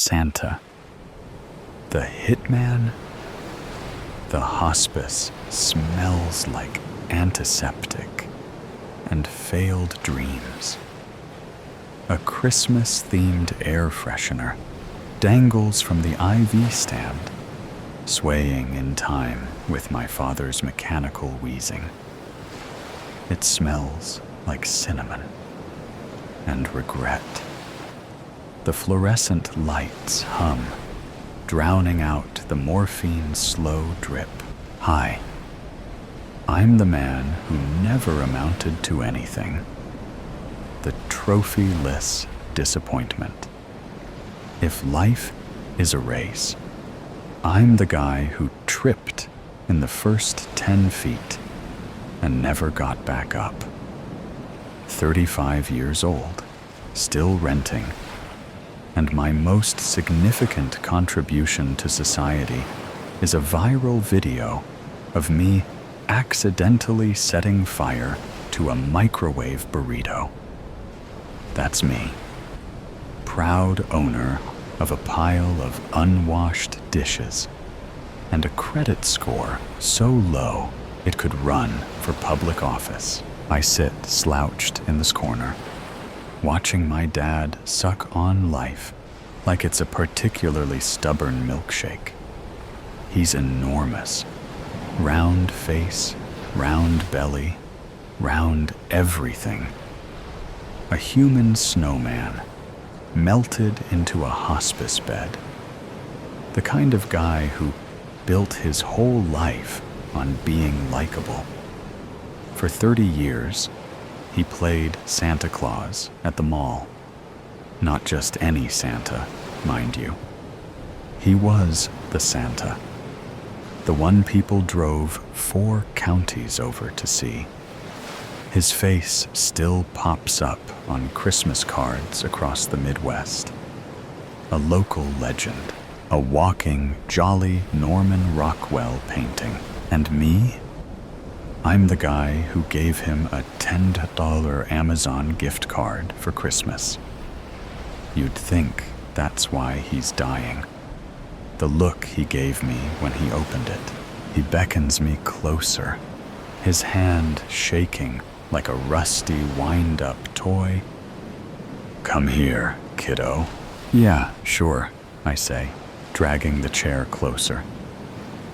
Santa. The hitman? The hospice smells like antiseptic and failed dreams. A Christmas-themed air freshener dangles from the IV stand, swaying in time with my father's mechanical wheezing. It smells like cinnamon and regret. The fluorescent lights hum, drowning out the morphine's slow drip. Hi, I'm the man who never amounted to anything. The trophyless disappointment. If life is a race, I'm the guy who tripped in the first 10 feet and never got back up. 35 years old, still renting, and my most significant contribution to society is a viral video of me accidentally setting fire to a microwave burrito. That's me, proud owner of a pile of unwashed dishes and a credit score so low it could run for public office. I sit slouched in this corner, watching my dad suck on life like it's a particularly stubborn milkshake. He's enormous. Round face, round belly, round everything. A human snowman, melted into a hospice bed. The kind of guy who built his whole life on being likable. For 30 years, he played Santa Claus at the mall. Not just any Santa, mind you. He was the Santa. The one people drove 4 counties over to see. His face still pops up on Christmas cards across the Midwest. A local legend, a walking, jolly Norman Rockwell painting. And me? I'm the guy who gave him a $10 Amazon gift card for Christmas. You'd think that's why he's dying. The look he gave me when he opened it. He beckons me closer, his hand shaking like a rusty wind-up toy. Come here, kiddo. Yeah, sure, I say, dragging the chair closer.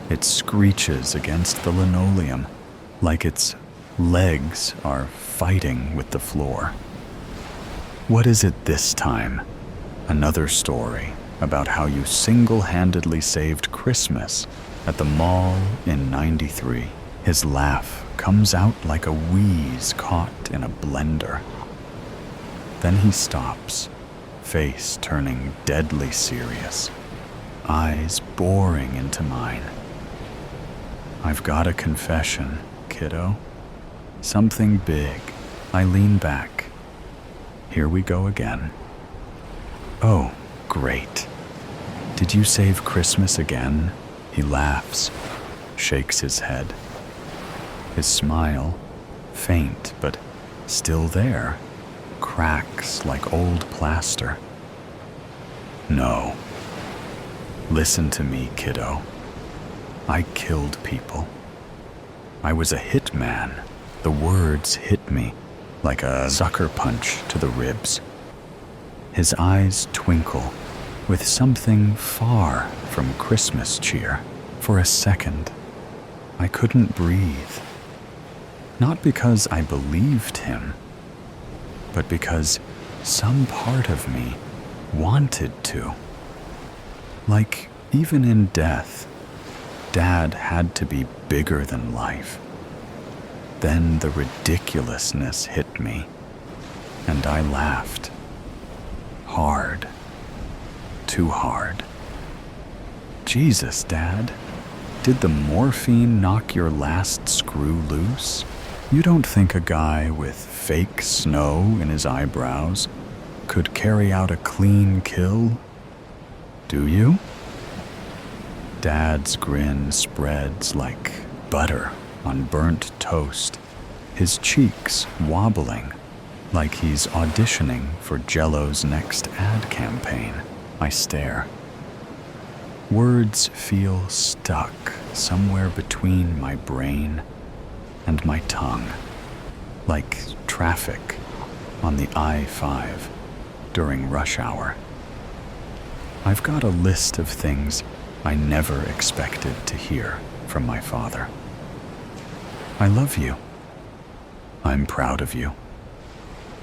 It screeches against the linoleum like its legs are fighting with the floor. What is it this time? Another story about how you single-handedly saved Christmas at the mall in '93. His laugh comes out like a wheeze caught in a blender. Then he stops, face turning deadly serious, eyes boring into mine. I've got a confession, kiddo. Something big. I lean back. Here we go again. Oh, great. Did you save Christmas again? He laughs, shakes his head. His smile, faint but still there, cracks like old plaster. No. Listen to me, kiddo. I killed people. I was a hitman. The words hit me like a sucker punch to the ribs. His eyes twinkle with something far from Christmas cheer. For a second, I couldn't breathe. Not because I believed him, but because some part of me wanted to. Like, even in death, Dad had to be bigger than life. Then the ridiculousness hit me, and I laughed. Hard. Too hard. Jesus, Dad. Did the morphine knock your last screw loose? You don't think a guy with fake snow in his eyebrows could carry out a clean kill? Do you? Dad's grin spreads like butter on burnt toast, his cheeks wobbling like he's auditioning for Jell-O's next ad campaign. I stare. Words feel stuck somewhere between my brain and my tongue, like traffic on the I-5 during rush hour. I've got a list of things I never expected to hear from my father. I love you. I'm proud of you.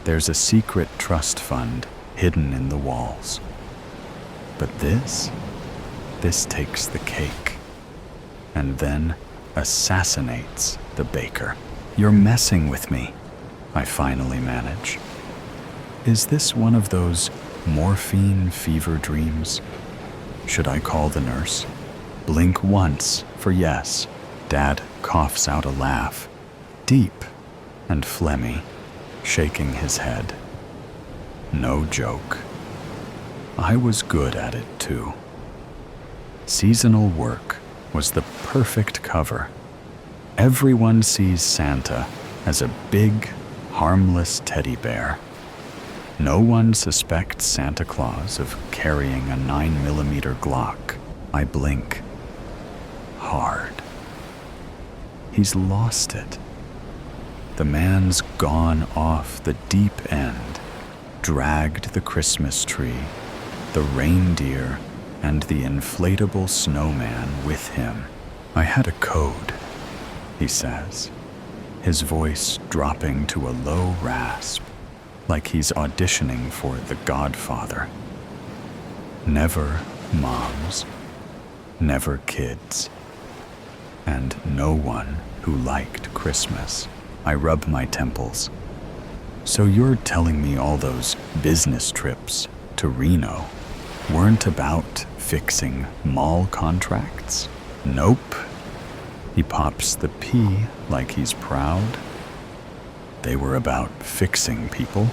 There's a secret trust fund hidden in the walls. But this takes the cake, and then assassinates the baker. You're messing with me, I finally manage. Is this one of those morphine fever dreams? Should I call the nurse? Blink once for yes. Dad coughs out a laugh, deep and phlegmy, shaking his head. No joke. I was good at it too. Seasonal work was the perfect cover. Everyone sees Santa as a big, harmless teddy bear. No one suspects Santa Claus of carrying a 9mm Glock. I blink. Hard. He's lost it. The man's gone off the deep end, dragged the Christmas tree, the reindeer, and the inflatable snowman with him. I had a code, he says, his voice dropping to a low rasp, like he's auditioning for The Godfather. Never moms, never kids, and no one who liked Christmas. I rub my temples. So you're telling me all those business trips to Reno weren't about fixing mall contracts? Nope. He pops the P like he's proud. They were about fixing people.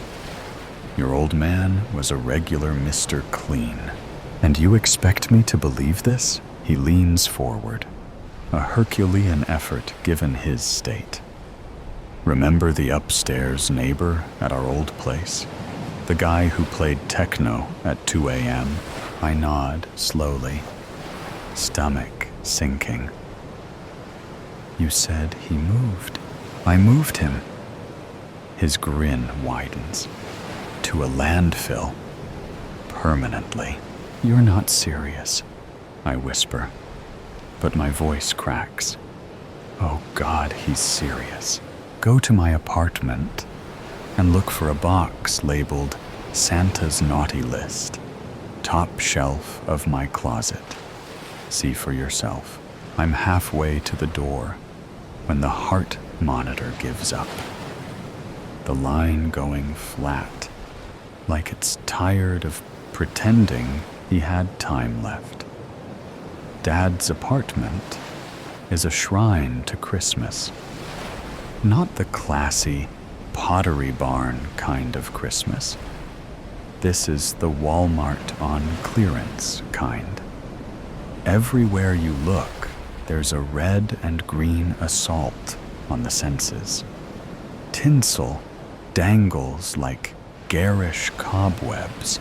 Your old man was a regular Mr. Clean. And you expect me to believe this? He leans forward, a Herculean effort given his state. Remember the upstairs neighbor at our old place? The guy who played techno at 2 a.m.? I nod slowly, stomach sinking. You said he moved. I moved him. His grin widens. To a landfill. Permanently. You're not serious, I whisper, but my voice cracks. Oh God, he's serious. Go to my apartment and look for a box labeled Santa's Naughty List. Top shelf of my closet. See for yourself. I'm halfway to the door when the heart monitor gives up. The line going flat, like it's tired of pretending he had time left. Dad's apartment is a shrine to Christmas. Not the classy Pottery Barn kind of Christmas. This is the Walmart on clearance kind. Everywhere you look, there's a red and green assault on the senses. Tinsel dangles like garish cobwebs.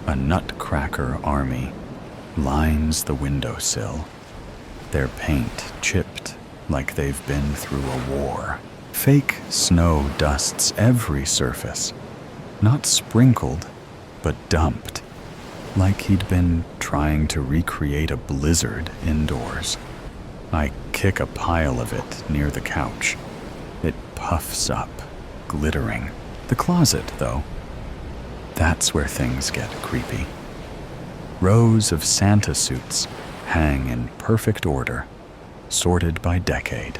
A nutcracker army lines the windowsill, their paint chipped like they've been through a war. Fake snow dusts every surface, not sprinkled, but dumped, like he'd been trying to recreate a blizzard indoors. I kick a pile of it near the couch. It puffs up, glittering. The closet, though, that's where things get creepy. Rows of Santa suits hang in perfect order, sorted by decade.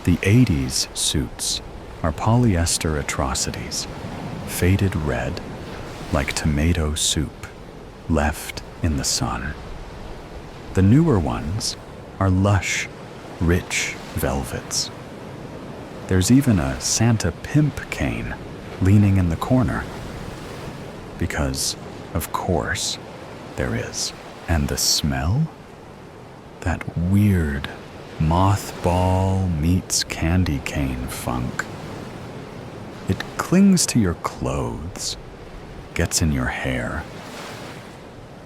The 80s suits are polyester atrocities, faded red like tomato soup left in the sun. The newer ones are lush, rich velvets. There's even a Santa pimp cane leaning in the corner. Because, of course, there is. And the smell? That weird mothball meets candy cane funk. It clings to your clothes, gets in your hair,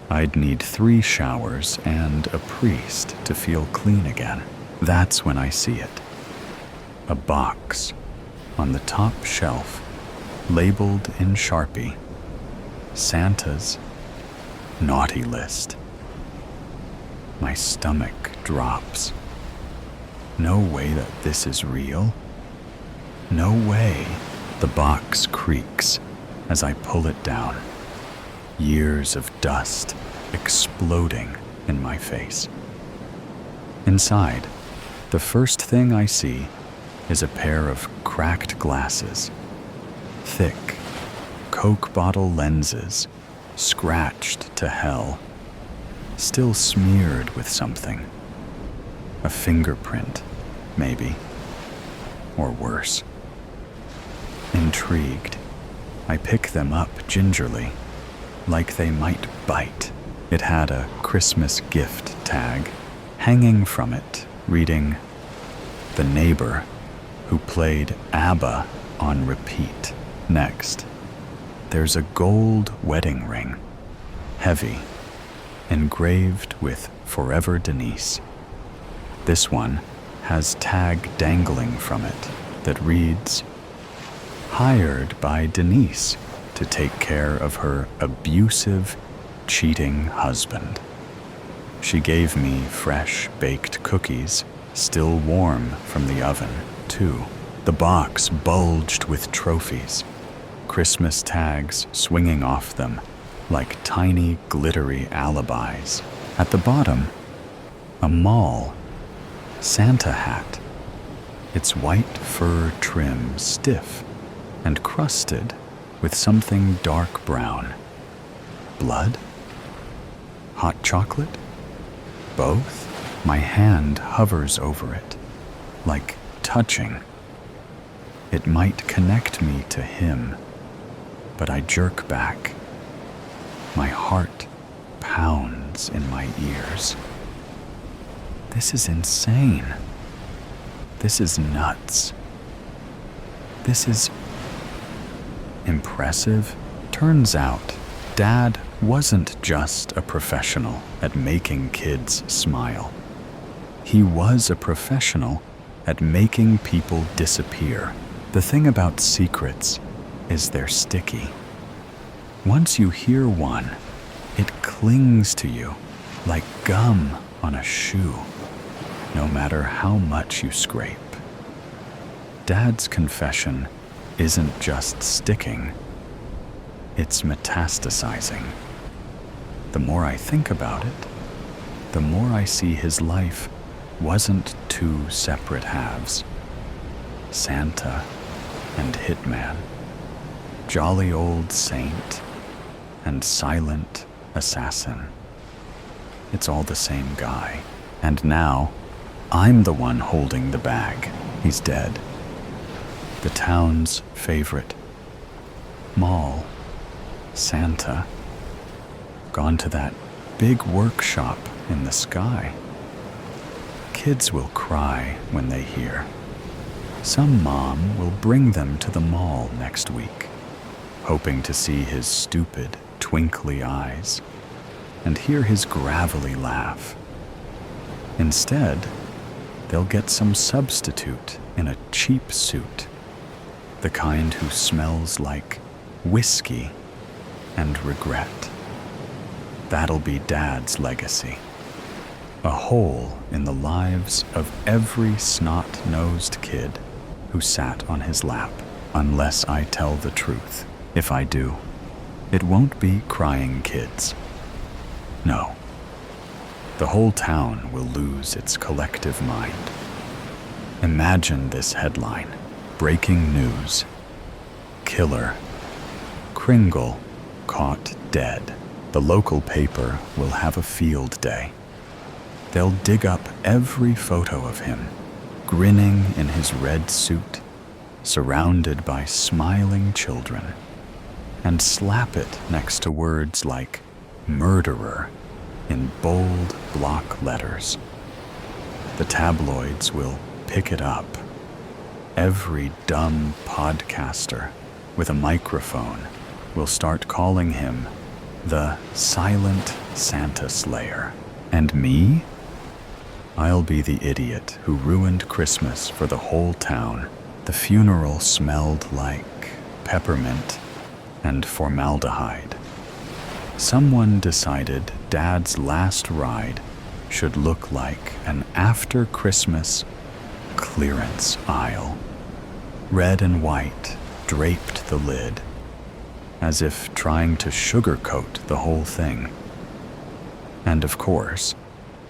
I'd need 3 showers and a priest to feel clean again. That's when I see it. A box on the top shelf, labeled in Sharpie, Santa's naughty list. My stomach drops. No way that this is real. No way. The box creaks as I pull it down. Years of dust exploding in my face. Inside, the first thing I see is a pair of cracked glasses. Thick Coke bottle lenses, scratched to hell, still smeared with something. A fingerprint, maybe. Or worse. Intrigued, I pick them up gingerly, like they might bite. It had a Christmas gift tag hanging from it, reading, "The neighbor who played ABBA on repeat." Next, there's a gold wedding ring, heavy, engraved with "Forever Denise." This one has tag dangling from it that reads, "Hired by Denise to take care of her abusive, cheating husband." She gave me fresh baked cookies, still warm from the oven, too. The box bulged with trophies, Christmas tags swinging off them like tiny glittery alibis. At the bottom, a mall Santa hat, its white fur trim stiff and crusted with something dark brown. Blood? Hot chocolate? Both? My hand hovers over it, like touching. It might connect me to him, but I jerk back. My heart pounds in my ears. This is insane. This is nuts. This is impressive. Turns out, Dad wasn't just a professional at making kids smile. He was a professional at making people disappear. The thing about secrets is they're sticky. Once you hear one, it clings to you like gum on a shoe, no matter how much you scrape. Dad's confession isn't just sticking, it's metastasizing. The more I think about it, the more I see his life wasn't 2 separate halves. Santa and hitman, jolly old saint and silent assassin. It's all the same guy. And now, I'm the one holding the bag. He's dead. The town's favorite. Mall. Santa. Gone to that big workshop in the sky. Kids will cry when they hear. Some mom will bring them to the mall next week, hoping to see his stupid, twinkly eyes and hear his gravelly laugh. Instead, they'll get some substitute in a cheap suit, the kind who smells like whiskey and regret. That'll be Dad's legacy. A hole in the lives of every snot-nosed kid who sat on his lap, unless I tell the truth. If I do, it won't be crying kids. No. The whole town will lose its collective mind. Imagine this headline. Breaking news. Killer. Kringle caught dead. The local paper will have a field day. They'll dig up every photo of him, grinning in his red suit, surrounded by smiling children, and slap it next to words like murderer in bold block letters. The tabloids will pick it up. Every dumb podcaster with a microphone will start calling him the Silent Santa Slayer. And me? I'll be the idiot who ruined Christmas for the whole town. The funeral smelled like peppermint and formaldehyde. Someone decided Dad's last ride should look like an after-Christmas clearance aisle. Red and white draped the lid, as if trying to sugarcoat the whole thing. And of course,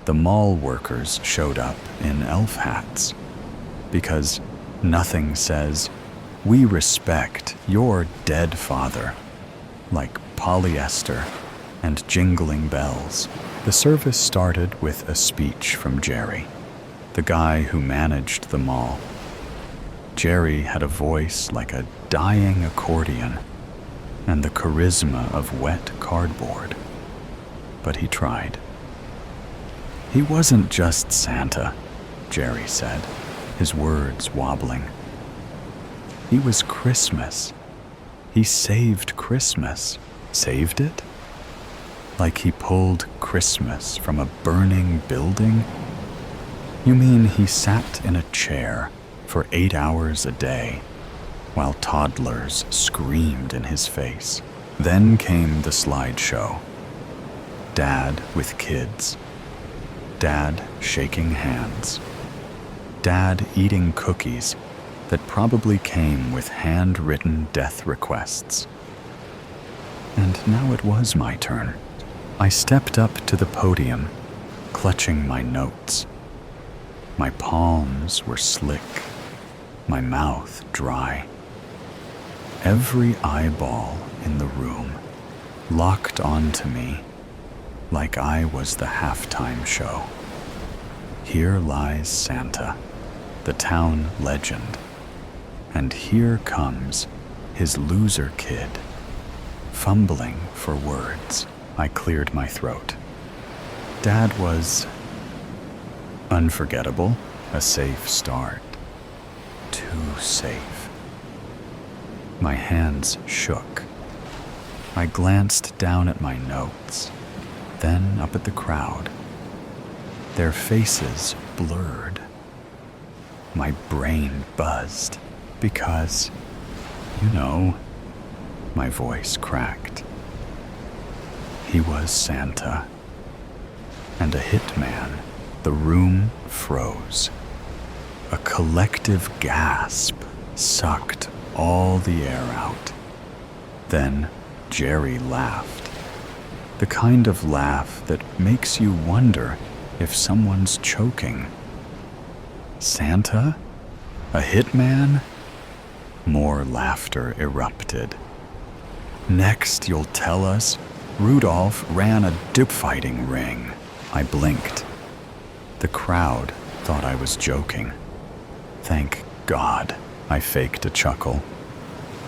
the mall workers showed up in elf hats, because nothing says, "We respect your dead father," like polyester and jingling bells. The service started with a speech from Jerry, the guy who managed the mall. Jerry had a voice like a dying accordion and the charisma of wet cardboard, but he tried. He wasn't just Santa, Jerry said, his words wobbling. He was Christmas. He saved Christmas. Saved it? Like he pulled Christmas from a burning building? You mean he sat in a chair for 8 hours a day while toddlers screamed in his face? Then came the slideshow. Dad with kids. Dad shaking hands. Dad eating cookies that probably came with handwritten death requests. And now it was my turn. I stepped up to the podium, clutching my notes. My palms were slick, my mouth dry. Every eyeball in the room locked onto me like I was the halftime show. Here lies Santa, the town legend, and here comes his loser kid, fumbling for words. I cleared my throat. Dad was unforgettable, a safe start. Too safe. My hands shook. I glanced down at my notes, then up at the crowd. Their faces blurred. My brain buzzed because, my voice cracked. He was Santa. And a hitman. The room froze. A collective gasp sucked all the air out. Then Jerry laughed. The kind of laugh that makes you wonder if someone's choking. Santa? A hitman? More laughter erupted. Next, you'll tell us Rudolph ran a fighting ring. I blinked. The crowd thought I was joking. Thank God, I faked a chuckle.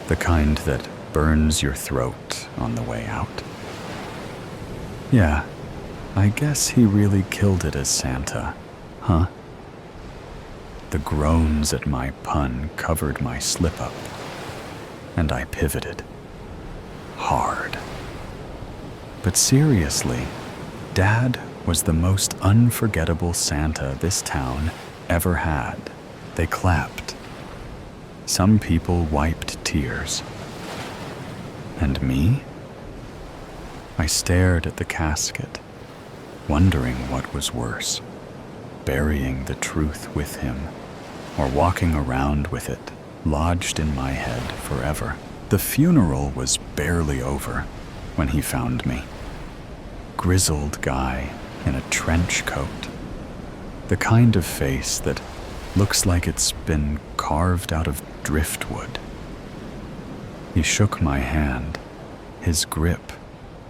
The kind that burns your throat on the way out. Yeah, I guess he really killed it as Santa, huh? The groans at my pun covered my slip-up, and I pivoted. Hard. But seriously, Dad was the most unforgettable Santa this town ever had. They clapped. Some people wiped tears. And me? I stared at the casket, wondering what was worse, burying the truth with him, or walking around with it, lodged in my head forever. The funeral was barely over when he found me. Grizzled guy in a trench coat. The kind of face that looks like it's been carved out of driftwood. He shook my hand, his grip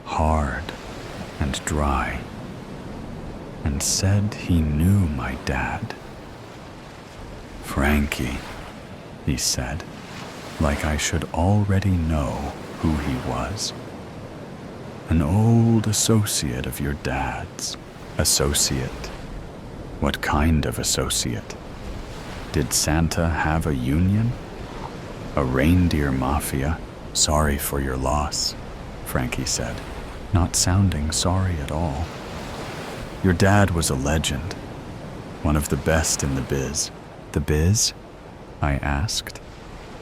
hard and dry, and said he knew my dad. Frankie, he said, like I should already know who he was. An old associate of your dad's. Associate? What kind of associate? Did Santa have a union? A reindeer mafia? Sorry for your loss, Frankie said. not sounding sorry at all. Your dad was a legend, one of the best in the biz. The biz? I asked,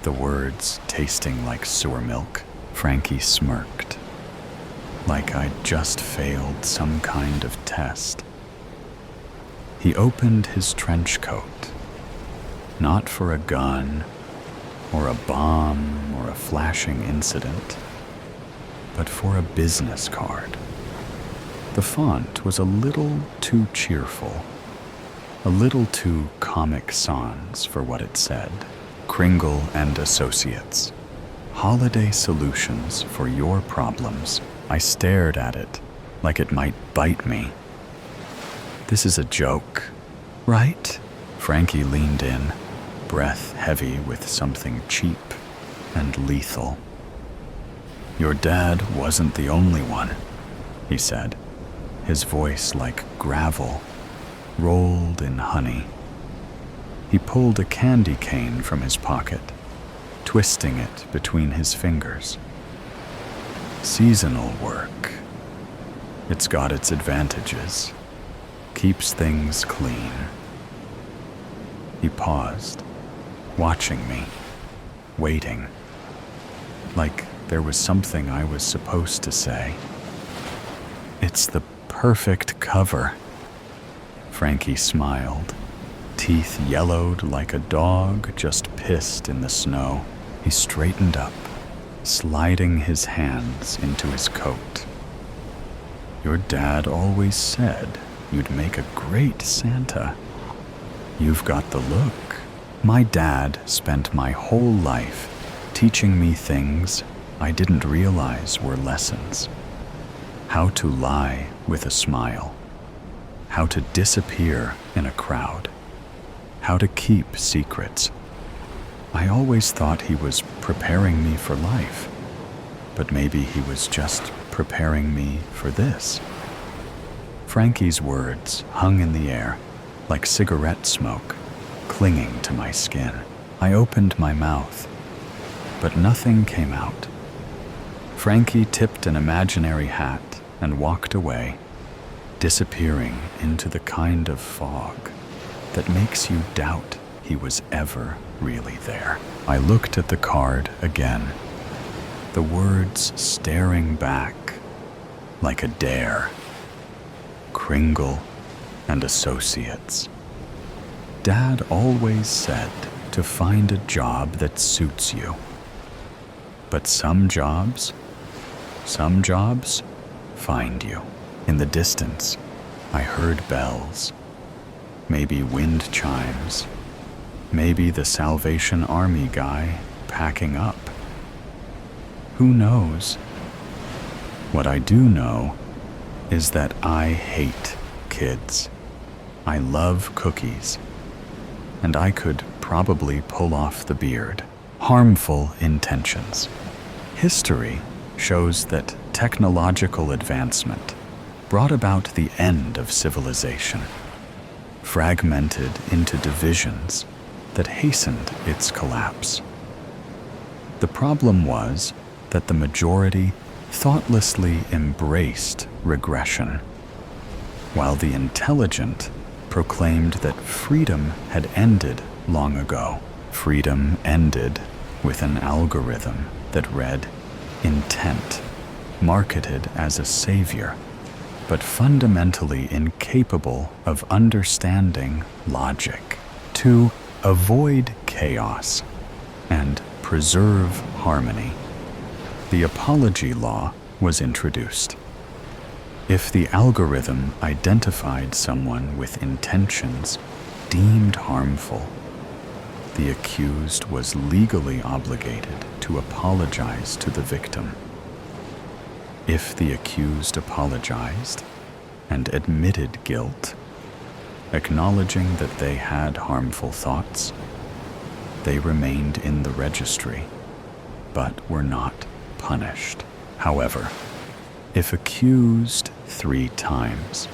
the words tasting like sewer milk. Frankie smirked, like I'd just failed some kind of test. He opened his trench coat, not for a gun or a bomb or a flashing incident, but for a business card. The font was a little too cheerful, a little too Comic Sans for what it said. Kringle and Associates. Holiday solutions for your problems. I stared at it like it might bite me. This is a joke, right? Frankie leaned in, breath heavy with something cheap and lethal. Your dad wasn't the only one, he said, his voice like gravel, rolled in honey. He pulled a candy cane from his pocket, twisting it between his fingers. Seasonal work. It's got its advantages. Keeps things clean. He paused, watching me, waiting, like there was something I was supposed to say. It's the perfect cover. Frankie smiled, teeth yellowed like a dog just pissed in the snow. He straightened up, sliding his hands into his coat. Your dad always said you'd make a great Santa. You've got the look. My dad spent my whole life teaching me things I didn't realize were lessons. How to lie with a smile. How to disappear in a crowd. How to keep secrets. I always thought he was preparing me for life, but maybe he was just preparing me for this. Frankie's words hung in the air like cigarette smoke, clinging to my skin. I opened my mouth, but nothing came out. Frankie tipped an imaginary hat and walked away, disappearing into the kind of fog that makes you doubt he was ever really there. I looked at the card again, the words staring back like a dare. Kringle and Associates. Dad always said to find a job that suits you. But some jobs find you. In the distance, I heard bells, maybe wind chimes, maybe the Salvation Army guy packing up. Who knows? What I do know is that I hate kids. I love cookies, and I could probably pull off the beard. Harmful intentions. History shows that technological advancement brought about the end of civilization, fragmented into divisions that hastened its collapse. The problem was that the majority thoughtlessly embraced regression, while the intelligent proclaimed that freedom had ended long ago. Freedom ended with an algorithm that read intent, marketed as a savior, but fundamentally incapable of understanding logic. To avoid chaos and preserve harmony, the apology law was introduced. If the algorithm identified someone with intentions deemed harmful, the accused was legally obligated to apologize to the victim. If the accused apologized and admitted guilt, acknowledging that they had harmful thoughts, they remained in the registry, but were not punished. However, if accused 3 times,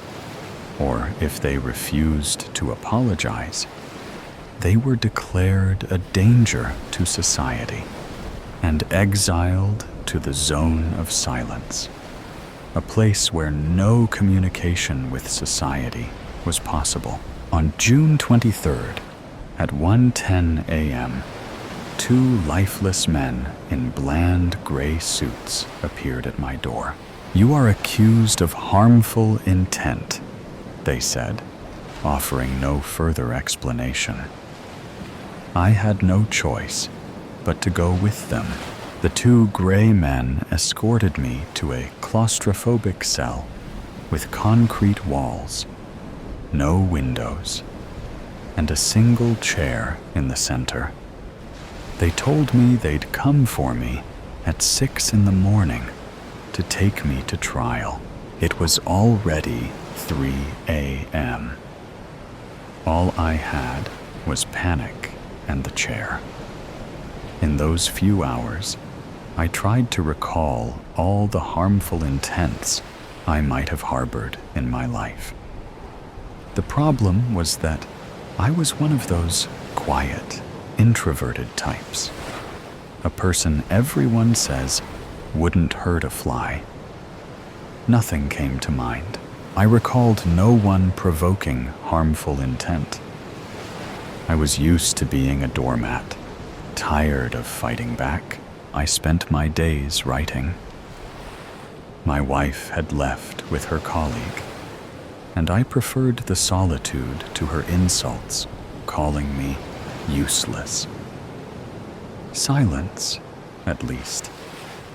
or if they refused to apologize, they were declared a danger to society and exiled to the zone of silence. a place where no communication with society was possible. On June 23rd, at 1:10 a.m., two lifeless men in bland gray suits appeared at my door. "You are accused of harmful intent," they said, offering no further explanation. I had no choice but to go with them. The two gray men escorted me to a claustrophobic cell with concrete walls, no windows, and a single chair in the center. They told me they'd come for me at 6 in the morning to take me to trial. It was already 3 a.m. All I had was panic and the chair. In those few hours, I tried to recall all the harmful intents I might have harbored in my life. The problem was that I was one of those quiet, introverted types. A person everyone says wouldn't hurt a fly. Nothing came to mind. I recalled no one provoking harmful intent. I was used to being a doormat. Tired of fighting back, I spent my days writing. My wife had left with her colleague, and I preferred the solitude to her insults, calling me useless. Silence, at least,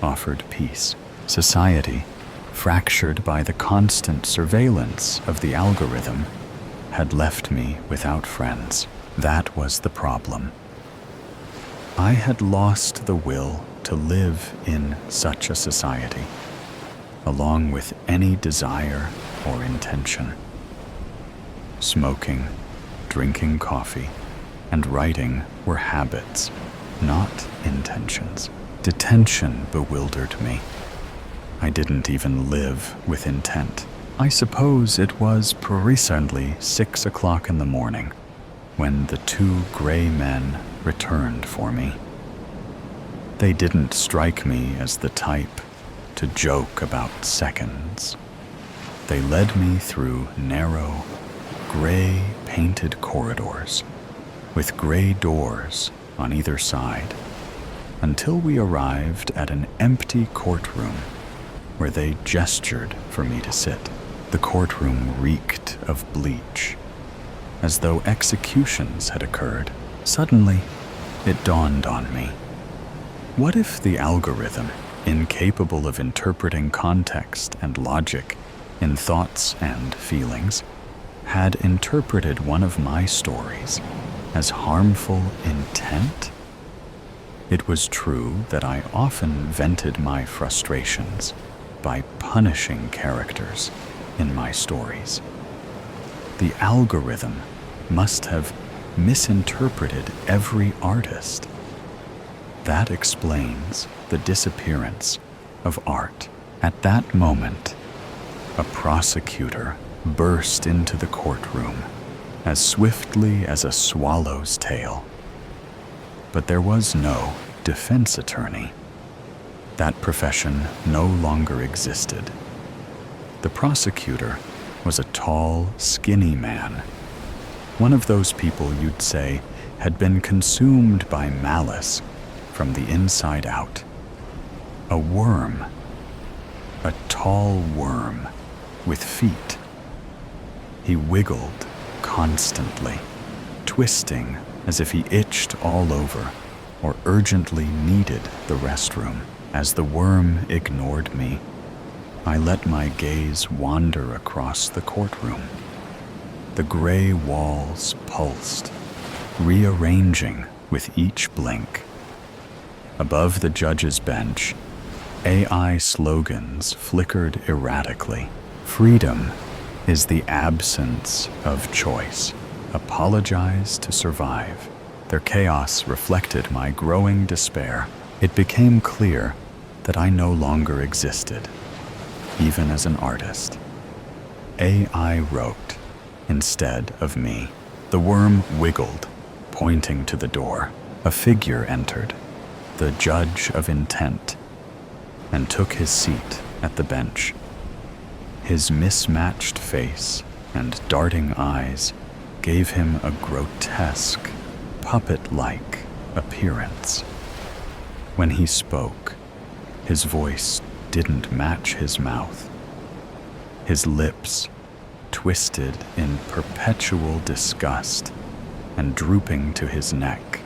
offered peace. Society, fractured by the constant surveillance of the algorithm, had left me without friends. That was the problem. I had lost the will to live in such a society, along with any desire or intention. Smoking, drinking coffee, and writing were habits, not intentions. Detention bewildered me. I didn't even live with intent. I suppose it was precisely 6 o'clock in the morning when the two gray men returned for me. They didn't strike me as the type to joke about seconds. They led me through narrow, gray painted corridors with gray doors on either side until we arrived at an empty courtroom where they gestured for me to sit. The courtroom reeked of bleach, as though executions had occurred. Suddenly, it dawned on me. What if the algorithm, incapable of interpreting context and logic in thoughts and feelings, had interpreted one of my stories as harmful intent? It was true that I often vented my frustrations by punishing characters in my stories. The algorithm must have misinterpreted every artist. That explains the disappearance of art. At that moment, a prosecutor burst into the courtroom as swiftly as a swallow's tail. But there was no defense attorney. That profession no longer existed. The prosecutor was a tall, skinny man, one of those people you'd say had been consumed by malice from the inside out. A worm, a tall worm with feet. He wiggled constantly, twisting as if he itched all over or urgently needed the restroom. As the worm ignored me, I let my gaze wander across the courtroom. The gray walls pulsed, rearranging with each blink. Above the judge's bench, AI slogans flickered erratically. Freedom is the absence of choice. Apologize to survive. Their chaos reflected my growing despair. It became clear that I no longer existed, even as an artist. AI wrote instead of me. The worm wiggled, pointing to the door. A figure entered, the judge of intent, and took his seat at the bench. His mismatched face and darting eyes gave him a grotesque, puppet-like appearance. When he spoke, his voice didn't match his mouth. His lips, twisted in perpetual disgust and drooping to his neck,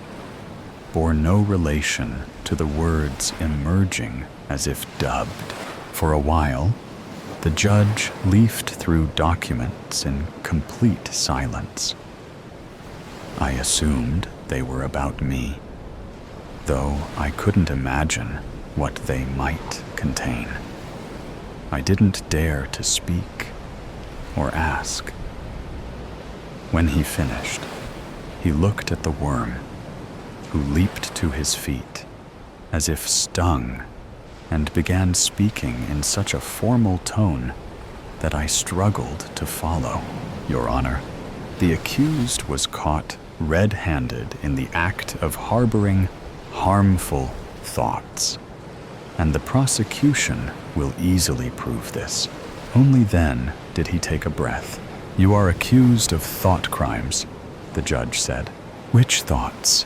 bore no relation to the words emerging as if dubbed. For a while, the judge leafed through documents in complete silence. I assumed they were about me, though I couldn't imagine what they might contain. I didn't dare to speak or ask. When he finished, he looked at the worm, who leaped to his feet as if stung and began speaking in such a formal tone that I struggled to follow. Your Honor, the accused was caught red-handed in the act of harboring harmful thoughts, and the prosecution will easily prove this. Only then did he take a breath. You are accused of thought crimes, the judge said. Which thoughts?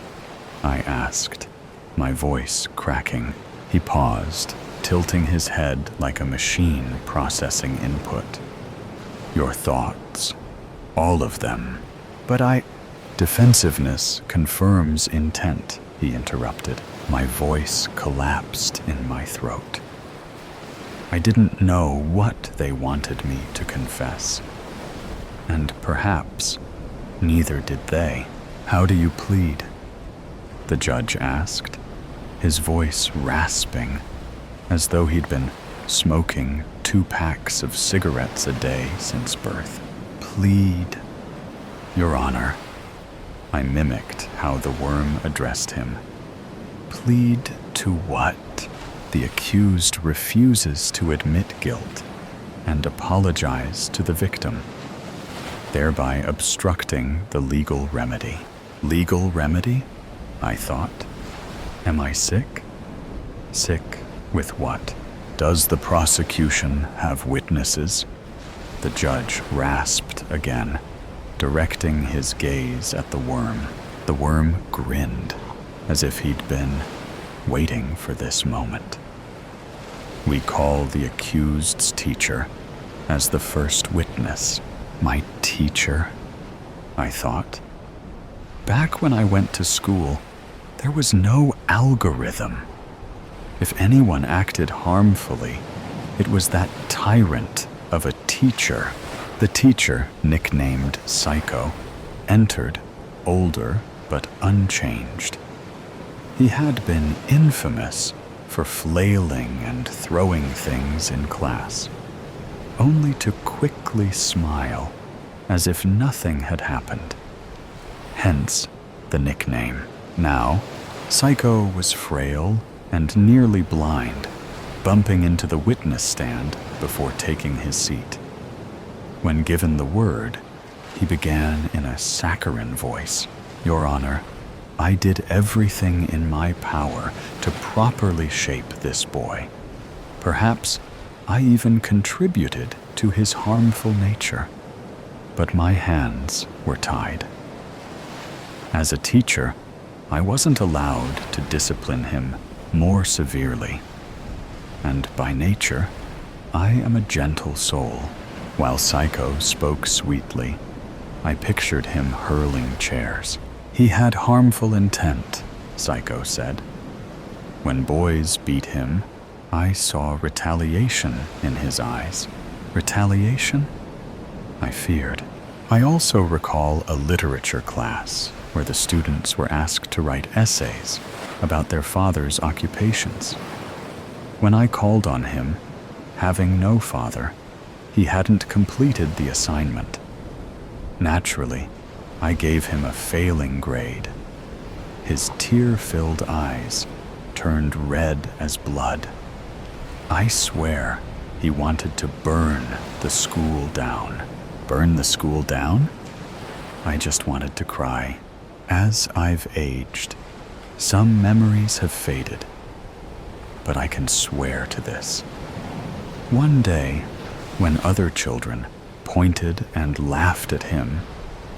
I asked, my voice cracking. He paused, tilting his head like a machine processing input. Your thoughts, all of them. But defensiveness confirms intent, he interrupted. My voice collapsed in my throat. I didn't know what they wanted me to confess. And perhaps neither did they. How do you plead? The judge asked, his voice rasping, as though he'd been smoking 2 packs of cigarettes a day since birth. Plead, Your Honor. I mimicked how the worm addressed him. Plead to what? The accused refuses to admit guilt and apologize to the victim, thereby obstructing the legal remedy. Legal remedy? I thought. Am I sick? Sick with what? Does the prosecution have witnesses? The judge rasped again, directing his gaze at the worm. The worm grinned, as if he'd been waiting for this moment. We call the accused's teacher as the first witness. My teacher, I thought. Back when I went to school, there was no algorithm. If anyone acted harmfully, it was that tyrant of a teacher. The teacher, nicknamed Psycho, entered, older but unchanged. He had been infamous for flailing and throwing things in class, only to quickly smile as if nothing had happened. Hence the nickname. Now, Psycho was frail and nearly blind, bumping into the witness stand before taking his seat. When given the word, he began in a saccharine voice. Your Honor, I did everything in my power to properly shape this boy. Perhaps I even contributed to his harmful nature, but my hands were tied. As a teacher, I wasn't allowed to discipline him more severely, and by nature, I am a gentle soul. While Psycho spoke sweetly, I pictured him hurling chairs. He had harmful intent, Psycho said. When boys beat him, I saw retaliation in his eyes. Retaliation? I feared. I also recall a literature class where the students were asked to write essays about their father's occupations. When I called on him, having no father, he hadn't completed the assignment. Naturally, I gave him a failing grade. His tear-filled eyes turned red as blood. I swear he wanted to burn the school down. Burn the school down? I just wanted to cry. As I've aged, some memories have faded, but I can swear to this. One day, when other children pointed and laughed at him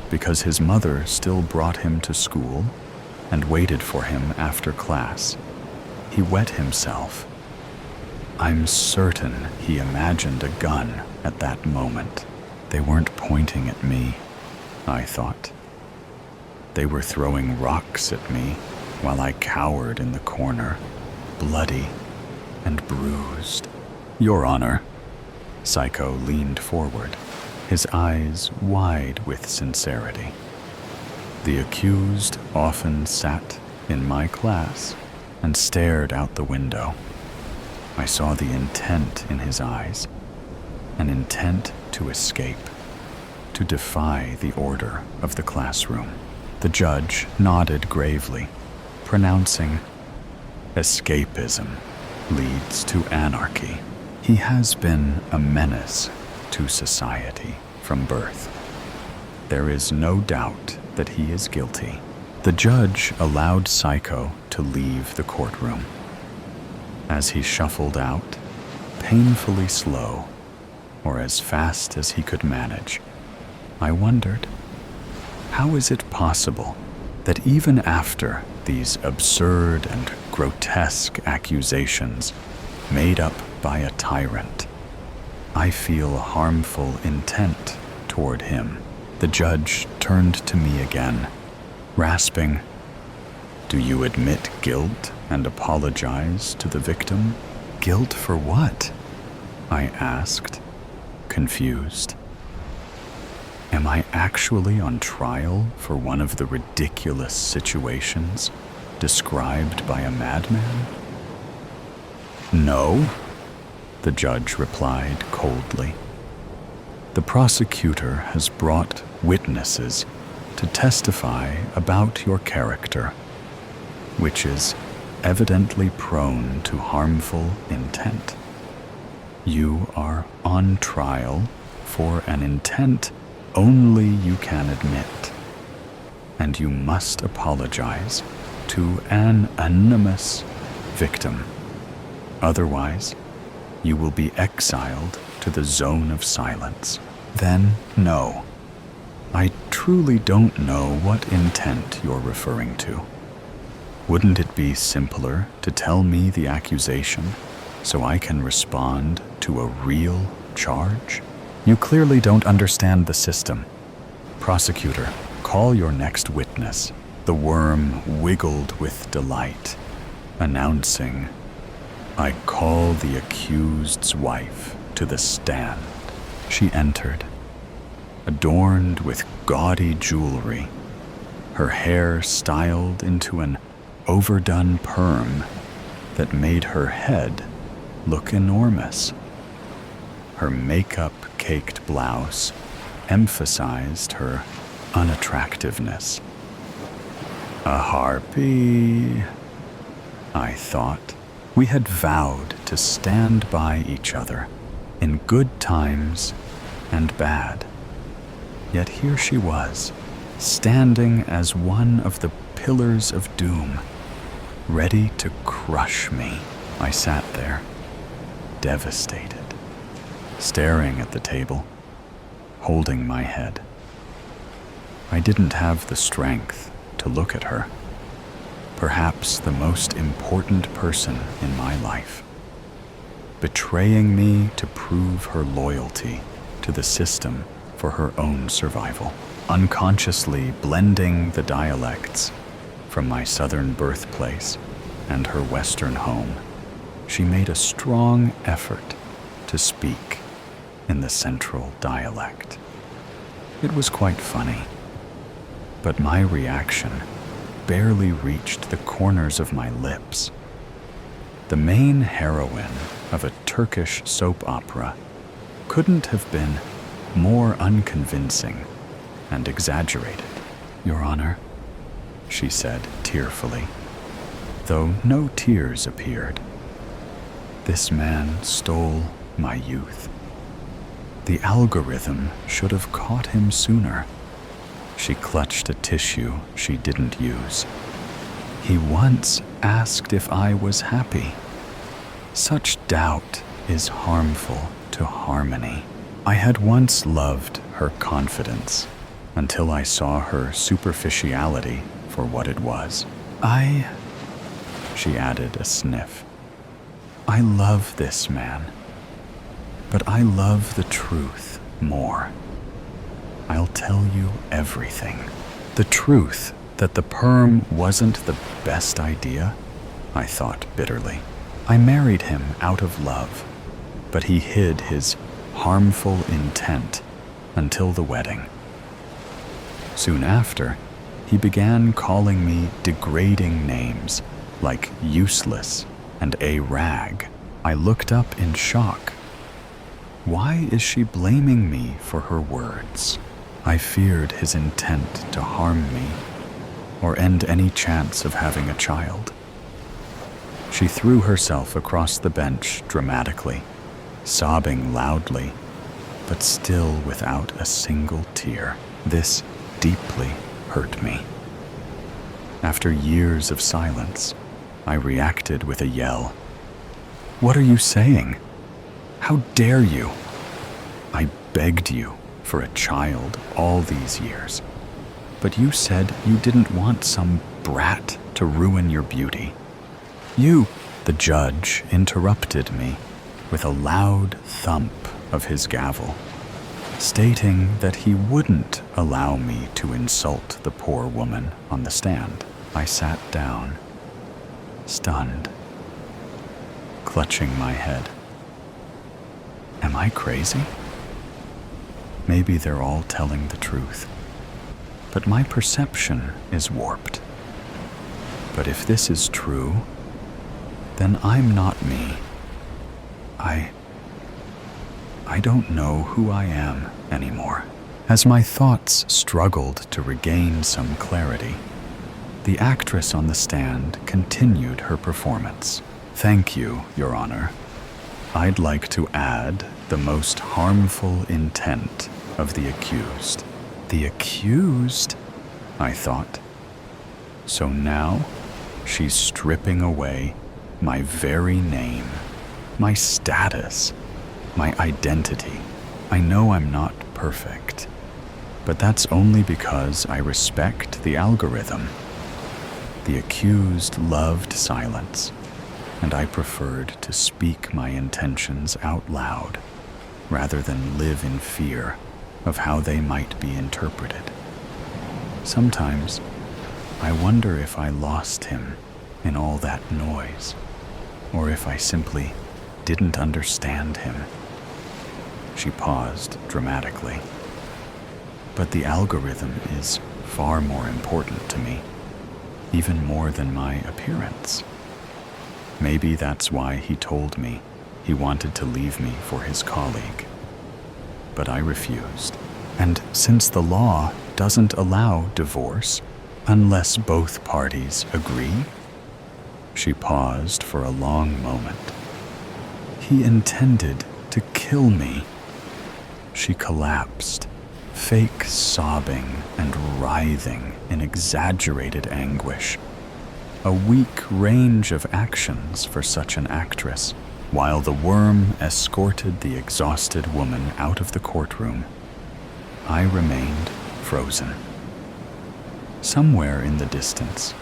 because his mother still brought him to school and waited for him after class, he wet himself. I'm certain he imagined a gun at that moment. They weren't pointing at me, I thought. They were throwing rocks at me while I cowered in the corner, bloody and bruised. Your Honor. Psycho leaned forward, his eyes wide with sincerity. The accused often sat in my class and stared out the window. I saw the intent in his eyes, an intent to escape, to defy the order of the classroom. The judge nodded gravely, pronouncing, "Escapism leads to anarchy. He has been a menace to society from birth. There is no doubt that he is guilty." The judge allowed Psycho to leave the courtroom. As he shuffled out, painfully slow, or as fast as he could manage, I wondered, how is it possible that even after these absurd and grotesque accusations made up by a tyrant, I feel harmful intent toward him? The judge turned to me again, rasping, "Do you admit guilt and apologize to the victim?" "Guilt for what?" I asked, confused. Am I actually on trial for one of the ridiculous situations described by a madman? "No," the judge replied coldly. "The prosecutor has brought witnesses to testify about your character, which is evidently prone to harmful intent. You are on trial for an intent only you can admit, and you must apologize to an anonymous victim. Otherwise, you will be exiled to the zone of silence." "Then, no. I truly don't know what intent you're referring to. Wouldn't it be simpler to tell me the accusation so I can respond to a real charge?" "You clearly don't understand the system. Prosecutor, call your next witness." The worm wiggled with delight, announcing, "I call the accused's wife to the stand." She entered, adorned with gaudy jewelry, her hair styled into an overdone perm that made her head look enormous. Her makeup-caked blouse emphasized her unattractiveness. A harpy, I thought. We had vowed to stand by each other in good times and bad. Yet here she was, standing as one of the pillars of doom, ready to crush me. I sat there, devastated, staring at the table, holding my head. I didn't have the strength to look at her, perhaps the most important person in my life, betraying me to prove her loyalty to the system for her own survival, unconsciously blending the dialects from my southern birthplace and her western home. She made a strong effort to speak in the central dialect. It was quite funny, but my reaction barely reached the corners of my lips. The main heroine of a Turkish soap opera couldn't have been more unconvincing and exaggerated. "Your Honor," she said tearfully, though no tears appeared. "This man stole my youth. The algorithm should have caught him sooner." She clutched a tissue she didn't use. "He once asked if I was happy. Such doubt is harmful to harmony." I had once loved her confidence until I saw her superficiality for what it was. She added a sniff. I love this man, but I love the truth more. I'll tell you everything. The truth that the perm wasn't the best idea, I thought bitterly. I married him out of love, but he hid his harmful intent until the wedding. Soon after, he began calling me degrading names like useless and a rag. I looked up in shock. Why is she blaming me for her words? I feared his intent to harm me or end any chance of having a child. She threw herself across the bench dramatically, sobbing loudly, but still without a single tear. This deeply hurt me. After years of silence, I reacted with a yell. What are you saying? How dare you? I begged you for a child all these years, but you said you didn't want some brat to ruin your beauty. The judge interrupted me with a loud thump of his gavel, stating that he wouldn't allow me to insult the poor woman on the stand. I sat down, stunned, clutching my head. Am I crazy? Maybe they're all telling the truth, but my perception is warped. But if this is true, then I'm not me. I don't know who I am anymore. As my thoughts struggled to regain some clarity, the actress on the stand continued her performance. Thank you, Your Honor. I'd like to add the most harmful intent of the accused. The accused? I thought. So now she's stripping away my very name, my status, my identity. I know I'm not perfect, but that's only because I respect the algorithm. The accused loved silence, and I preferred to speak my intentions out loud rather than live in fear of how they might be interpreted. Sometimes I wonder if I lost him in all that noise, or if I simply didn't understand him. She paused dramatically. But the algorithm is far more important to me, even more than my appearance. Maybe that's why he told me he wanted to leave me for his colleague. But I refused. And since the law doesn't allow divorce unless both parties agree, she paused for a long moment. He intended to kill me. She collapsed, fake sobbing and writhing in exaggerated anguish. A weak range of actions for such an actress. While the worm escorted the exhausted woman out of the courtroom, I remained frozen. Somewhere in the distance,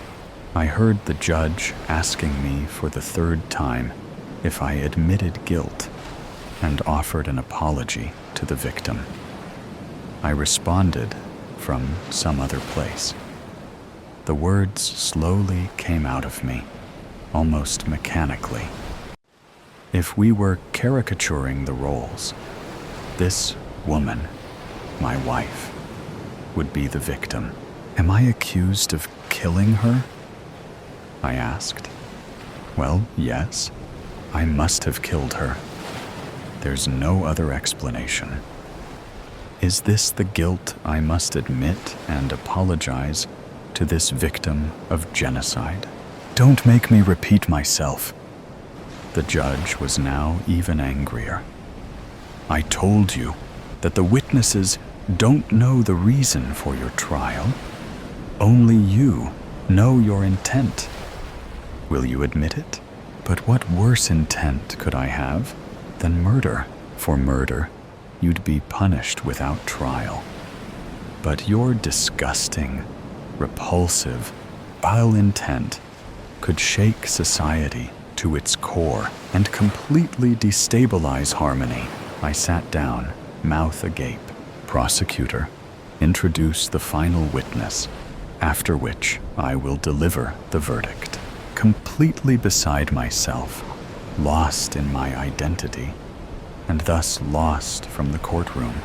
I heard the judge asking me for the third time if I admitted guilt and offered an apology to the victim. I responded from some other place. The words slowly came out of me, almost mechanically. If we were caricaturing the roles, this woman, my wife, would be the victim. Am I accused of killing her? I asked. Well, yes, I must have killed her. There's no other explanation. Is this the guilt I must admit and apologize to this victim of genocide? Don't make me repeat myself. The judge was now even angrier. I told you that the witnesses don't know the reason for your trial. Only you know your intent. Will you admit it? But what worse intent could I have than murder? For murder, you'd be punished without trial. But your disgusting, repulsive, vile intent could shake society to its core and completely destabilize harmony. I sat down, mouth agape. Prosecutor, introduce the final witness, after which I will deliver the verdict. Completely beside myself, lost in my identity, and thus lost from the courtroom,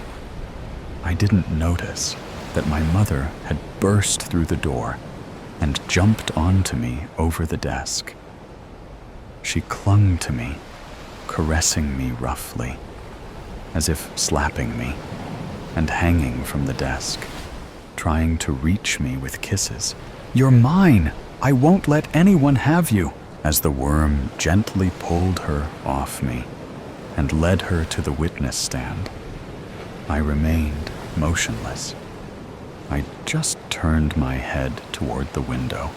I didn't notice that my mother had burst through the door and jumped onto me over the desk. She clung to me, caressing me roughly, as if slapping me, and hanging from the desk, trying to reach me with kisses. "You're mine! I won't let anyone have you!" As the worm gently pulled her off me and led her to the witness stand, I remained motionless. I just turned my head toward the window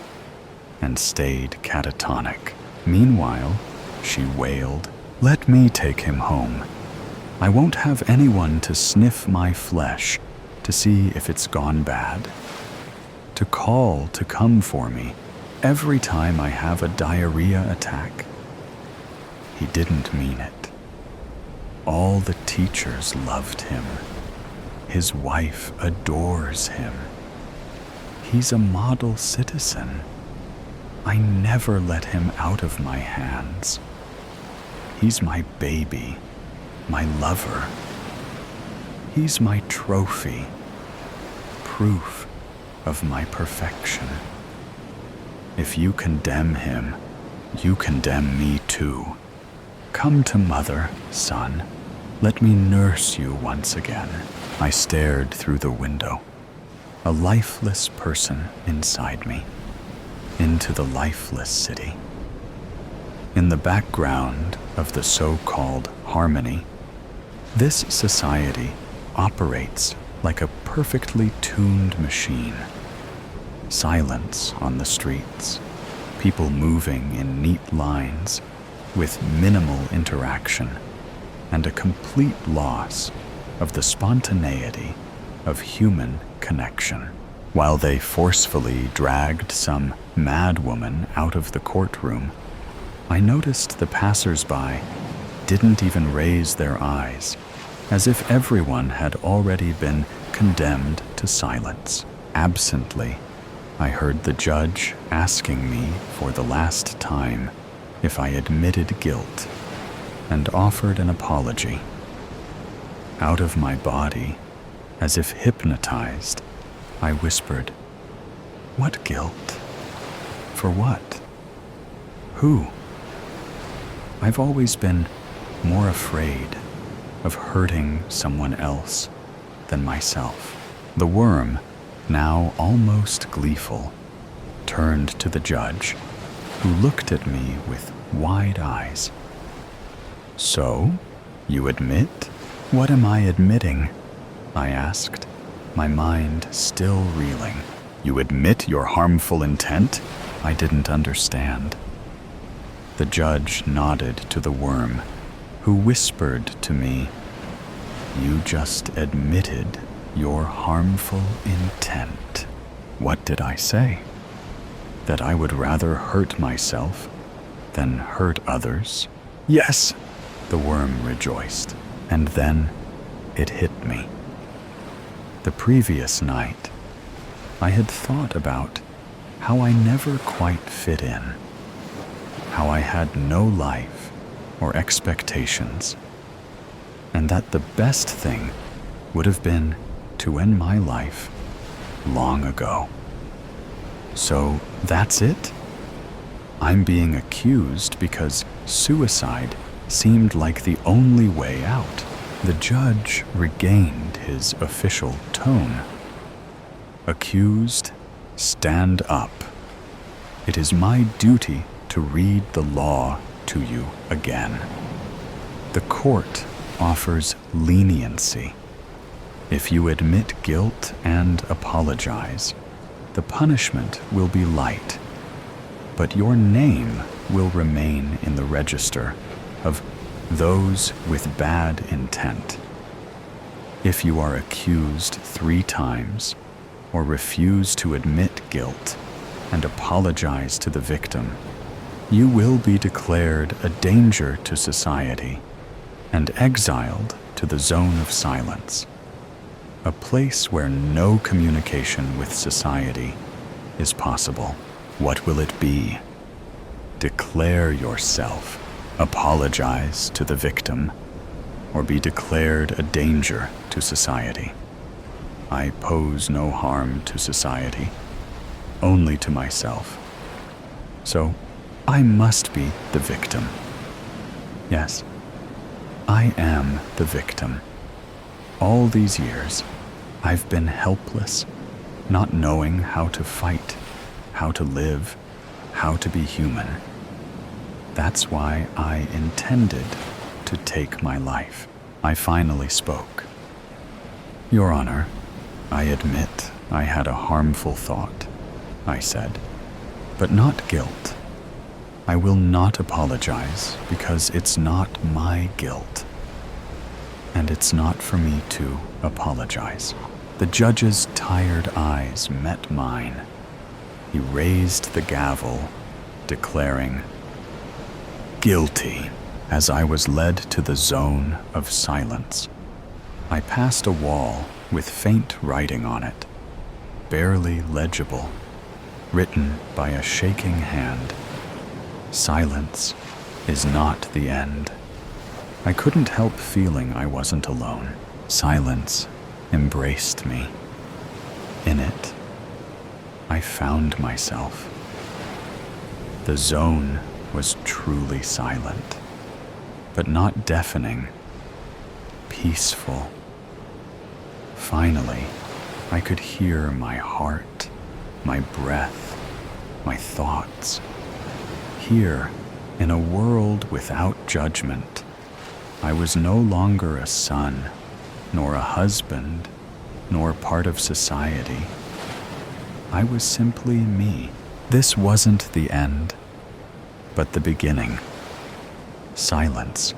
and stayed catatonic. Meanwhile, she wailed, "Let me take him home. I won't have anyone to sniff my flesh to see if it's gone bad, to call to come for me every time I have a diarrhea attack." He didn't mean it. All the teachers loved him. His wife adores him. He's a model citizen. I never let him out of my hands. He's my baby, my lover. He's my trophy, proof of my perfection. If you condemn him, you condemn me too. Come to mother, son. Let me nurse you once again. I stared through the window, a lifeless person inside me, into the lifeless city. In the background of the so-called harmony, this society operates like a perfectly tuned machine. Silence on the streets, people moving in neat lines with minimal interaction, and a complete loss of the spontaneity of human connection. While they forcefully dragged some mad woman out of the courtroom, I noticed the passers-by didn't even raise their eyes, as if everyone had already been condemned to silence. Absently, I heard the judge asking me for the last time if I admitted guilt and offered an apology. Out of my body, as if hypnotized, I whispered, "What guilt? For what? Who?" I've always been more afraid of hurting someone else than myself. The worm, now almost gleeful, turned to the judge, who looked at me with wide eyes. "So, you admit?" "What am I admitting?" I asked, my mind still reeling. "You admit your harmful intent?" I didn't understand. The judge nodded to the worm, who whispered to me, "You just admitted your harmful intent." What did I say? That I would rather hurt myself than hurt others? "Yes," the worm rejoiced, and then it hit me. The previous night, I had thought about how I never quite fit in, how I had no life or expectations, and that the best thing would have been to end my life long ago. So that's it? I'm being accused because suicide seemed like the only way out. The judge regained his official tone. "Accused, stand up. It is my duty to read the law to you again. The court offers leniency. If you admit guilt and apologize, the punishment will be light, but your name will remain in the register of those with bad intent. If you are accused 3 times or refuse to admit guilt and apologize to the victim, you will be declared a danger to society and exiled to the zone of silence, a place where no communication with society is possible. What will it be? Declare yourself, apologize to the victim, or be declared a danger to society. I pose no harm to society, only to myself. So I must be the victim. Yes, I am the victim. All these years, I've been helpless, not knowing how to fight, how to live, how to be human. That's why I intended to take my life. I finally spoke. Your Honor, I admit I had a harmful thought, I said, but not guilt. I will not apologize because it's not my guilt. And it's not for me to apologize. The judge's tired eyes met mine. He raised the gavel, declaring, "Guilty." As I was led to the zone of silence, I passed a wall with faint writing on it, barely legible, written by a shaking hand. Silence is not the end. I couldn't help feeling I wasn't alone. Silence embraced me. In it, I found myself. The zone was truly silent, but not deafening, peaceful. Finally, I could hear my heart, my breath, my thoughts. Here, in a world without judgment, I was no longer a son, nor a husband, nor part of society. I was simply me. This wasn't the end, but the beginning. Silence.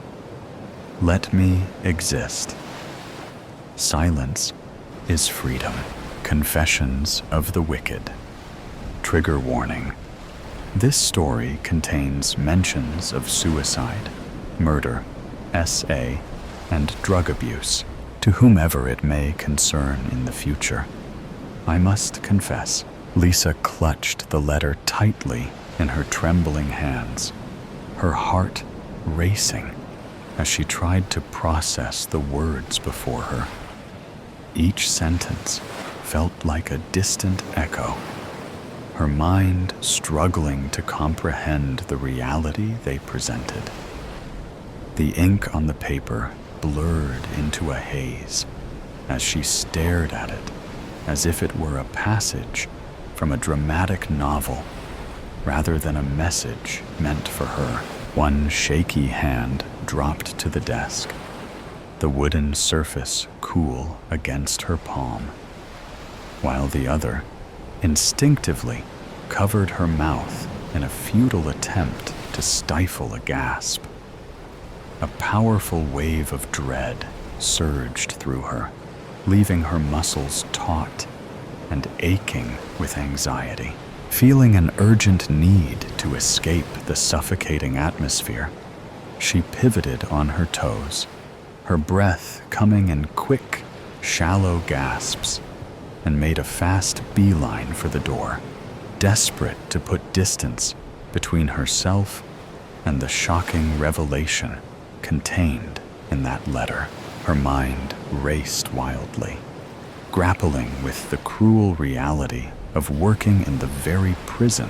Let me exist. Silence is freedom. Confessions of the Wicked. Trigger warning. This story contains mentions of suicide, murder, SA, and drug abuse to whomever it may concern in the future. I must confess, Lisa clutched the letter tightly in her trembling hands, her heart racing as she tried to process the words before her. Each sentence felt like a distant echo, her mind struggling to comprehend the reality they presented. The ink on the paper blurred into a haze as she stared at it as if it were a passage from a dramatic novel rather than a message meant for her. One shaky hand dropped to the desk, the wooden surface cool against her palm, while the other instinctively covered her mouth in a futile attempt to stifle a gasp. A powerful wave of dread surged through her, leaving her muscles taut and aching with anxiety. Feeling an urgent need to escape the suffocating atmosphere, she pivoted on her toes, her breath coming in quick, shallow gasps, and made a fast beeline for the door, desperate to put distance between herself and the shocking revelation contained in that letter. Her mind raced wildly, grappling with the cruel reality of working in the very prison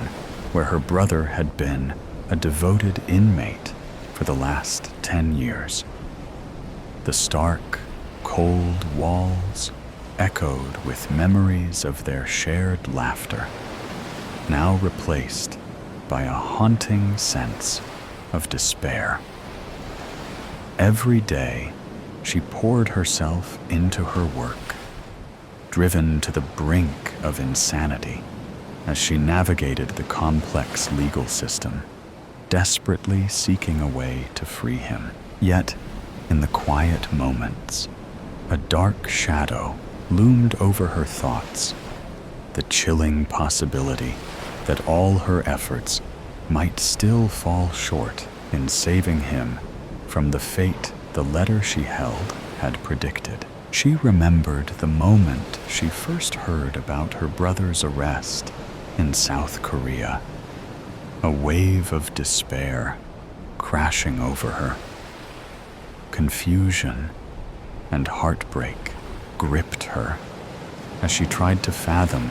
where her brother had been a devoted inmate for the last 10 years. The stark, cold walls echoed with memories of their shared laughter, now replaced by a haunting sense of despair. Every day, she poured herself into her work, driven to the brink of insanity as she navigated the complex legal system, desperately seeking a way to free him. Yet, in the quiet moments, a dark shadow loomed over her thoughts, the chilling possibility that all her efforts might still fall short in saving him from the fate the letter she held had predicted. She remembered the moment she first heard about her brother's arrest in South Korea. A wave of despair crashing over her. Confusion and heartbreak gripped her as she tried to fathom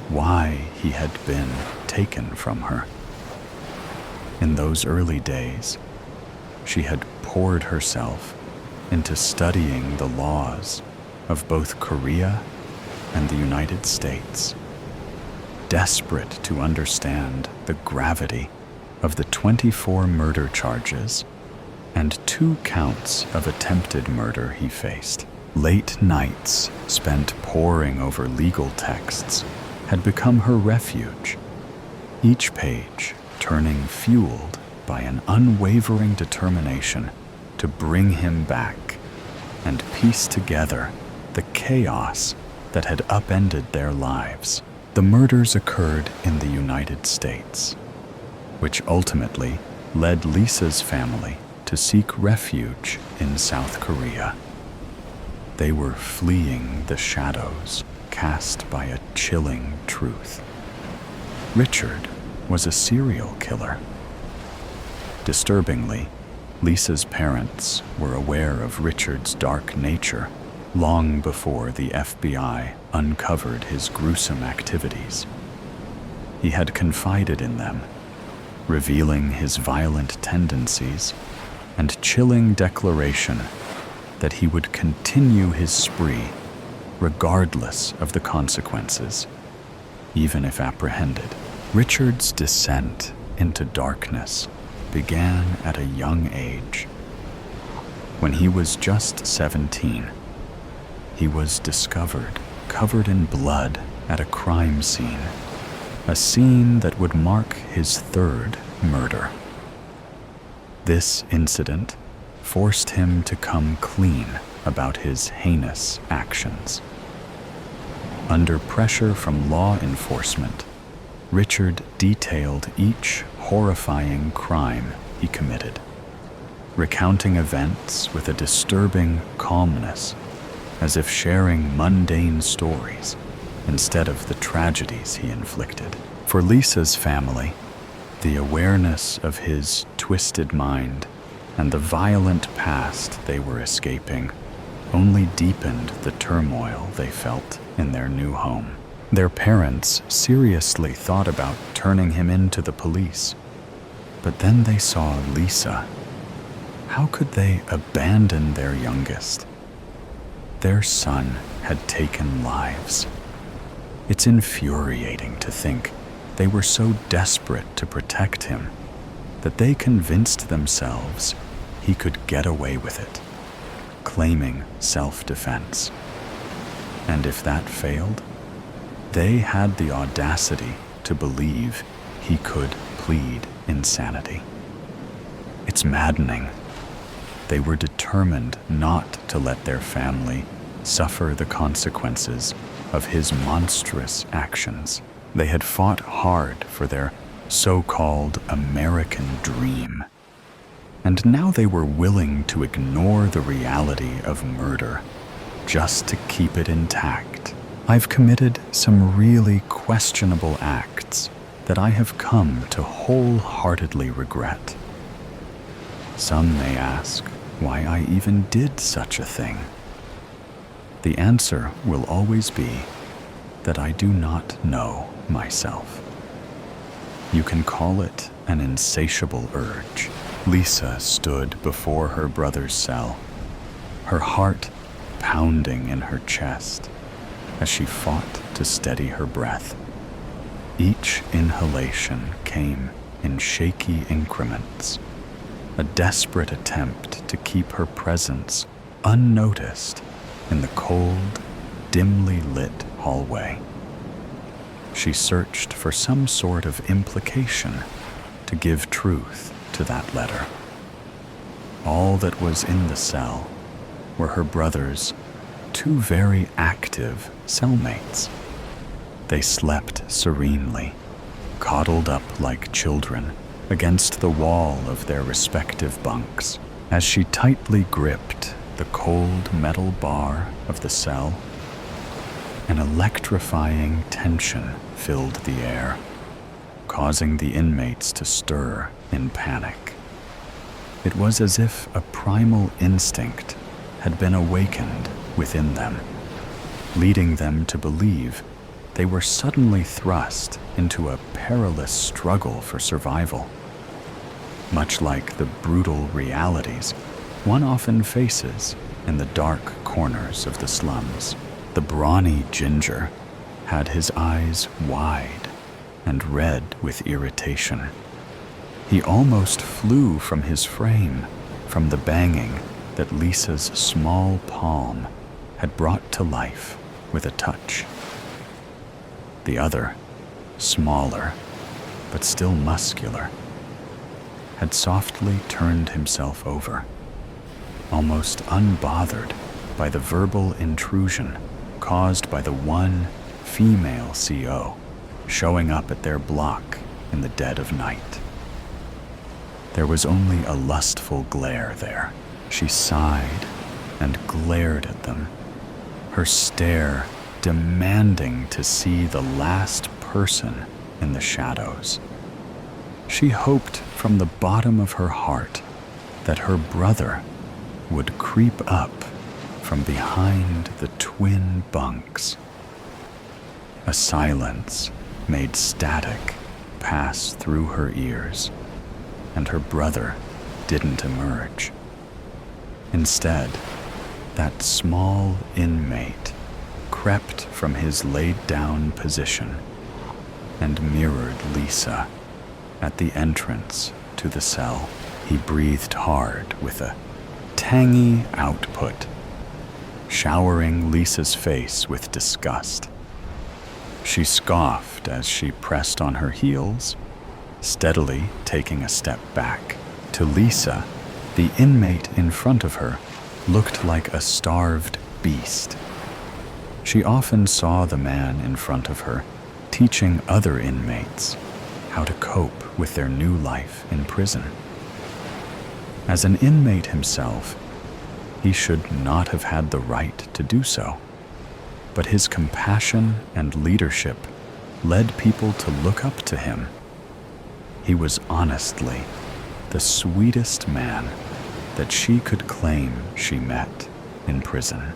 why he had been taken from her. In those early days, she had poured herself into studying the laws of both Korea and the United States, desperate to understand the gravity of the 24 murder charges and 2 counts of attempted murder he faced. Late nights spent poring over legal texts had become her refuge, each page turning fueled by an unwavering determination to bring him back and piece together the chaos that had upended their lives. The murders occurred in the United States, which ultimately led Lisa's family to seek refuge in South Korea. They were fleeing the shadows cast by a chilling truth. Richard was a serial killer. Disturbingly, Lisa's parents were aware of Richard's dark nature long before the FBI uncovered his gruesome activities. He had confided in them, revealing his violent tendencies and chilling declaration that he would continue his spree regardless of the consequences, even if apprehended. Richard's descent into darkness began at a young age. When he was just 17, he was discovered covered in blood at a crime scene, a scene that would mark his 3rd murder. This incident forced him to come clean about his heinous actions. Under pressure from law enforcement, Richard detailed each horrifying crime he committed, recounting events with a disturbing calmness, as if sharing mundane stories instead of the tragedies he inflicted. For Lisa's family, the awareness of his twisted mind and the violent past they were escaping only deepened the turmoil they felt in their new home. Their parents seriously thought about turning him in to the police, but then they saw Lisa. How could they abandon their youngest? Their son had taken lives. It's infuriating to think they were so desperate to protect him that they convinced themselves he could get away with it, claiming self-defense. And if that failed, they had the audacity to believe he could plead insanity. It's maddening. They were determined not to let their family suffer the consequences of his monstrous actions. They had fought hard for their so-called American dream, and now they were willing to ignore the reality of murder just to keep it intact. I've committed some really questionable acts that I have come to wholeheartedly regret. Some may ask why I even did such a thing. The answer will always be that I do not know myself. You can call it an insatiable urge. Lisa stood before her brother's cell, her heart pounding in her chest as she fought to steady her breath. Each inhalation came in shaky increments, a desperate attempt to keep her presence unnoticed in the cold, dimly lit hallway. She searched for some sort of implication to give truth to that letter. All that was in the cell were her brother's two very active cellmates. They slept serenely, coddled up like children against the wall of their respective bunks. As she tightly gripped the cold metal bar of the cell, an electrifying tension filled the air, causing the inmates to stir in panic. It was as if a primal instinct had been awakened within them, leading them to believe they were suddenly thrust into a perilous struggle for survival. Much like the brutal realities one often faces in the dark corners of the slums, the brawny ginger had his eyes wide and red with irritation. He almost flew from his frame from the banging that Lisa's small palm had brought to life with a touch. The other, smaller but still muscular, had softly turned himself over, almost unbothered by the verbal intrusion caused by the one female CO showing up at their block in the dead of night. There was only a lustful glare there. She sighed and glared at them, her stare demanding to see the last person in the shadows. She hoped from the bottom of her heart that her brother would creep up from behind the twin bunks. A silence made static pass through her ears, and her brother didn't emerge. Instead, that small inmate crept from his laid-down position and mirrored Lisa at the entrance to the cell. He breathed hard with a tangy output, showering Lisa's face with disgust. She scoffed as she pressed on her heels, steadily taking a step back. To Lisa, the inmate in front of her looked like a starved beast. She often saw the man in front of her teaching other inmates how to cope with their new life in prison. As an inmate himself, he should not have had the right to do so, but his compassion and leadership led people to look up to him. He was honestly the sweetest man that she could claim she met in prison.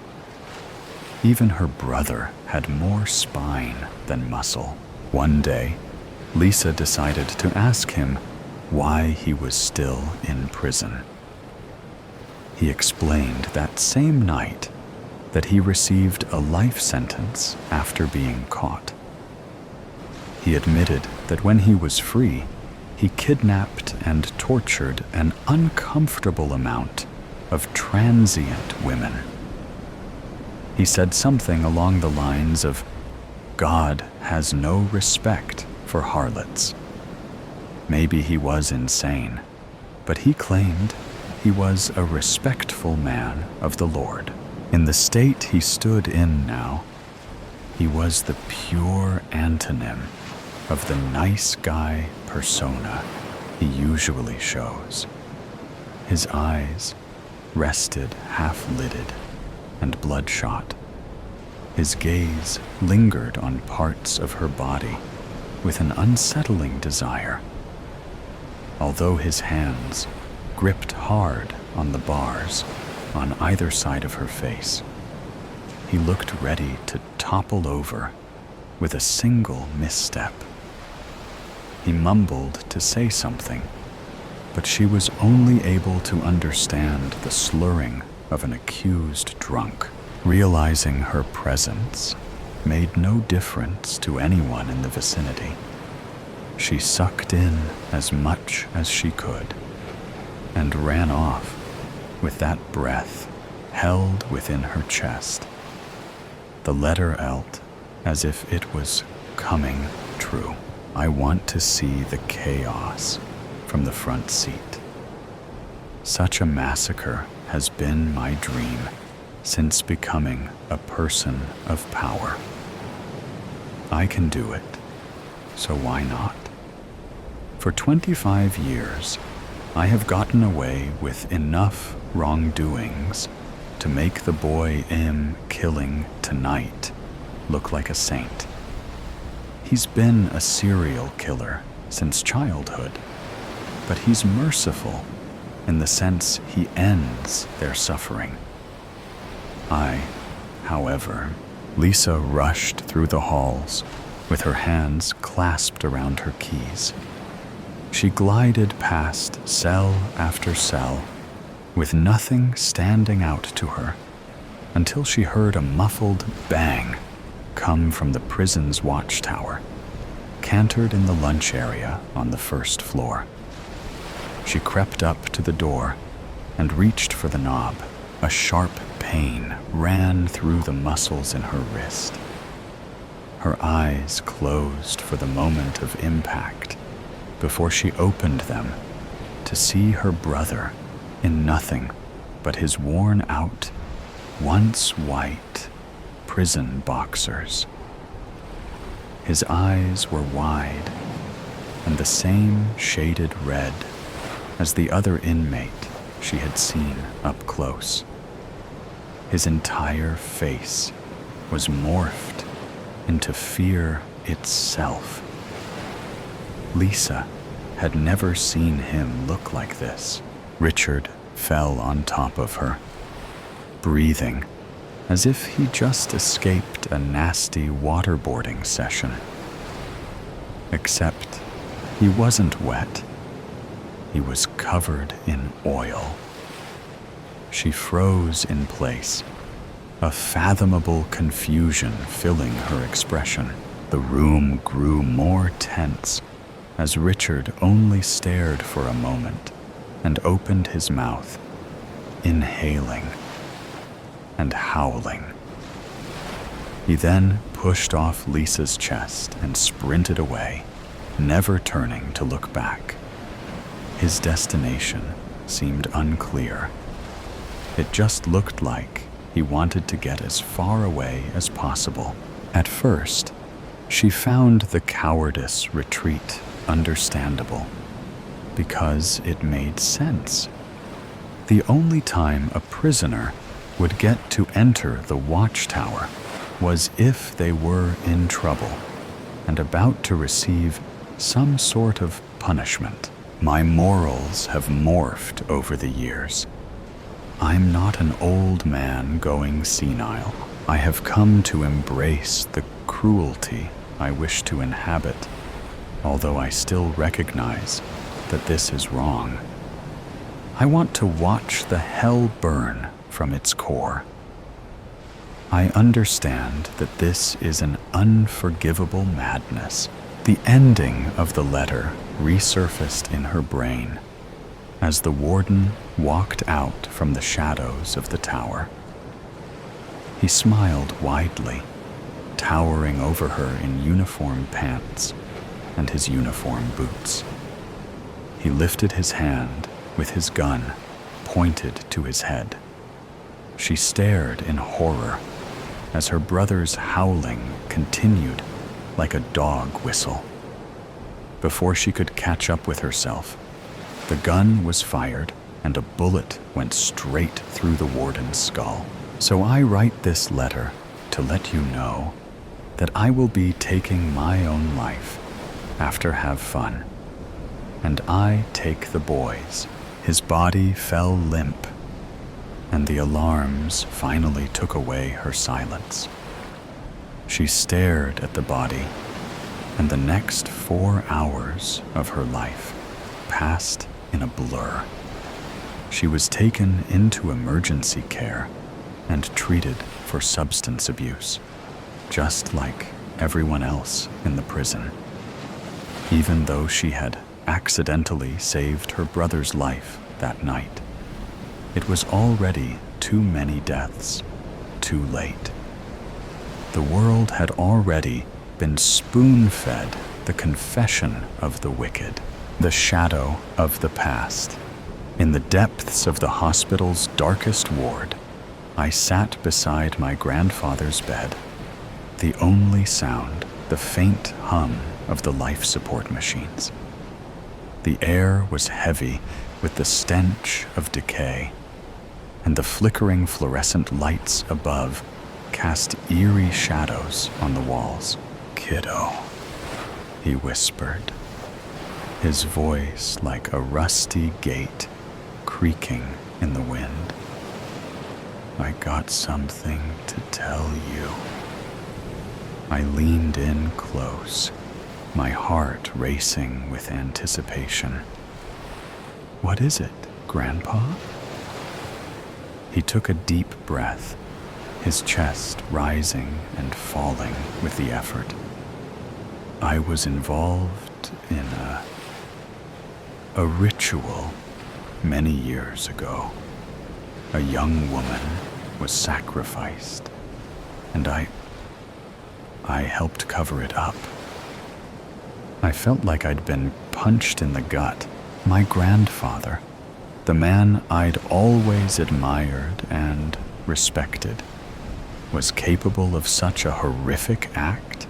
Even her brother had more spine than muscle. One day, Lisa decided to ask him why he was still in prison. He explained that same night that he received a life sentence after being caught. He admitted that when he was free, he kidnapped and tortured an uncomfortable amount of transient women. He said something along the lines of, "God has no respect for harlots." Maybe he was insane, but he claimed he was a respectful man of the Lord. In the state he stood in now, he was the pure antonym of the nice guy persona he usually shows. His eyes rested half-lidded and bloodshot. His gaze lingered on parts of her body with an unsettling desire. Although his hands gripped hard on the bars on either side of her face, he looked ready to topple over with a single misstep. He mumbled to say something, but she was only able to understand the slurring of an accused drunk. Realizing her presence made no difference to anyone in the vicinity, she sucked in as much as she could and ran off with that breath held within her chest, the letter Lt as if it was coming true. I want to see the chaos from the front seat. Such a massacre has been my dream since becoming a person of power. I can do it, so why not? For 25 years, I have gotten away with enough wrongdoings to make the boy I'm killing tonight look like a saint. He's been a serial killer since childhood, but he's merciful in the sense he ends their suffering. However, Lisa rushed through the halls with her hands clasped around her keys. She glided past cell after cell with nothing standing out to her until she heard a muffled bang come from the prison's watchtower, cantered in the lunch area on the first floor. She crept up to the door and reached for the knob. A sharp pain ran through the muscles in her wrist. Her eyes closed for the moment of impact before she opened them to see her brother in nothing but his worn-out, once white, prison boxers. His eyes were wide and the same shaded red as the other inmate she had seen up close. His entire face was morphed into fear itself. Lisa had never seen him look like this. Richard fell on top of her, breathing as if he just escaped a nasty waterboarding session. Except he wasn't wet. He was covered in oil. She froze in place, a fathomable confusion filling her expression. The room grew more tense as Richard only stared for a moment and opened his mouth, inhaling and howling. He then pushed off Lisa's chest and sprinted away, never turning to look back. His destination seemed unclear. It just looked like he wanted to get as far away as possible. At first, she found the cowardice retreat understandable because it made sense. The only time a prisoner would get to enter the watchtower was if they were in trouble and about to receive some sort of punishment. My morals have morphed over the years. I'm not an old man going senile. I have come to embrace the cruelty I wish to inhabit, although I still recognize that this is wrong. I want to watch the hell burn from its core. I understand that this is an unforgivable madness. The ending of the letter resurfaced in her brain as the warden walked out from the shadows of the tower. He smiled widely, towering over her in uniform pants and his uniform boots. He lifted his hand with his gun pointed to his head. She stared in horror as her brother's howling continued like a dog whistle. Before she could catch up with herself, the gun was fired and a bullet went straight through the warden's skull. So I write this letter to let you know that I will be taking my own life after have fun. And I take the boy's. His body fell limp, and the alarms finally took away her silence. She stared at the body, and the next 4 hours of her life passed in a blur. She was taken into emergency care and treated for substance abuse, just like everyone else in the prison. Even though she had accidentally saved her brother's life that night, it was already too many deaths, too late. The world had already been spoon-fed the confession of the wicked, the shadow of the past. In the depths of the hospital's darkest ward, I sat beside my grandfather's bed, the only sound the faint hum of the life support machines. The air was heavy with the stench of decay, and the flickering fluorescent lights above cast eerie shadows on the walls. "Kiddo," he whispered, his voice like a rusty gate creaking in the wind. "I got something to tell you." I leaned in close, my heart racing with anticipation. "What is it, Grandpa?" He took a deep breath, his chest rising and falling with the effort. "I was involved in a ritual many years ago. A young woman was sacrificed, and I helped cover it up." I felt like I'd been punched in the gut. My grandfather, the man I'd always admired and respected, was capable of such a horrific act?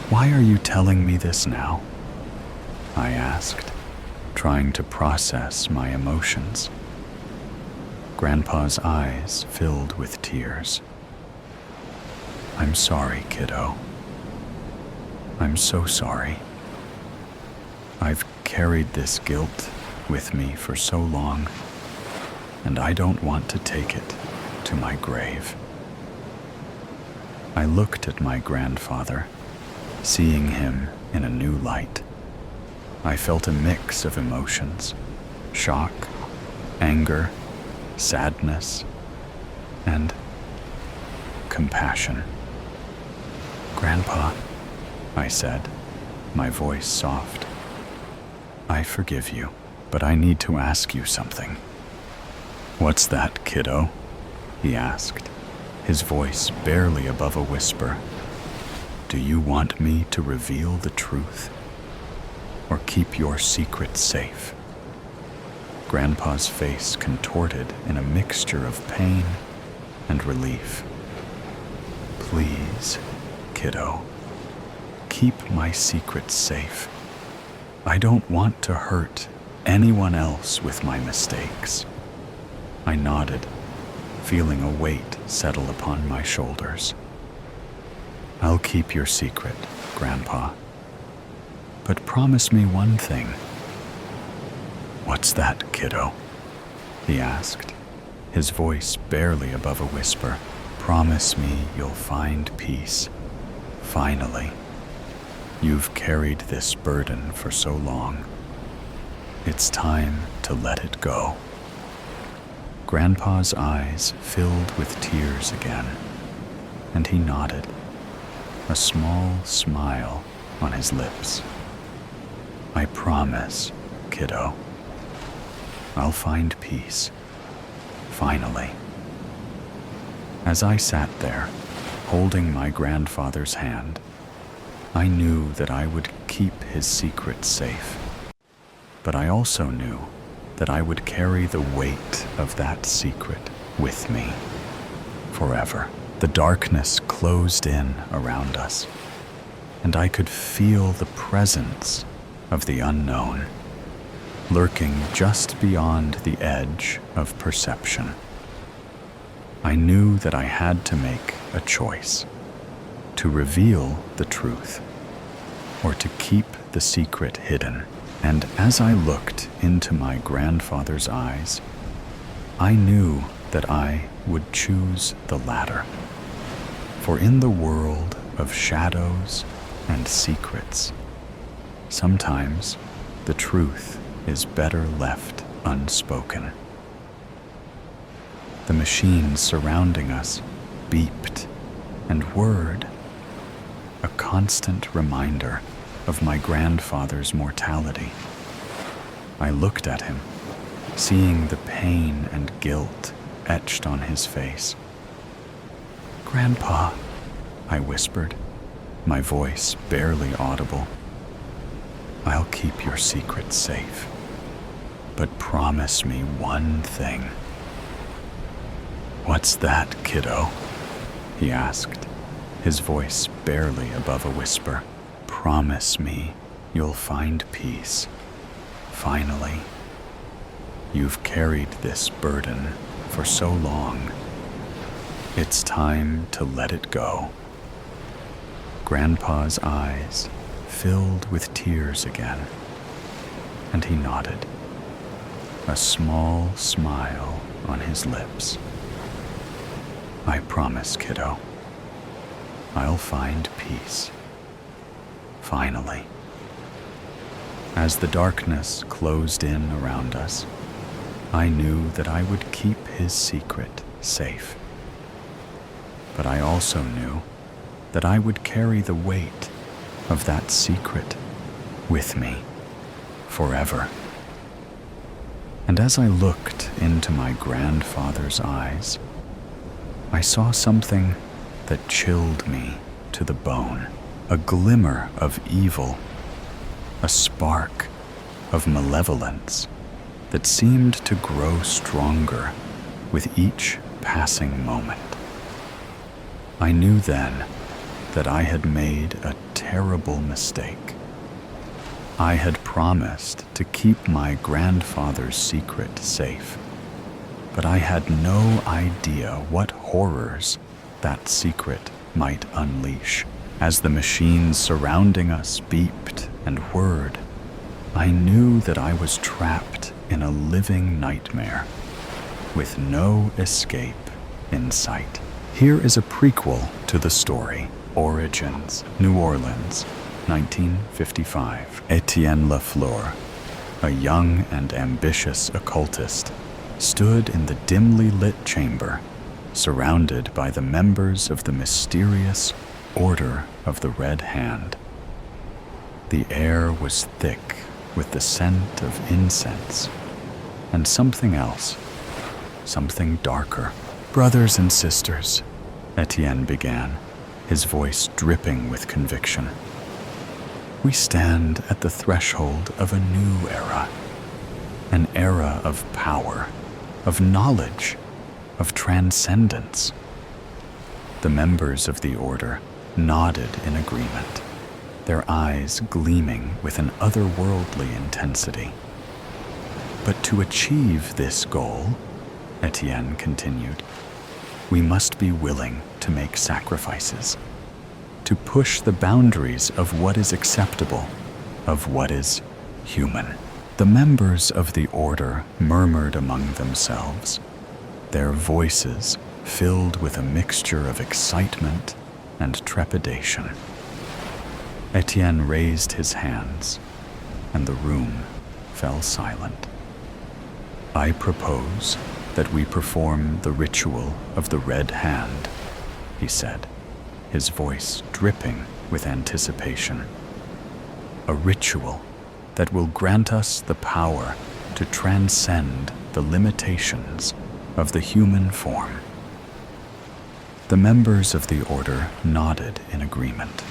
"Why are you telling me this now?" I asked, trying to process my emotions. Grandpa's eyes filled with tears. "I'm sorry, kiddo. I'm so sorry. I've carried this guilt with me for so long, and I don't want to take it to my grave." I looked at my grandfather, seeing him in a new light. I felt a mix of emotions: shock, anger, sadness, and compassion. "Grandpa," I said, my voice soft, "I forgive you, but I need to ask you something." "What's that, kiddo?" he asked, his voice barely above a whisper. "Do you want me to reveal the truth, or keep your secret safe?" Grandpa's face contorted in a mixture of pain and relief. "Please, kiddo, keep my secret safe. I don't want to hurt anyone else with my mistakes." I nodded, feeling a weight settle upon my shoulders. "I'll keep your secret, Grandpa. But promise me one thing." "What's that, kiddo?" he asked, his voice barely above a whisper. "Promise me you'll find peace. Finally. You've carried this burden for so long. It's time to let it go." Grandpa's eyes filled with tears again, and he nodded, a small smile on his lips. "I promise, kiddo. I'll find peace. Finally." As I sat there, holding my grandfather's hand, I knew that I would keep his secret safe. But I also knew that I would carry the weight of that secret with me forever. The darkness closed in around us, and I could feel the presence of the unknown, lurking just beyond the edge of perception. I knew that I had to make a choice: to reveal the truth, or to keep the secret hidden. And as I looked into my grandfather's eyes, I knew that I would choose the latter. For in the world of shadows and secrets, sometimes the truth is better left unspoken. The machines surrounding us beeped and whirred, a constant reminder of my grandfather's mortality. I looked at him, seeing the pain and guilt etched on his face. "Grandpa," I whispered, my voice barely audible, "I'll keep your secret safe, but promise me one thing." "What's that, kiddo?" he asked, his voice barely above a whisper. "Promise me you'll find peace. Finally. You've carried this burden for so long. It's time to let it go." Grandpa's eyes filled with tears again, and he nodded, a small smile on his lips. "I promise, kiddo. I'll find peace. Finally." As the darkness closed in around us, I knew that I would keep his secret safe. But I also knew that I would carry the weight of that secret with me forever. And as I looked into my grandfather's eyes, I saw something that chilled me to the bone, a glimmer of evil, a spark of malevolence that seemed to grow stronger with each passing moment. I knew then that I had made a terrible mistake. I had promised to keep my grandfather's secret safe, but I had no idea what horrors that secret might unleash. As the machines surrounding us beeped and whirred, I knew that I was trapped in a living nightmare with no escape in sight. Here is a prequel to the story, Origins, New Orleans, 1955. Etienne Lafleur, a young and ambitious occultist, stood in the dimly lit chamber, surrounded by the members of the mysterious Order of the Red Hand. The air was thick with the scent of incense and something else, something darker. "Brothers and sisters," Etienne began, his voice dripping with conviction, "we stand at the threshold of a new era, an era of power, of knowledge, of transcendence." The members of the Order nodded in agreement, their eyes gleaming with an otherworldly intensity. "But to achieve this goal," Etienne continued, "we must be willing to make sacrifices, to push the boundaries of what is acceptable, of what is human." The members of the Order murmured among themselves, their voices filled with a mixture of excitement and trepidation. Etienne raised his hands, and the room fell silent. "I propose that we perform the ritual of the Red Hand," he said, his voice dripping with anticipation. "A ritual that will grant us the power to transcend the limitations of the human form." The members of the Order nodded in agreement,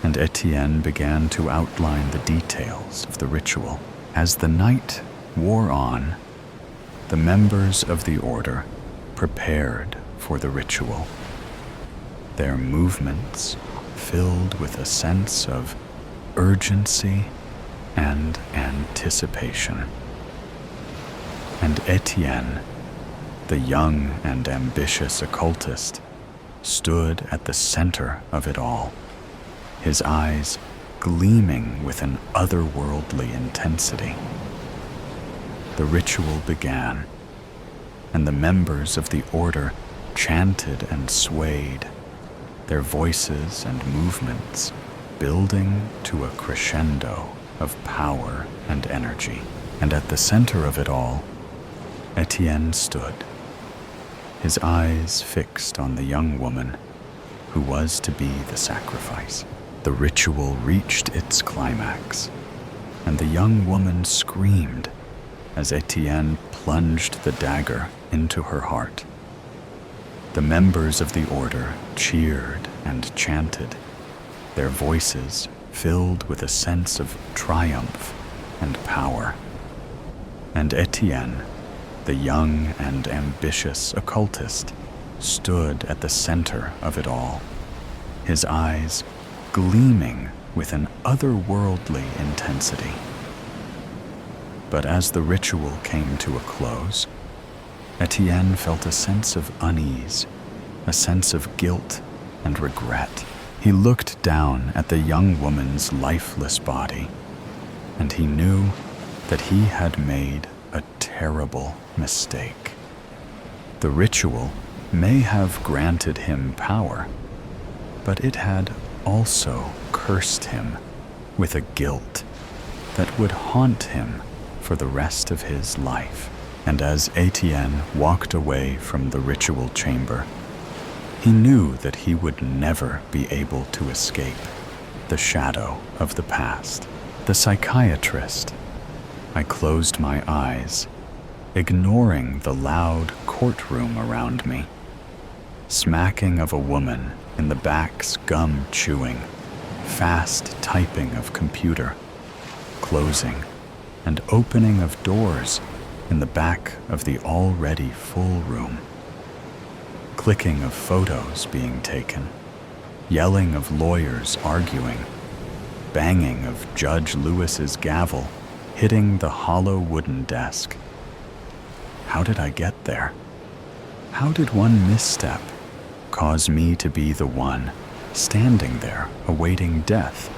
and Etienne began to outline the details of the ritual. As the night wore on, the members of the Order prepared for the ritual, their movements filled with a sense of urgency and anticipation. And Etienne, the young and ambitious occultist, stood at the center of it all, his eyes gleaming with an otherworldly intensity. The ritual began, and the members of the Order chanted and swayed, their voices and movements building to a crescendo of power and energy. And at the center of it all, Etienne stood, his eyes fixed on the young woman who was to be the sacrifice. The ritual reached its climax, and the young woman screamed as Etienne plunged the dagger into her heart. The members of the Order cheered and chanted, their voices filled with a sense of triumph and power. And Etienne, the young and ambitious occultist, stood at the center of it all, his eyes gleaming with an otherworldly intensity. But as the ritual came to a close, Etienne felt a sense of unease, a sense of guilt and regret. He looked down at the young woman's lifeless body, and he knew that he had made a terrible mistake. The ritual may have granted him power, but it had also cursed him with a guilt that would haunt him for the rest of his life. And as Etienne walked away from the ritual chamber, he knew that he would never be able to escape the shadow of the past. The psychiatrist. I closed my eyes, ignoring the loud courtroom around me. Smacking of a woman in the back's gum chewing, fast typing of computer, closing and opening of doors in the back of the already full room. Clicking of photos being taken, yelling of lawyers arguing, banging of Judge Lewis's gavel hitting the hollow wooden desk. How did I get there? How did one misstep cause me to be the one standing there awaiting death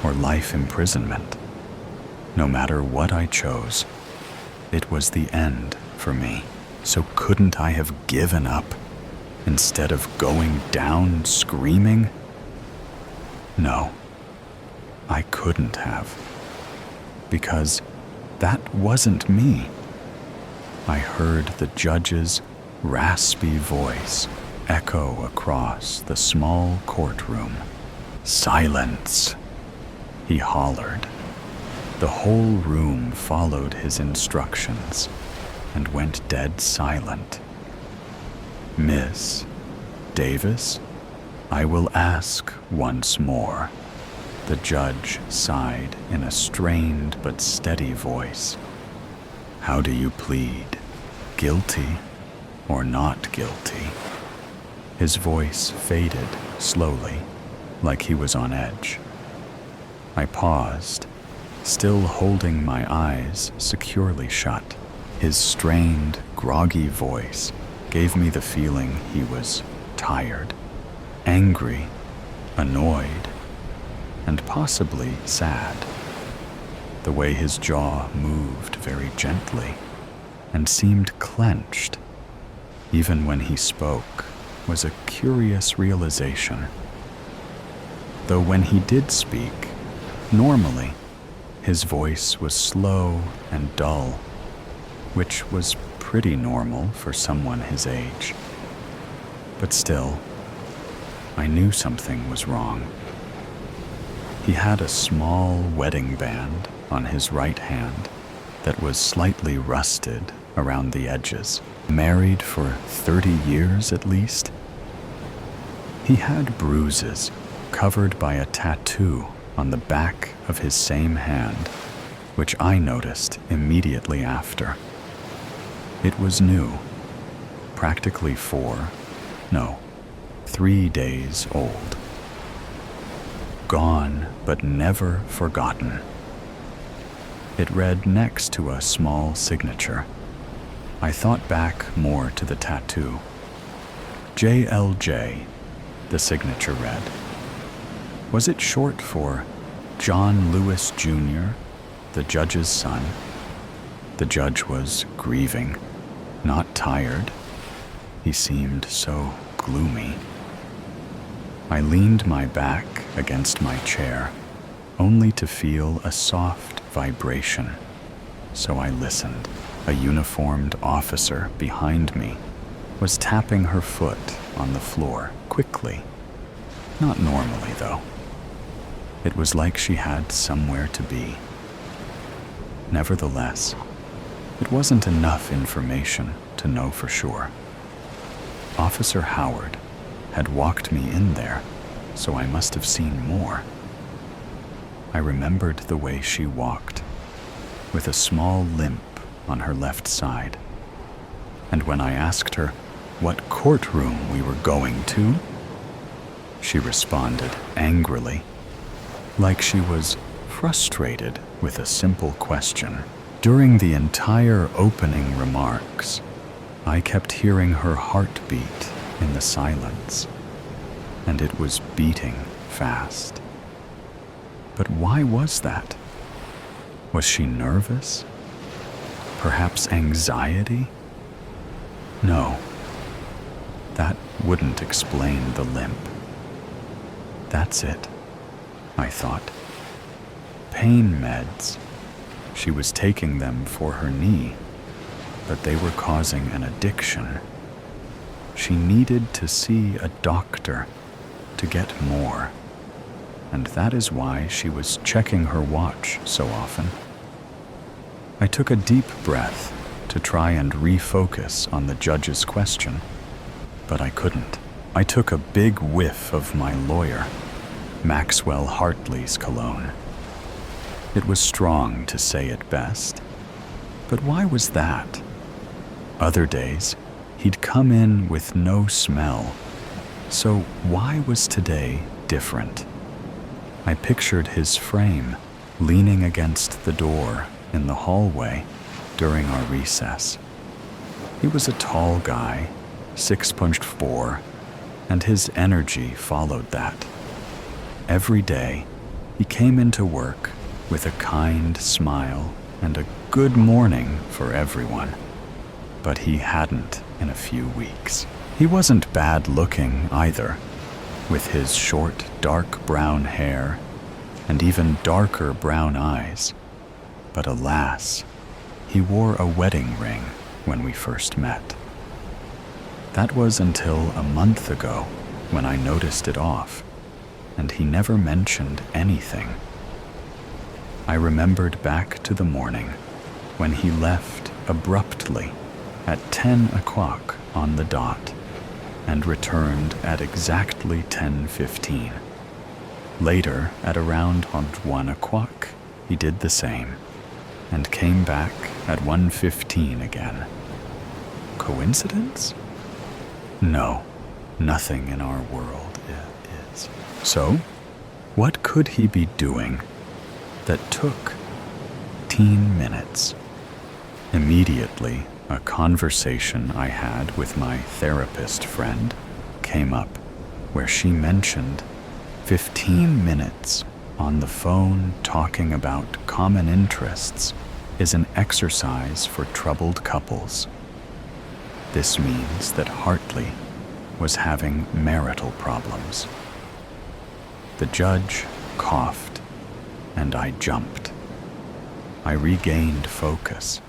or life imprisonment? No matter what I chose, it was the end for me. So couldn't I have given up instead of going down screaming? No, I couldn't have, because that wasn't me. I heard the judge's raspy voice echo across the small courtroom. "Silence," he hollered. The whole room followed his instructions and went dead silent. "Miss Davis, I will ask once more," the judge sighed in a strained but steady voice. "How do you plead? Guilty or not guilty?" His voice faded slowly, like he was on edge. I paused, still holding my eyes securely shut. His strained, groggy voice gave me the feeling he was tired, angry, annoyed, and possibly sad. The way his jaw moved very gently and seemed clenched, even when he spoke, was a curious realization. Though when he did speak, normally, his voice was slow and dull, which was pretty normal for someone his age. But still, I knew something was wrong. He had a small wedding band on his right hand that was slightly rusted around the edges. Married for 30 years at least. He had bruises covered by a tattoo on the back of his same hand, which I noticed immediately after. It was new, practically 3 days old. Gone, but never forgotten. It read next to a small signature. I thought back more to the tattoo. JLJ, the signature read. Was it short for John Lewis Jr., the judge's son? The judge was grieving, not tired. He seemed so gloomy. I leaned my back against my chair, only to feel a soft vibration. So I listened. A uniformed officer behind me was tapping her foot on the floor quickly. Not normally, though. It was like she had somewhere to be. Nevertheless, it wasn't enough information to know for sure. Officer Howard had walked me in there, so I must have seen more. I remembered the way she walked, with a small limp on her left side, And when I asked her what courtroom we were going to, she responded angrily, like she was frustrated with a simple question. During the entire opening remarks, I kept hearing her heartbeat in the silence, and it was beating fast. But why was that? Was she nervous? Perhaps anxiety? No, that wouldn't explain the limp. That's it, I thought. Pain meds. She was taking them for her knee, but they were causing an addiction. She needed to see a doctor to get more, and that is why she was checking her watch so often. I took a deep breath to try and refocus on the judge's question, but I couldn't. I took a big whiff of my lawyer, Maxwell Hartley's cologne. It was strong, to say it best, but why was that? Other days, he'd come in with no smell, so why was today different? I pictured his frame leaning against the door in the hallway during our recess. He was a tall guy, 6'4", and his energy followed that. Every day, he came into work with a kind smile and a good morning for everyone. But he hadn't in a few weeks. He wasn't bad looking either, with his short, dark brown hair and even darker brown eyes. But alas, he wore a wedding ring when we first met. That was until a month ago when I noticed it off, and he never mentioned anything. I remembered back to the morning when he left abruptly at 10 o'clock on the dot and returned at exactly 10:15. Later, at around 1 o'clock, he did the same and came back at 1:15 again. Coincidence? No, nothing in our world is. So, what could he be doing that took 15 minutes? Immediately, a conversation I had with my therapist friend came up where she mentioned 15 minutes on the phone talking about common interests is an exercise for troubled couples. This means that Hartley was having marital problems. The judge coughed, and I jumped. I regained focus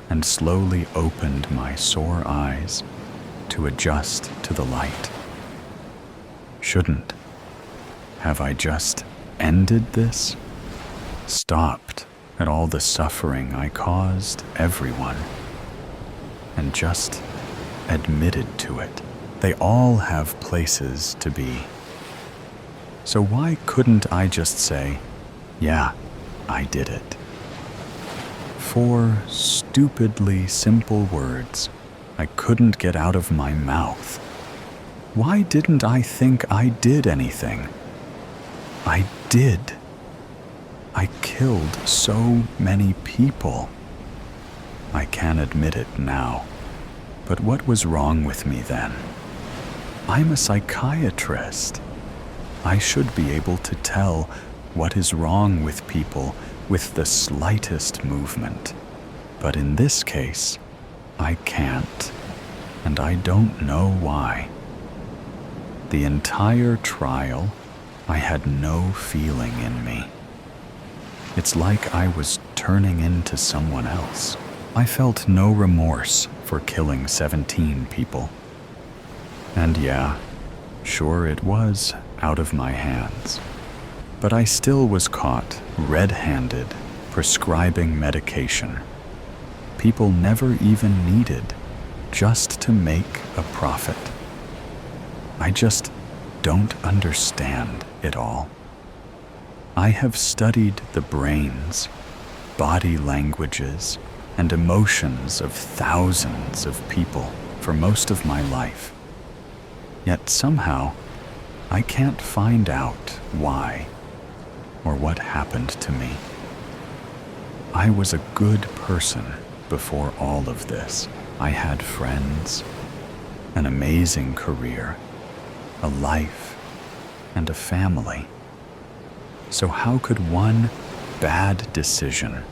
and slowly opened my sore eyes to adjust to the light. Shouldn't. Have I just ended this? Stopped at all the suffering I caused everyone, and just admitted to it. They all have places to be. So why couldn't I just say, yeah, I did it? 4 stupidly simple words I couldn't get out of my mouth. Why didn't I think I did anything? I did. I killed so many people. I can admit it now. But what was wrong with me then? I'm a psychiatrist. I should be able to tell what is wrong with people with the slightest movement. But in this case, I can't, and I don't know why. The entire trial, I had no feeling in me. It's like I was turning into someone else. I felt no remorse for killing 17 people. And yeah, sure it was out of my hands. But I still was caught red-handed prescribing medication people never even needed just to make a profit. I just don't understand it all. I have studied the brains, body languages, and emotions of thousands of people for most of my life. Yet somehow, I can't find out why or what happened to me. I was a good person before all of this. I had friends, an amazing career, a life, and a family. So how could one bad decision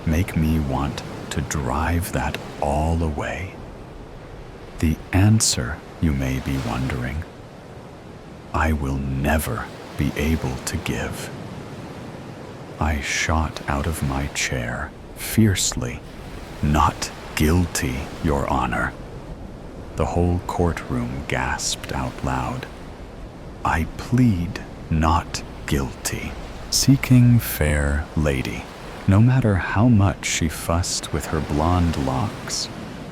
make me want to drive that all away? The answer, you may be wondering, I will never be able to give. I shot out of my chair fiercely. Not guilty, Your Honor. The whole courtroom gasped out loud. I plead not guilty. Seeking fair lady. No matter how much she fussed with her blonde locks,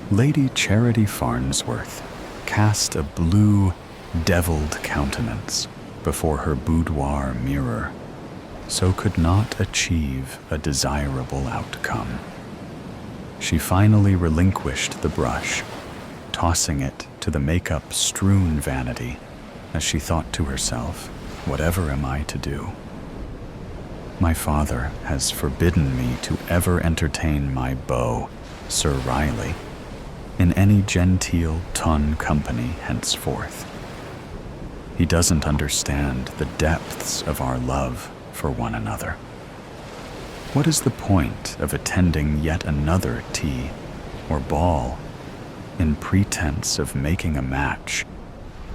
Lady Charity Farnsworth cast a blue, deviled countenance before her boudoir mirror, so could not achieve a desirable outcome. She finally relinquished the brush, tossing it to the makeup-strewn vanity as she thought to herself, whatever am I to do? My father has forbidden me to ever entertain my beau, Sir Riley, in any genteel ton company henceforth. He doesn't understand the depths of our love for one another. What is the point of attending yet another tea or ball in pretense of making a match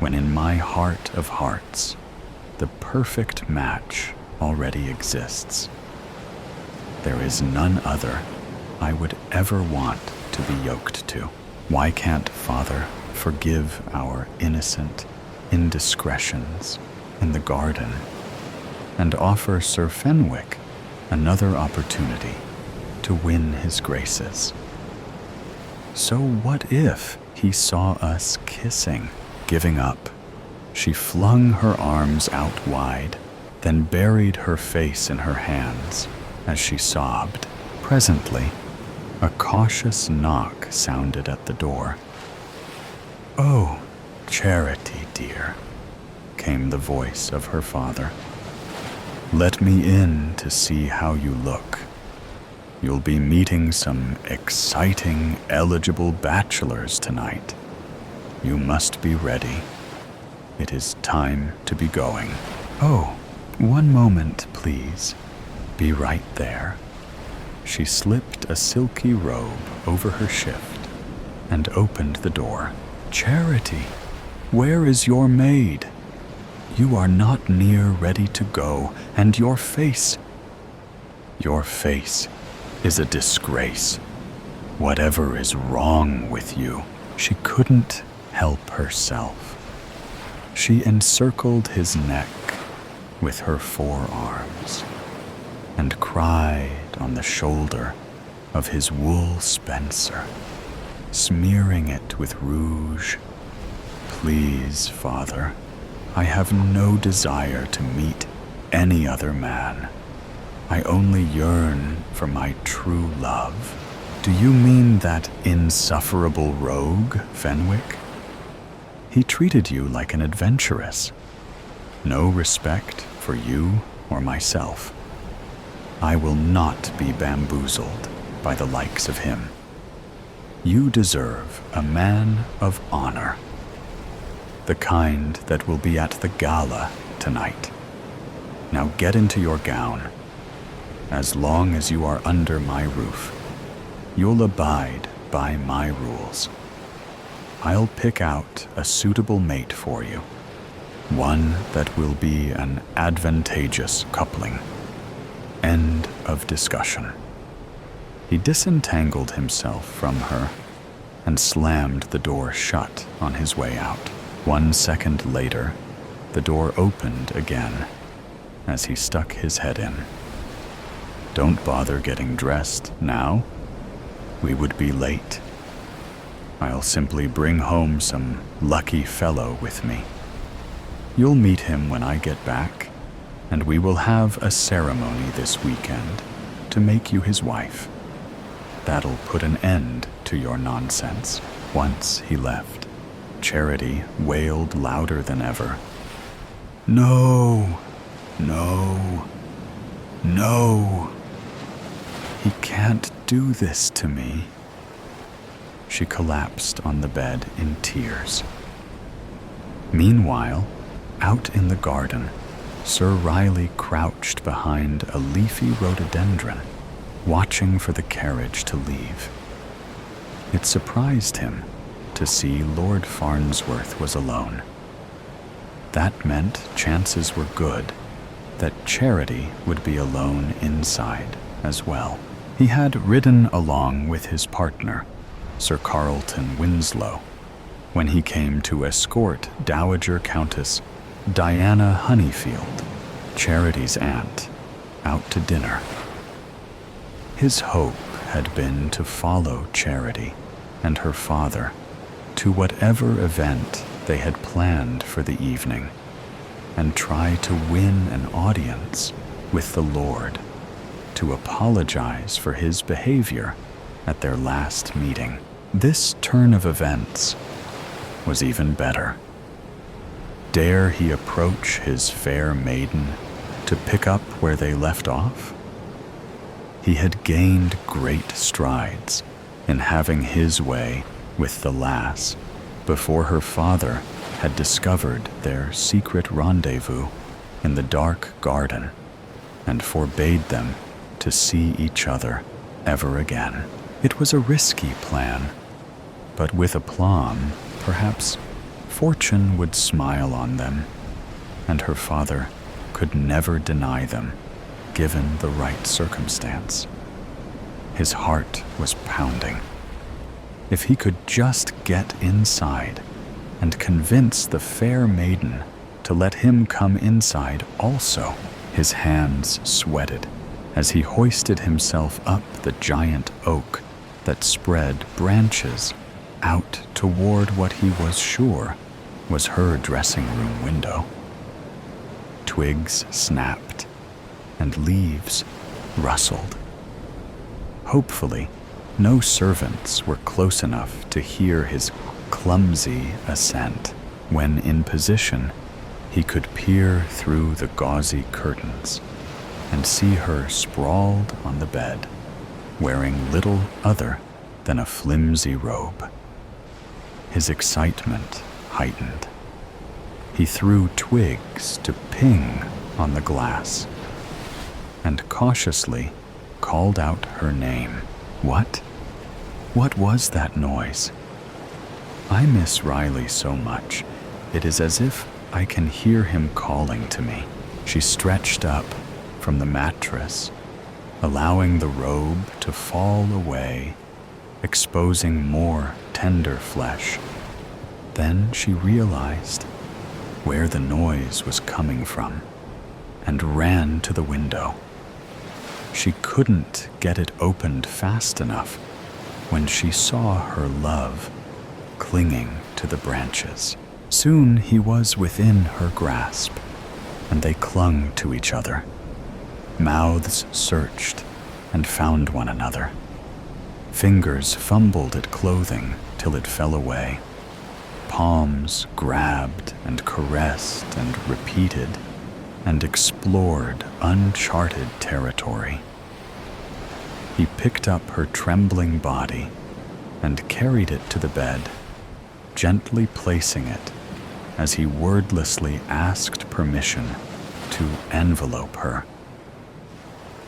when in my heart of hearts the perfect match already exists? There is none other I would ever want to be yoked to. Why can't Father forgive our innocent indiscretions in the garden and offer Sir Fenwick another opportunity to win his graces? So what if he saw us kissing? Giving up, she flung her arms out wide, then buried her face in her hands as she sobbed. Presently, a cautious knock sounded at the door. "Oh, Charity, dear," came the voice of her father. "Let me in to see how you look. You'll be meeting some exciting, eligible bachelors tonight. You must be ready. It is time to be going." "Oh, one moment, please. Be right there." She slipped a silky robe over her shift and opened the door. "Charity, where is your maid? You are not near ready to go, and your face is a disgrace. Whatever is wrong with you?" She couldn't help herself. She encircled his neck with her forearms and cried on the shoulder of his wool spencer, smearing it with rouge. "Please, Father, I have no desire to meet any other man. I only yearn for my true love." "Do you mean that insufferable rogue, Fenwick? He treated you like an adventuress. No respect for you or myself. I will not be bamboozled by the likes of him. You deserve a man of honor, the kind that will be at the gala tonight. Now get into your gown. As long as you are under my roof, you'll abide by my rules. I'll pick out a suitable mate for you, one that will be an advantageous coupling. End of discussion." He disentangled himself from her and slammed the door shut on his way out. 1 second later, the door opened again as he stuck his head in. "Don't bother getting dressed now. We would be late. I'll simply bring home some lucky fellow with me. You'll meet him when I get back, and we will have a ceremony this weekend to make you his wife." That'll put an end to your nonsense." Once he left, Charity wailed louder than ever. "No, no, no. He can't do this to me." She collapsed on the bed in tears. Meanwhile, out in the garden, Sir Riley crouched behind a leafy rhododendron, watching for the carriage to leave. It surprised him to see Lord Farnsworth was alone. That meant chances were good that Charity would be alone inside as well. He had ridden along with his partner, Sir Carlton Winslow, when he came to escort Dowager Countess Diana Honeyfield, Charity's aunt, out to dinner. His hope had been to follow Charity and her father to whatever event they had planned for the evening and try to win an audience with the Lord, to apologize for his behavior at their last meeting. This turn of events was even better. Dare he approach his fair maiden to pick up where they left off? He had gained great strides in having his way with the lass before her father had discovered their secret rendezvous in the dark garden and forbade them to see each other ever again. It was a risky plan, but with aplomb, perhaps fortune would smile on them, and her father could never deny them, given the right circumstance. His heart was pounding. If he could just get inside and convince the fair maiden to let him come inside also. His hands sweated as he hoisted himself up the giant oak that spread branches out toward what he was sure was her dressing room window. Twigs snapped and leaves rustled. Hopefully, no servants were close enough to hear his clumsy ascent. When in position, he could peer through the gauzy curtains and see her sprawled on the bed, wearing little other than a flimsy robe. His excitement heightened. He threw twigs to ping on the glass and cautiously called out her name. What? What was that noise? I miss Riley so much. It is as if I can hear him calling to me. She stretched up from the mattress, allowing the robe to fall away, exposing more tender flesh. Then she realized where the noise was coming from and ran to the window. She couldn't get it opened fast enough when she saw her love clinging to the branches. Soon he was within her grasp, and they clung to each other. Mouths searched and found one another. Fingers fumbled at clothing till it fell away. Palms grabbed and caressed and repeated and explored uncharted territory. He picked up her trembling body and carried it to the bed, gently placing it as he wordlessly asked permission to envelope her.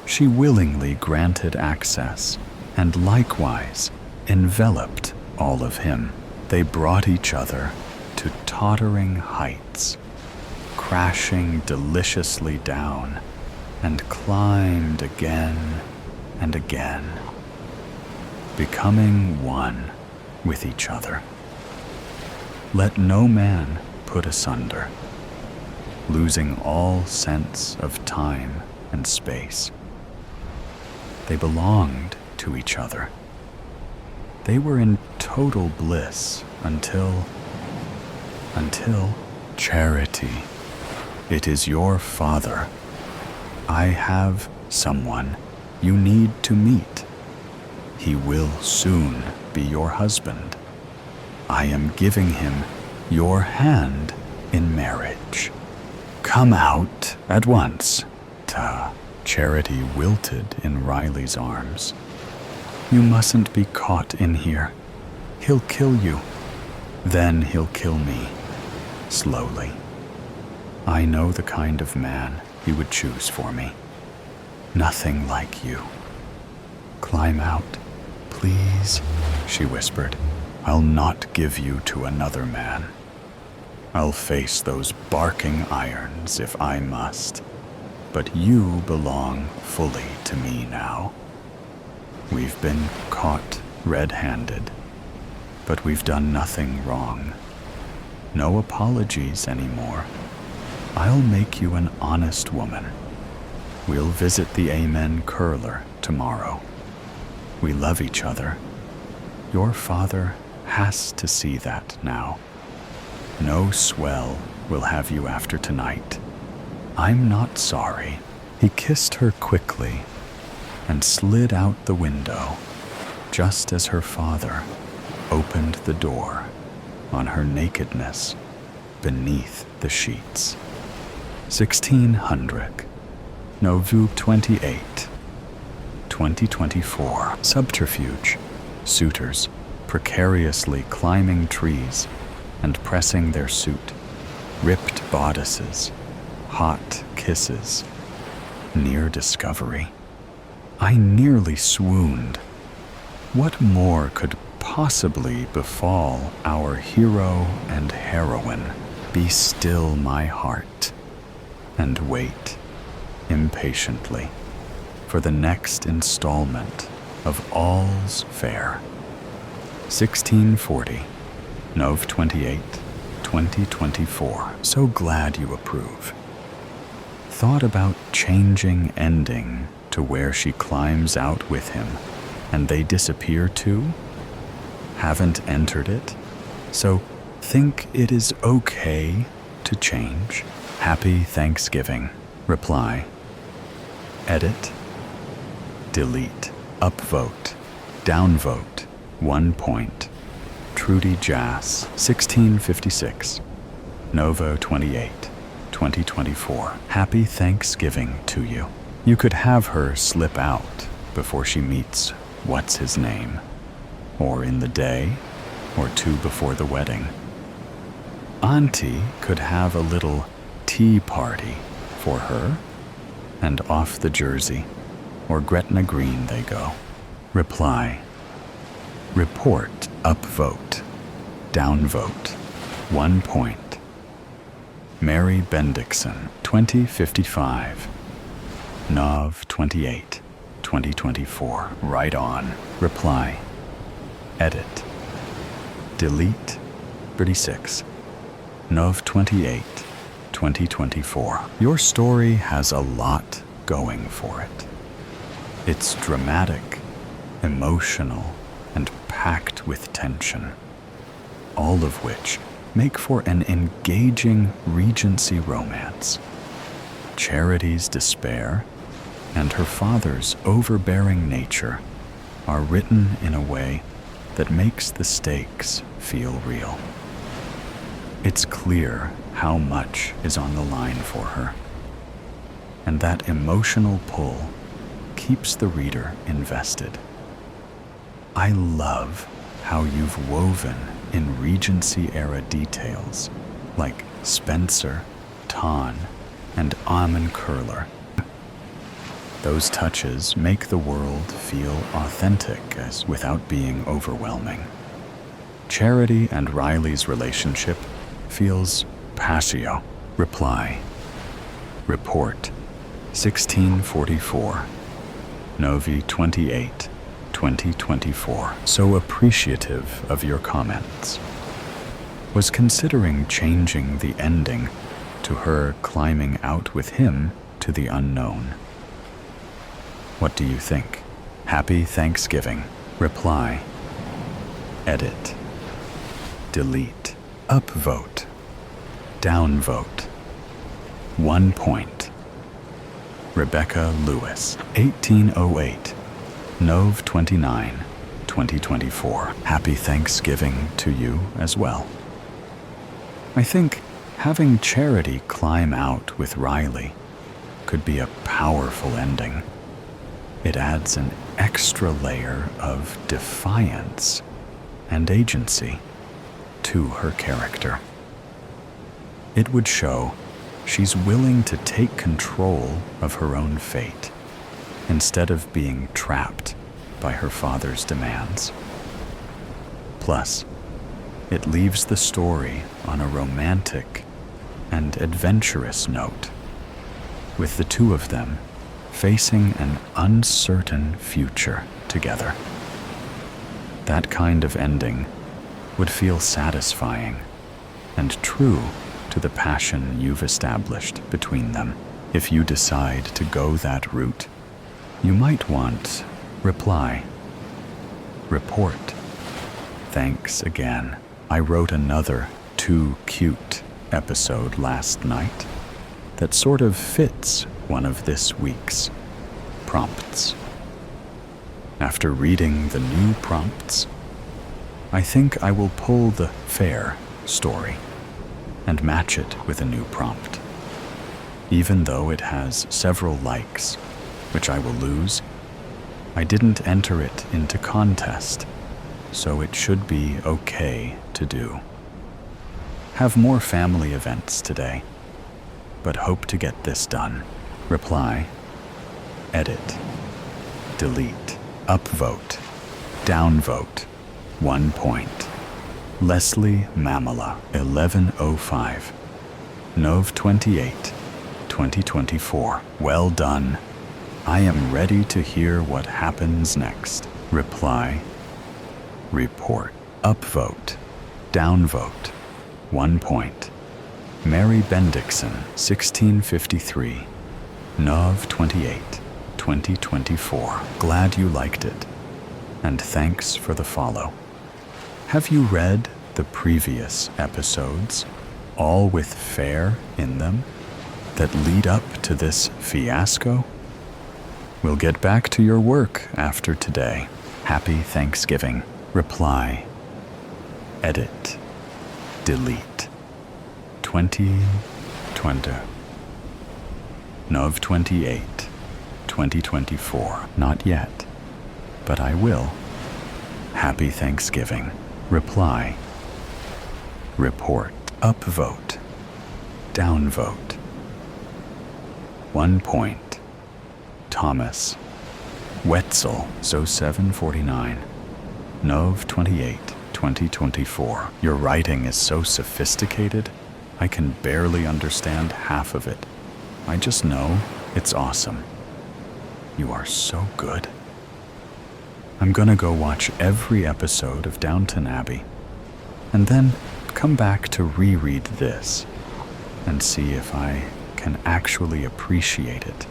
She willingly granted access and likewise enveloped all of him. They brought each other to tottering heights, crashing deliciously down, and climbed again and again, becoming one with each other. Let no man put asunder, losing all sense of time and space. They belonged to each other. They were in total bliss until Charity. It is your father. I have someone you need to meet. He will soon be your husband. I am giving him your hand in marriage. Come out at once. Charity wilted in Riley's arms. You mustn't be caught in here. He'll kill you. Then he'll kill me, slowly. I know the kind of man he would choose for me. Nothing like you. Climb out, please, she whispered. I'll not give you to another man. I'll face those barking irons if I must, but you belong fully to me now. We've been caught red-handed, but we've done nothing wrong. No apologies anymore. I'll make you an honest woman. We'll visit the Amen curler tomorrow. We love each other. Your father has to see that now. No swell will have you after tonight. I'm not sorry. He kissed her quickly and slid out the window just as her father opened the door on her nakedness beneath the sheets. 1600, November 28, 2024. Subterfuge. Suitors precariously climbing trees and pressing their suit. Ripped bodices. Hot kisses. Near discovery. I nearly swooned. What more could possibly befall our hero and heroine? Be still, my heart, and wait impatiently for the next installment of All's Fair. 1640, November 28, 2024. So glad you approve. Thought about changing ending to where she climbs out with him and they disappear too? Haven't entered it, so think it is okay to change. Happy Thanksgiving. Reply. Edit. Delete. Upvote. Downvote. 1 point. Trudy Jass, 1656. Novo 28, 2024. Happy Thanksgiving to you. You could have her slip out before she meets what's his name, or in the day or two before the wedding. Auntie could have a little tea party for her, and off the Jersey or Gretna Green they go. Reply. Report. Upvote. Downvote. 1 point. Mary Bendixson, 2055. Nov 28, 2024. Right on. Reply. Edit. Delete. 36. Nov 28, 2024. Your story has a lot going for it. It's dramatic, emotional, and packed with tension, all of which make for an engaging Regency romance. Charity's despair and her father's overbearing nature are written in a way that makes the stakes feel real. It's clear how much is on the line for her, and that emotional pull keeps the reader invested. I love how you've woven in Regency-era details like Spencer, Ton, and Amon Curler. Those touches make the world feel authentic without being overwhelming. Charity and Riley's relationship feels passio. Reply. Report. 1644. Novi 28, 2024. So appreciative of your comments. Was considering changing the ending to her climbing out with him to the unknown. What do you think? Happy Thanksgiving. Reply. Edit. Delete. Upvote. Downvote. 1 point. Rebecca Lewis, 1808. Nov 29, 2024. Happy Thanksgiving to you as well. I think having Charity climb out with Riley could be a powerful ending. It adds an extra layer of defiance and agency to her character. It would show she's willing to take control of her own fate instead of being trapped by her father's demands. Plus, it leaves the story on a romantic and adventurous note, with the two of them facing an uncertain future together. That kind of ending would feel satisfying and true to the passion you've established between them. If you decide to go that route, you might want reply, report. Thanks again. I wrote another Too Cute episode last night that sort of fits one of this week's prompts. After reading the new prompts, I think I will pull the fair story and match it with a new prompt. Even though it has several likes, which I will lose, I didn't enter it into contest, so it should be okay to do. Have more family events today, but hope to get this done. Reply, edit, delete, upvote, downvote, 1 point. Leslie Mamala, 1105, Nov 28, 2024. Well done. I am ready to hear what happens next. Reply, report, upvote, downvote, 1 point. Mary Bendixson, 1653, Nov 28, 2024. Glad you liked it, and thanks for the follow. Have you read the previous episodes, all with fair in them, that lead up to this fiasco? We'll get back to your work after today. Happy Thanksgiving. Reply, edit, delete, 2020, Nov 28, 2024. Not yet, but I will. Happy Thanksgiving. Reply, report, upvote, downvote, 1 point. Thomas Wetzel, 0749, Nov 28, 2024. Your writing is so sophisticated, I can barely understand half of it. I just know it's awesome. You are so good. I'm gonna go watch every episode of Downton Abbey, and then come back to reread this and see if I can actually appreciate it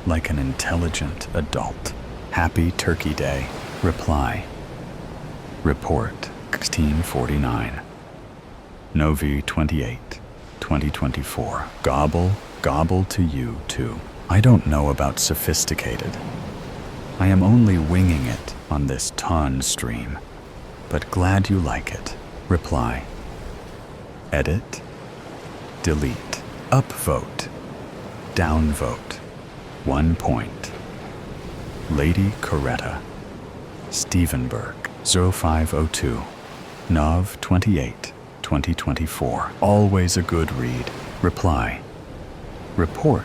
like an intelligent adult. Happy Turkey Day. Reply, report, 1649, Novi 28, 2024. Gobble, gobble to you too. I don't know about sophisticated. I am only winging it on this ton stream, but glad you like it. Reply, edit, delete, upvote, downvote, 1 point. Lady Coretta, Stevenberg, 0502, Nov 28, 2024. Always a good read. Reply, report,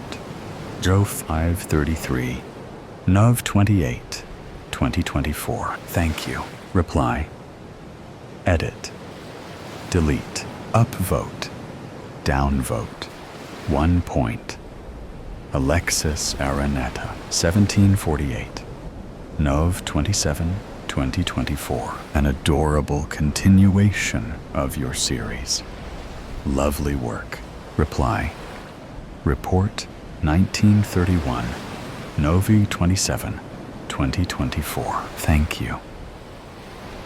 Joe 533, Nov 28, 2024. Thank you. Reply, edit, delete, upvote, downvote, 1 point. Alexis Araneta, 1748, Nov 27, 2024. An adorable continuation of your series. Lovely work. Reply, report, 1931, Novi 27, 2024. Thank you.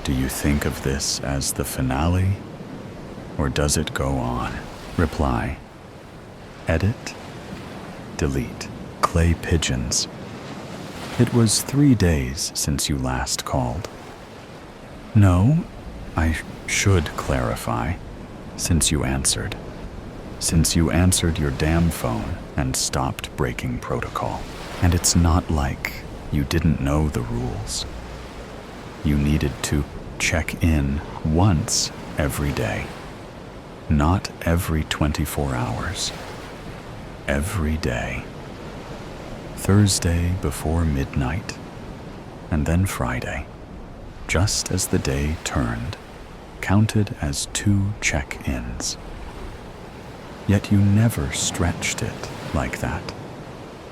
Do you think of this as the finale, or does it go on? Reply, edit, delete, clay pigeons. It was 3 days since you last called. No, I should clarify, since you answered. Since you answered your damn phone and stopped breaking protocol. And it's not like you didn't know the rules. You needed to check in once every day. Not every 24 hours. Every day. Thursday before midnight, and then Friday, just as the day turned, counted as 2 check-ins. Yet you never stretched it like that.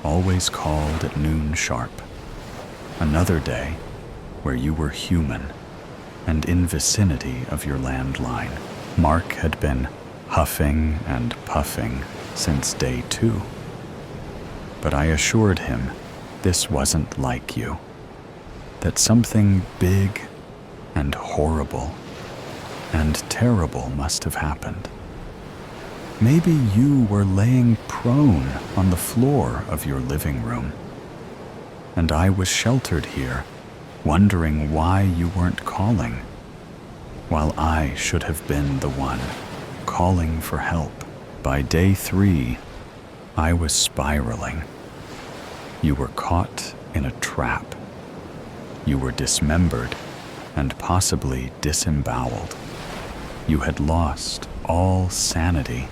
Always called at noon sharp. Another day where you were human and in vicinity of your landline. Mark had been huffing and puffing since day 2. But I assured him this wasn't like you. That something big and horrible and terrible must have happened. Maybe you were laying prone on the floor of your living room, and I was sheltered here, wondering why you weren't calling, while I should have been the one calling for help. By day 3, I was spiraling. You were caught in a trap. You were dismembered and possibly disemboweled. You had lost all sanity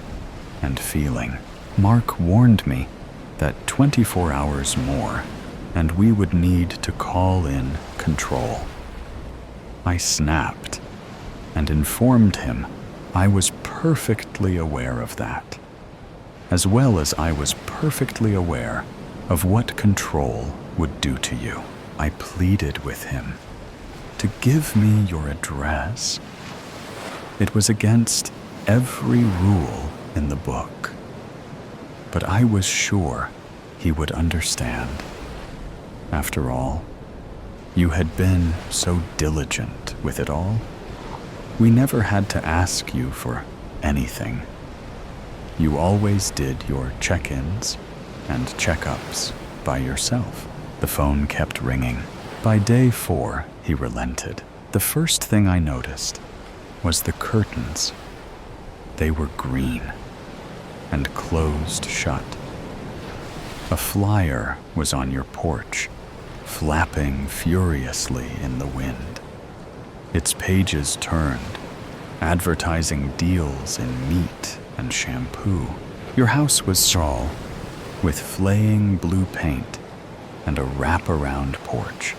and feeling. Mark warned me that 24 hours more and we would need to call in control. I snapped and informed him I was perfectly aware of that, as well as I was perfectly aware of what control would do to you. I pleaded with him to give me your address. It was against every rule in the book, but I was sure he would understand. After all, you had been so diligent with it all. We never had to ask you for anything. You always did your check-ins and checkups by yourself. The phone kept ringing. By day 4, he relented. The first thing I noticed was the curtains. They were green and closed shut. A flyer was on your porch, flapping furiously in the wind. Its pages turned, advertising deals in meat and shampoo. Your house was small, with flaying blue paint and a wraparound porch.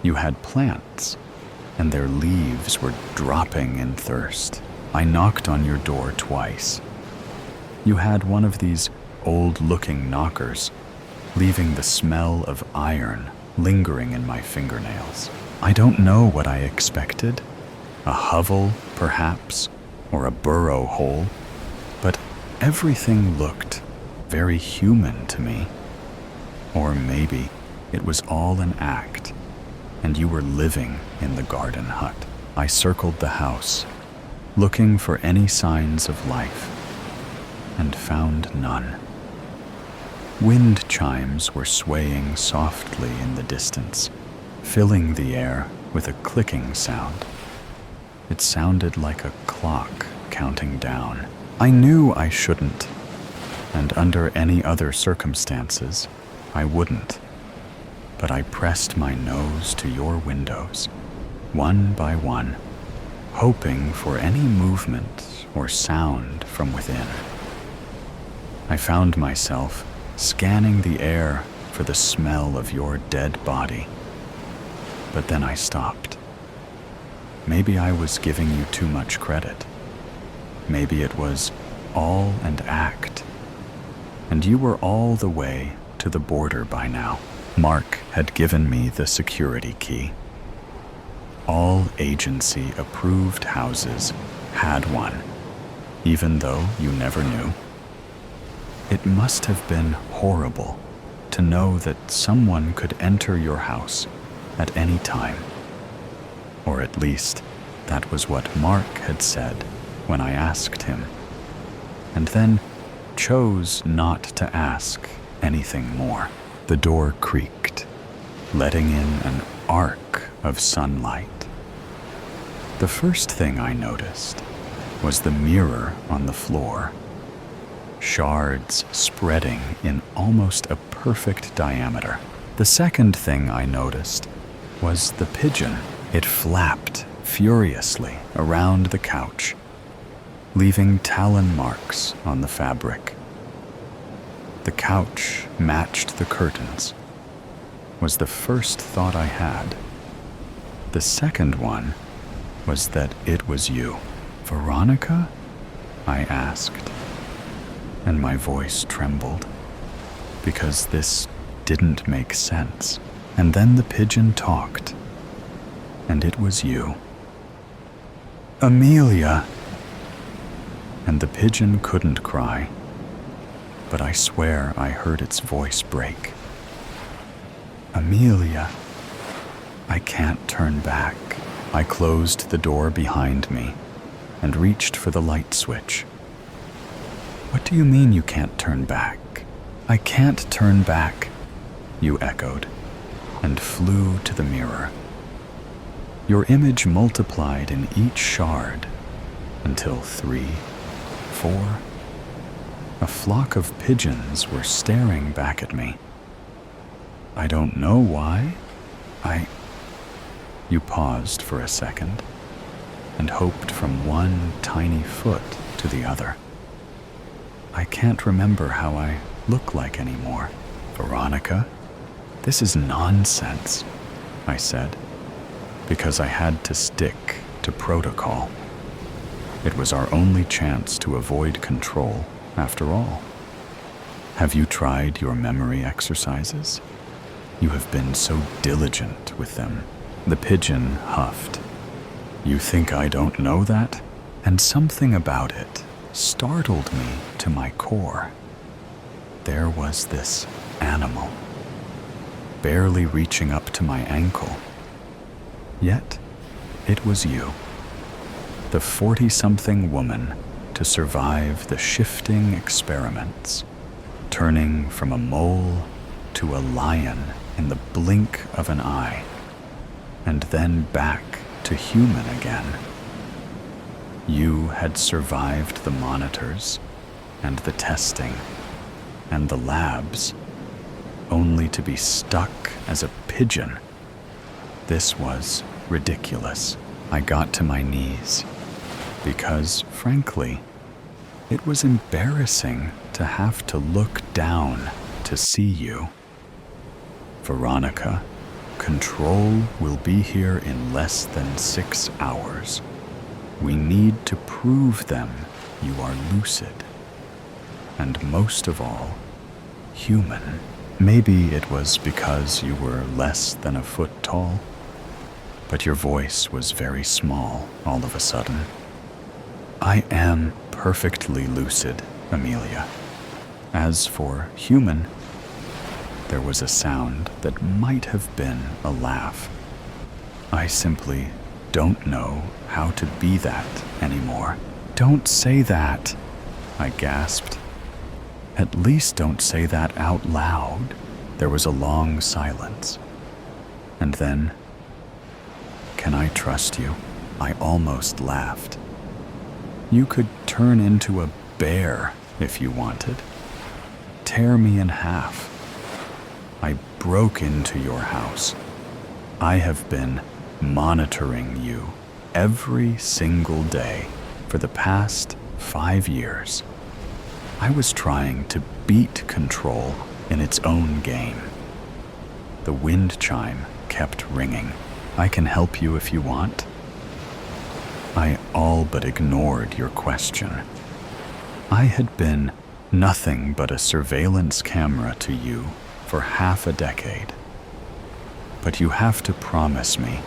You had plants, and their leaves were dropping in thirst. I knocked on your door twice. You had one of these old-looking knockers, leaving the smell of iron lingering in my fingernails. I don't know what I expected. A hovel, perhaps, or a burrow hole, but everything looked very human to me. Or maybe it was all an act, and you were living in the garden hut. I circled the house, looking for any signs of life, and found none. Wind chimes were swaying softly in the distance, filling the air with a clicking sound. It sounded like a clock counting down. I knew I shouldn't, and under any other circumstances, I wouldn't. But I pressed my nose to your windows, one by one, hoping for any movement or sound from within. I found myself scanning the air for the smell of your dead body. But then I stopped. Maybe I was giving you too much credit. Maybe it was all an act, and you were all the way to the border by now. Mark had given me the security key. All agency-approved houses had one, even though you never knew. It must have been horrible to know that someone could enter your house at any time. Or at least, that was what Mark had said when I asked him, and then chose not to ask anything more. The door creaked, letting in an arc of sunlight. The first thing I noticed was the mirror on the floor, shards spreading in almost a perfect diameter. The second thing I noticed was the pigeon. It flapped furiously around the couch, leaving talon marks on the fabric. The couch matched the curtains, was the first thought I had. The second one was that it was you. Veronica? I asked, and my voice trembled, because this didn't make sense. And then the pigeon talked, and it was you. Amelia! And the pigeon couldn't cry, but I swear I heard its voice break. Amelia, I can't turn back. I closed the door behind me and reached for the light switch. What do you mean you can't turn back? I can't turn back, you echoed, and flew to the mirror. Your image multiplied in each shard until 3, 4. A flock of pigeons were staring back at me. I don't know why. You paused for a second and hoped from one tiny foot to the other. I can't remember how I look like anymore. Veronica, this is nonsense, I said, because I had to stick to protocol. It was our only chance to avoid control, after all. Have you tried your memory exercises? You have been so diligent with them. The pigeon huffed. You think I don't know that? And something about it startled me to my core. There was this animal, barely reaching up to my ankle. Yet, it was you, the 40-something woman to survive the shifting experiments, turning from a mole to a lion in the blink of an eye, and then back to human again. You had survived the monitors and the testing and the labs, only to be stuck as a pigeon. This was ridiculous. I got to my knees because, frankly, it was embarrassing to have to look down to see you. Veronica, control will be here in less than 6 hours. We need to prove them you are lucid. And most of all, human. Maybe it was because you were less than a foot tall, but your voice was very small all of a sudden. I am perfectly lucid, Amelia. As for human, there was a sound that might have been a laugh. I simply don't know how to be that anymore. Don't say that, I gasped. At least don't say that out loud. There was a long silence. And then, can I trust you? I almost laughed. You could turn into a bear if you wanted. Tear me in half. I broke into your house. I have been monitoring you every single day for the past 5 years. I was trying to beat control in its own game. The wind chime kept ringing. I can help you if you want. I all but ignored your question. I had been nothing but a surveillance camera to you for half a decade. But you have to promise me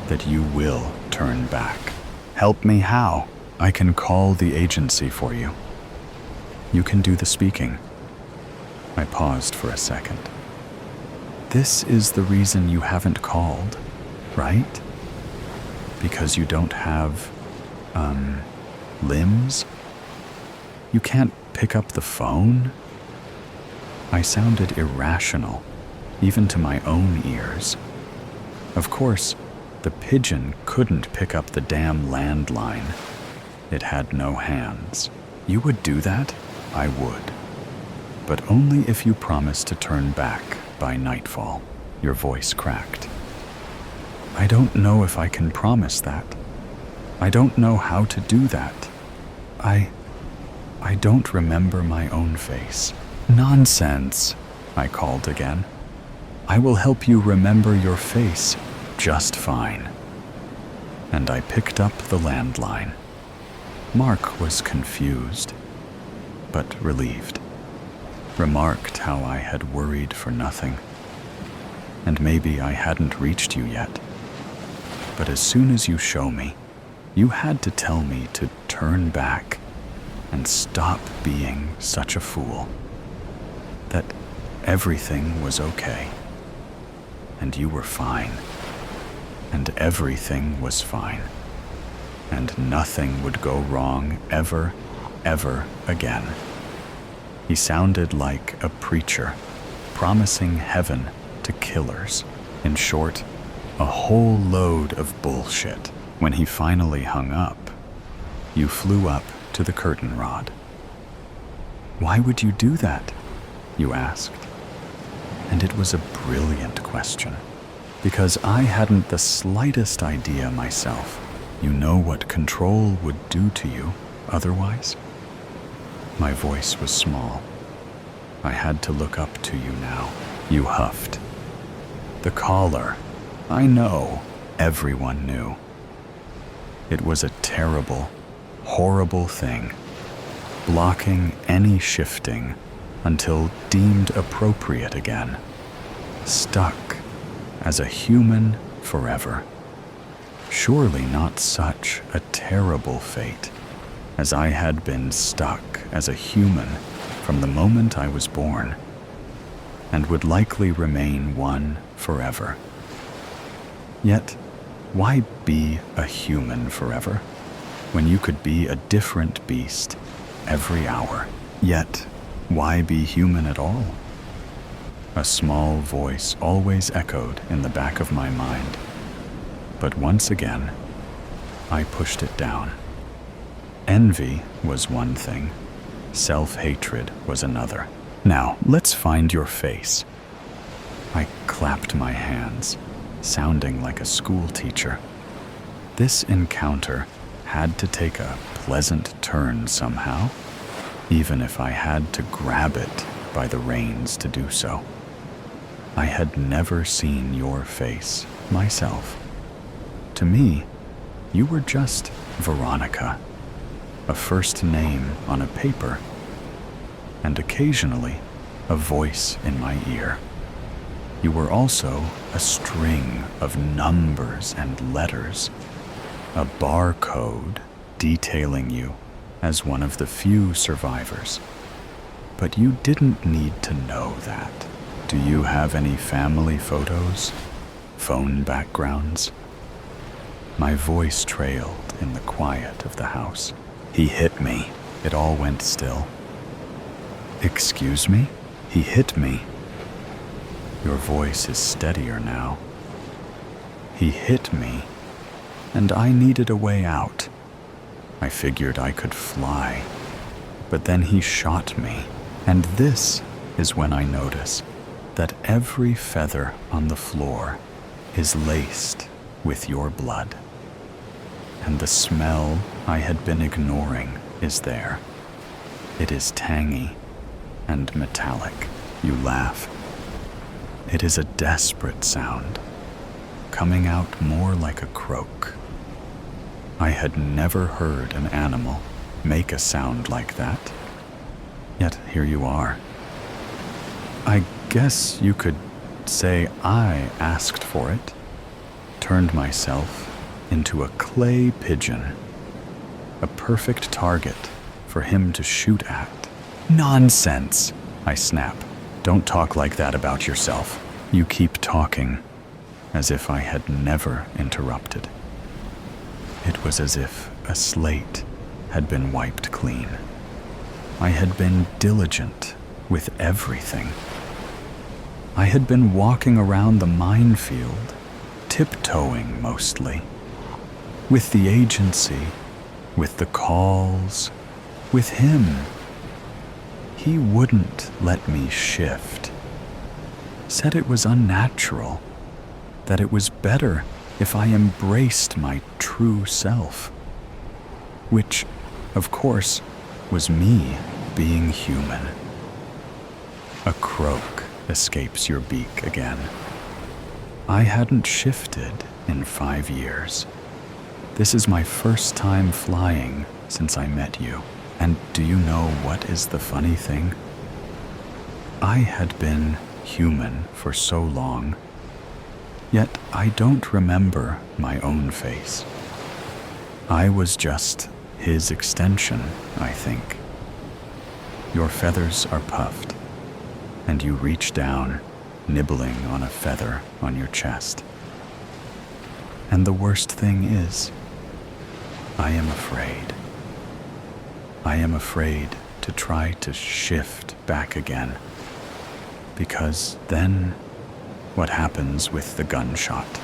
that you will turn back. Help me how? I can call the agency for you. You can do the speaking. I paused for a second. This is the reason you haven't called, right? Because you don't have, limbs? You can't pick up the phone? I sounded irrational, even to my own ears. Of course, The pigeon couldn't pick up the damn landline. It had no hands. You would do that? I would. But only if you promised to turn back by nightfall. Your voice cracked. I don't know if I can promise that. I don't know how to do that. I don't remember my own face. Nonsense, I called again. I will help you remember your face just fine. And I picked up the landline. Mark was confused, but relieved. Remarked how I had worried for nothing. And maybe I hadn't reached you yet. But as soon as you show me, you had to tell me to turn back and stop being such a fool. That everything was okay. And you were fine. And everything was fine. And nothing would go wrong ever again. He sounded like a preacher, promising heaven to killers. In short, a whole load of bullshit. When he finally hung up, you flew up to the curtain rod. Why would you do that? You asked. And it was a brilliant question, because I hadn't the slightest idea myself. You know what control would do to you otherwise? My voice was small. I had to look up to you now. You huffed. The caller. I know. Everyone knew. It was a terrible, horrible thing, blocking any shifting until deemed appropriate again. Stuck as a human forever. Surely not such a terrible fate, as I had been stuck as a human from the moment I was born, and would likely remain one forever. Yet, why be a human forever, when you could be a different beast every hour? Yet, why be human at all? A small voice always echoed in the back of my mind. But once again, I pushed it down. Envy was one thing, self-hatred was another. Now, let's find your face. I clapped my hands, sounding like a school teacher. This encounter had to take a pleasant turn somehow, even if I had to grab it by the reins to do so. I had never seen your face myself. To me, you were just Veronica, a first name on a paper, and occasionally a voice in my ear. You were also a string of numbers and letters, a barcode detailing you as one of the few survivors. But you didn't need to know that. Do you have any family photos? Phone backgrounds? My voice trailed in the quiet of the house. He hit me. It all went still. Excuse me? He hit me. Your voice is steadier now. He hit me, and I needed a way out. I figured I could fly, but then he shot me, and this is when I notice that every feather on the floor is laced with your blood. And the smell I had been ignoring is there. It is tangy and metallic. You laugh. It is a desperate sound, coming out more like a croak. I had never heard an animal make a sound like that. Yet here you are. I guess you could say I asked for it, turned myself into a clay pigeon, a perfect target for him to shoot at. Nonsense, I snap. Don't talk like that about yourself. You keep talking, as if I had never interrupted. It was as if a slate had been wiped clean. I had been diligent with everything. I had been walking around the minefield, tiptoeing mostly, with the agency, with the calls, with him. He wouldn't let me shift. Said it was unnatural, that it was better if I embraced my true self, which, of course, was me being human. A croak escapes your beak again. I hadn't shifted in 5 years. This is my first time flying since I met you. And do you know what is the funny thing? I had been human for so long, yet I don't remember my own face. I was just his extension, I think. Your feathers are puffed, and you reach down, nibbling on a feather on your chest. And the worst thing is, I am afraid. I am afraid to try to shift back again, because then what happens with the gunshot?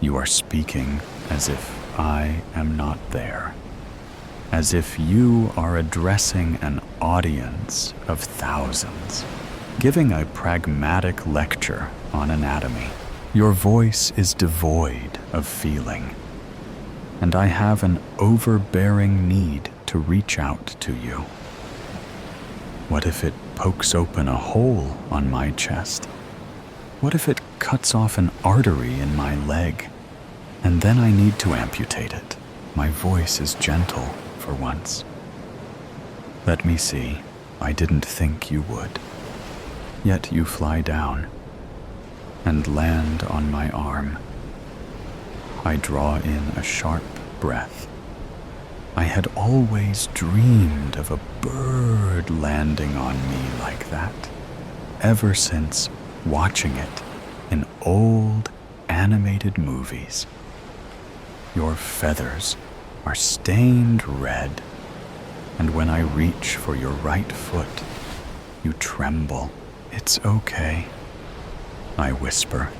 You are speaking as if I am not there, as if you are addressing an audience of thousands, giving a pragmatic lecture on anatomy. Your voice is devoid of feeling, and I have an overbearing need to reach out to you. What if it pokes open a hole on my chest? What if it cuts off an artery in my leg, and then I need to amputate it? My voice is gentle for once. Let me see, I didn't think you would. Yet you fly down and land on my arm. I draw in a sharp breath. I had always dreamed of a bird landing on me like that, ever since watching it in old animated movies. Your feathers are stained red, and when I reach for your right foot, you tremble. It's okay, I whisper.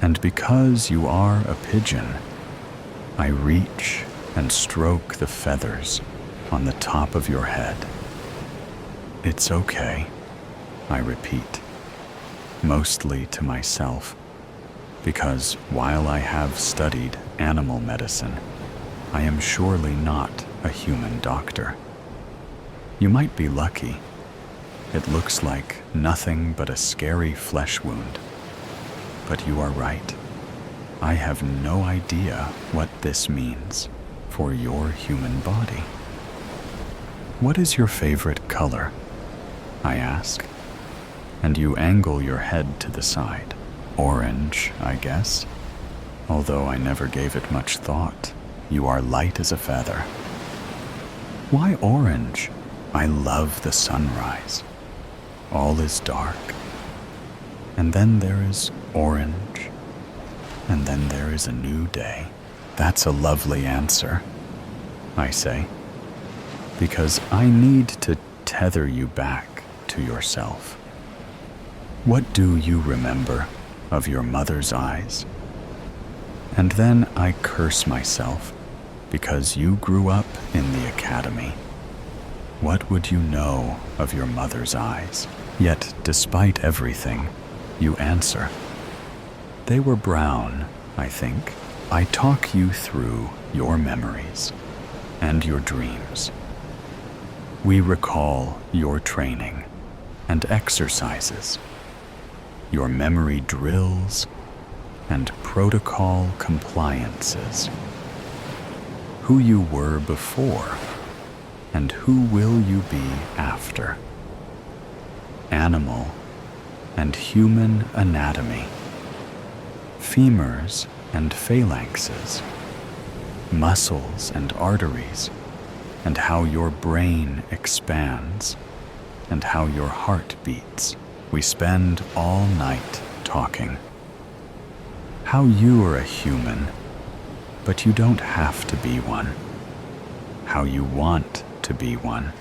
And because you are a pigeon, I reach and stroke the feathers on the top of your head. It's okay, I repeat, mostly to myself, because while I have studied animal medicine, I am surely not a human doctor. You might be lucky. It looks like nothing but a scary flesh wound. But you are right. I have no idea what this means for your human body. What is your favorite color? I ask, and you angle your head to the side. Orange, I guess, although I never gave it much thought. You are light as a feather. Why orange? I love the sunrise. All is dark. And then there is orange. And then there is a new day. That's a lovely answer, I say, because I need to tether you back to yourself. What do you remember of your mother's eyes? And then I curse myself because you grew up in the academy. What would you know of your mother's eyes? Yet, despite everything, you answer. They were brown, I think. I talk you through your memories and your dreams. We recall your training and exercises, your memory drills and protocol compliances, who you were before and who will you be after, animal and human anatomy, femurs and phalanxes, muscles and arteries, and how your brain expands, and how your heart beats. We spend all night talking. How you are a human, but you don't have to be one. How you want to be one.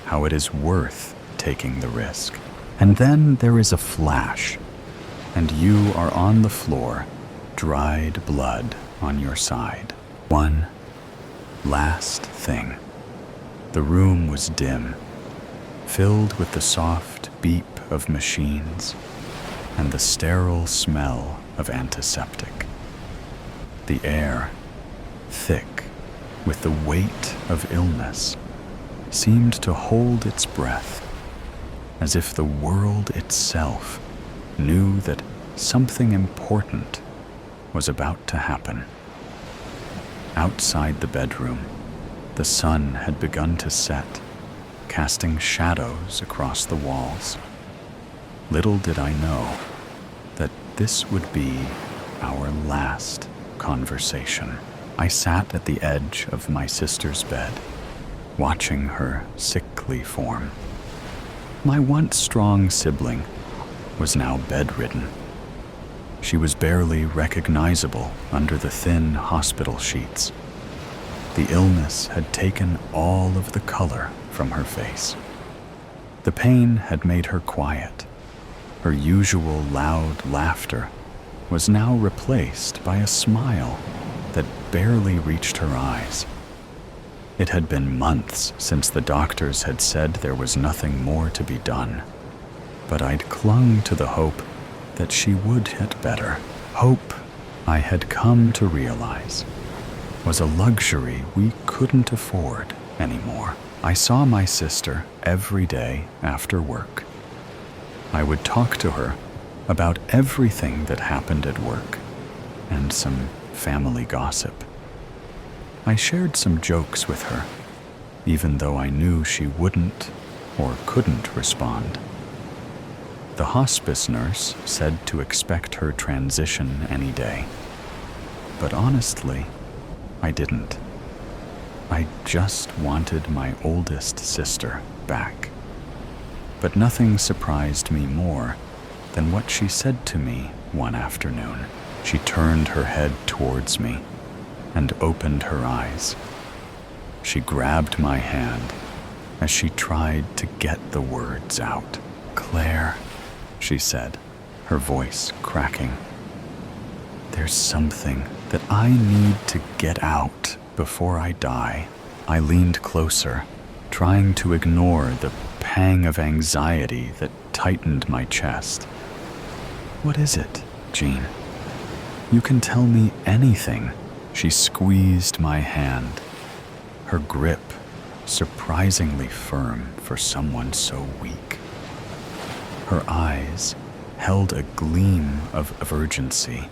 How it is worth taking the risk. And then there is a flash, and you are on the floor, dried blood on your side. One last thing. The room was dim, filled with the soft beep of machines and the sterile smell of antiseptic. The air, thick with the weight of illness, seemed to hold its breath, as if the world itself knew that something important was about to happen. Outside the bedroom, the sun had begun to set, casting shadows across the walls. Little did I know that this would be our last conversation. I sat at the edge of my sister's bed, watching her sickly form. My once strong sibling was now bedridden. She was barely recognizable under the thin hospital sheets. The illness had taken all of the color from her face. The pain had made her quiet. Her usual loud laughter was now replaced by a smile that barely reached her eyes. It had been months since the doctors had said there was nothing more to be done, but I'd clung to the hope that she would get better. Hope, I had come to realize, was a luxury we couldn't afford anymore. I saw my sister every day after work. I would talk to her about everything that happened at work and some family gossip. I shared some jokes with her, even though I knew she wouldn't or couldn't respond. The hospice nurse said to expect her transition any day, but honestly, I didn't. I just wanted my oldest sister back. But nothing surprised me more than what she said to me one afternoon. She turned her head towards me and opened her eyes. She grabbed my hand as she tried to get the words out. "Claire," she said, her voice cracking. "There's something that I need to get out before I die." I leaned closer, trying to ignore the pang of anxiety that tightened my chest. "What is it, Jean? You can tell me anything." She squeezed my hand, her grip surprisingly firm for someone so weak. Her eyes held a gleam of urgency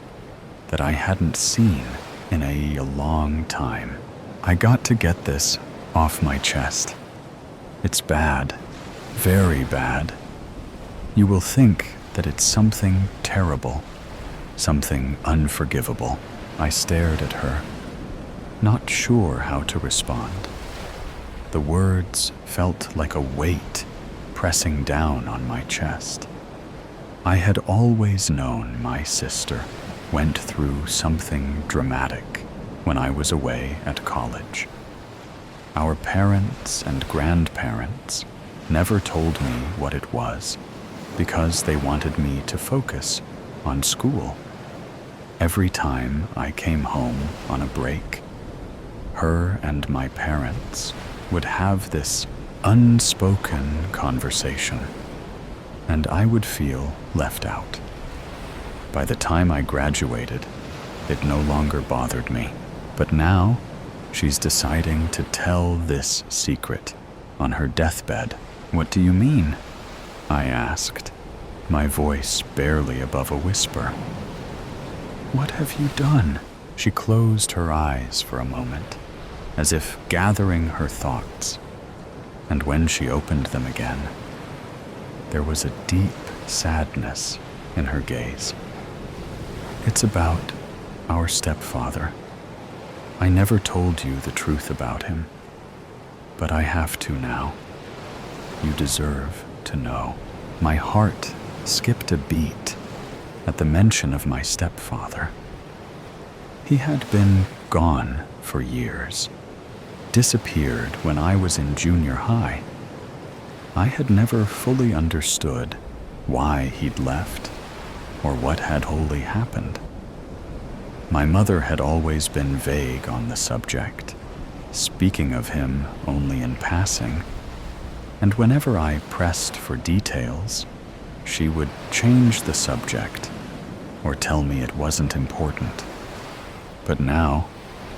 that I hadn't seen in a long time. "I got to get this off my chest. It's bad, very bad. You will think that it's something terrible, something unforgivable." I stared at her, not sure how to respond. The words felt like a weight pressing down on my chest. I had always known my sister went through something dramatic when I was away at college. Our parents and grandparents never told me what it was because they wanted me to focus on school. Every time I came home on a break, her and my parents would have this unspoken conversation, and I would feel left out. By the time I graduated, it no longer bothered me, but now she's deciding to tell this secret on her deathbed. "What do you mean?" I asked, my voice barely above a whisper. "What have you done?" She closed her eyes for a moment, as if gathering her thoughts, and when she opened them again, there was a deep sadness in her gaze. "It's about our stepfather. I never told you the truth about him, but I have to now. You deserve to know." My heart skipped a beat at the mention of my stepfather. He had been gone for years, disappeared when I was in junior high. I had never fully understood why he'd left, or what had wholly happened. My mother had always been vague on the subject, speaking of him only in passing, and whenever I pressed for details, she would change the subject or tell me it wasn't important. But now,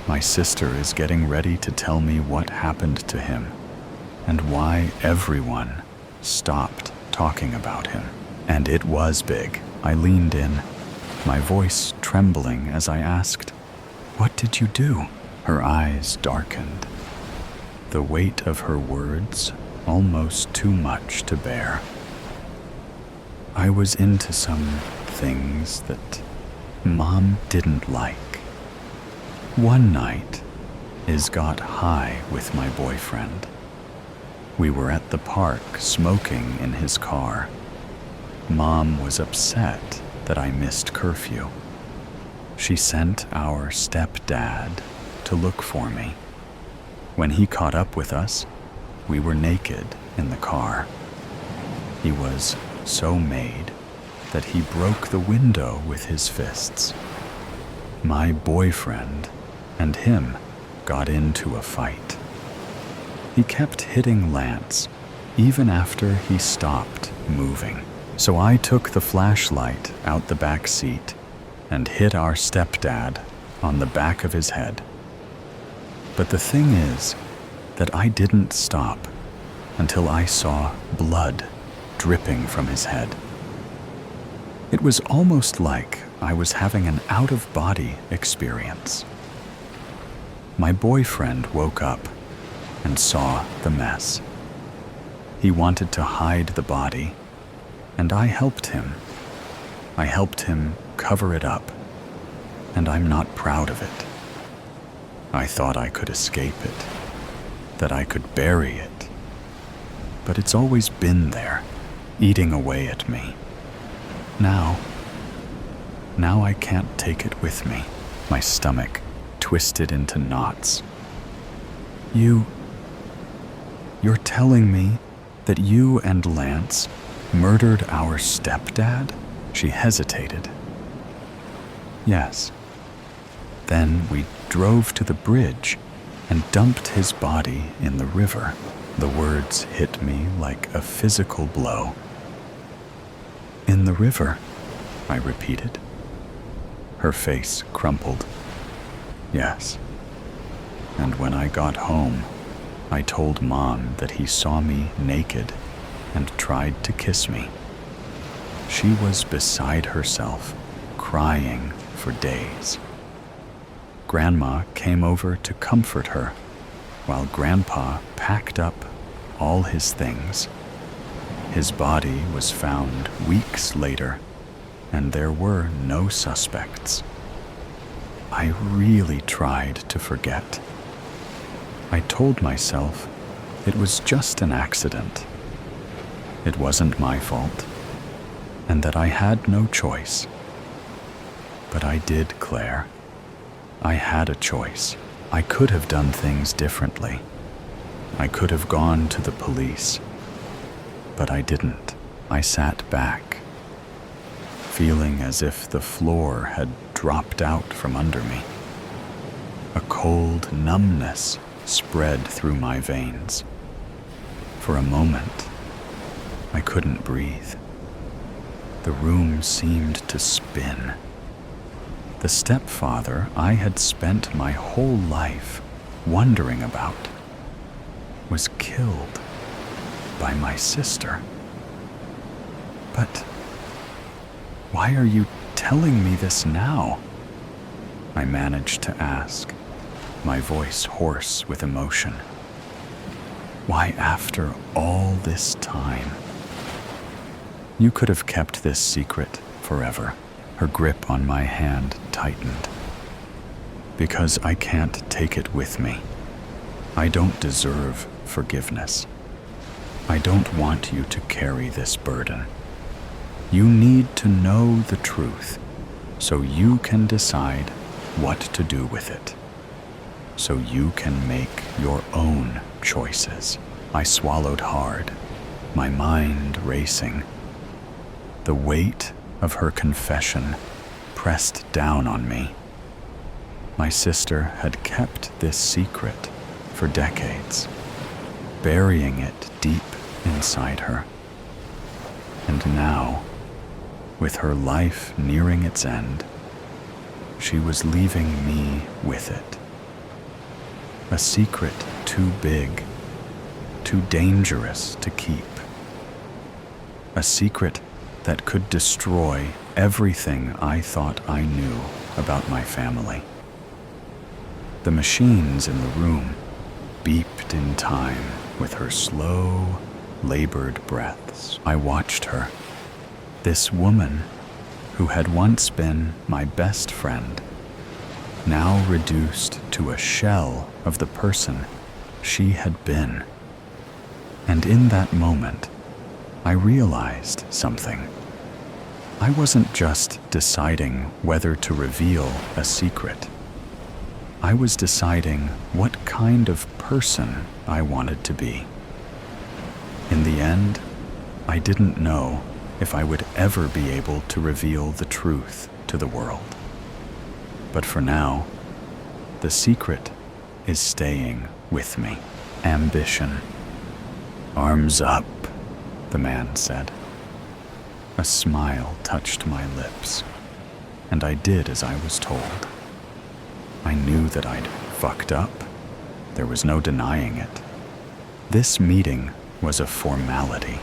my sister is getting ready to tell me what happened to him and why everyone stopped talking about him. And it was big. I leaned in, my voice trembling as I asked, "What did you do?" Her eyes darkened, the weight of her words almost too much to bear. I was into some things that Mom didn't like. One night, Iz got high with my boyfriend. We were at the park smoking in his car. Mom was upset that I missed curfew. She sent our stepdad to look for me. When he caught up with us, we were naked in the car. He was so made that he broke the window with his fists. My boyfriend and him got into a fight. He kept hitting Lance even after he stopped moving. So I took the flashlight out the back seat and hit our stepdad on the back of his head. But the thing is that I didn't stop until I saw blood dripping from his head. It was almost like I was having an out-of-body experience. My boyfriend woke up and saw the mess. He wanted to hide the body, and I helped him. I helped him cover it up, and I'm not proud of it. I thought I could escape it, that I could bury it, but it's always been there, eating away at me. Now I can't take it with me. My stomach twisted into knots. You're telling me that you and Lance murdered our stepdad? She hesitated. Yes. Then we drove to the bridge and dumped his body in the river. The words hit me like a physical blow. In the river, I repeated. Her face crumpled. Yes. And when I got home, I told Mom that he saw me naked and tried to kiss me. She was beside herself, crying for days. Grandma came over to comfort her, while Grandpa packed up all his things. His body was found weeks later, and there were no suspects. I really tried to forget. I told myself it was just an accident. It wasn't my fault, and that I had no choice. But I did, Claire. I had a choice. I could have done things differently. I could have gone to the police. But I didn't. I sat back, feeling as if the floor had dropped out from under me. A cold numbness spread through my veins. For a moment, I couldn't breathe. The room seemed to spin. The stepfather I had spent my whole life wondering about was killed by my sister. But why are you telling me this now? I managed to ask, my voice hoarse with emotion. Why after all this time? You could have kept this secret forever. Her grip on my hand tightened. Because I can't take it with me. I don't deserve forgiveness. I don't want you to carry this burden. You need to know the truth so you can decide what to do with it. So you can make your own choices. I swallowed hard, my mind racing. The weight of her confession pressed down on me. My sister had kept this secret for decades, burying it deep inside her. And now, with her life nearing its end, she was leaving me with it. A secret too big, too dangerous to keep. A secret that could destroy everything I thought I knew about my family. The machines in the room beeped in time with her slow, labored breaths. I watched her, this woman who had once been my best friend, now reduced to a shell of the person she had been. And in that moment, I realized something. I wasn't just deciding whether to reveal a secret. I was deciding what kind of person I wanted to be. In the end, I didn't know if I would ever be able to reveal the truth to the world. But for now, the secret is staying with me. Ambition. Arms up, the man said. A smile touched my lips, and I did as I was told. I knew that I'd fucked up. There was no denying it. This meeting was a formality,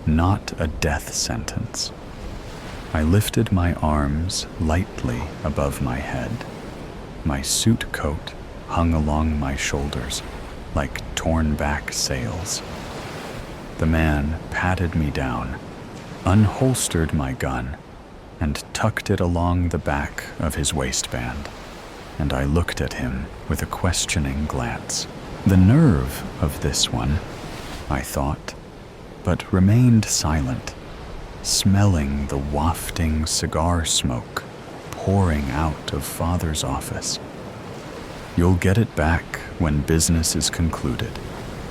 not a death sentence. I lifted my arms lightly above my head. My suit coat hung along my shoulders like torn-back sails. The man patted me down, unholstered my gun, and tucked it along the back of his waistband, and I looked at him with a questioning glance. The nerve of this one, I thought, but remained silent, smelling the wafting cigar smoke pouring out of Father's office. You'll get it back when business is concluded.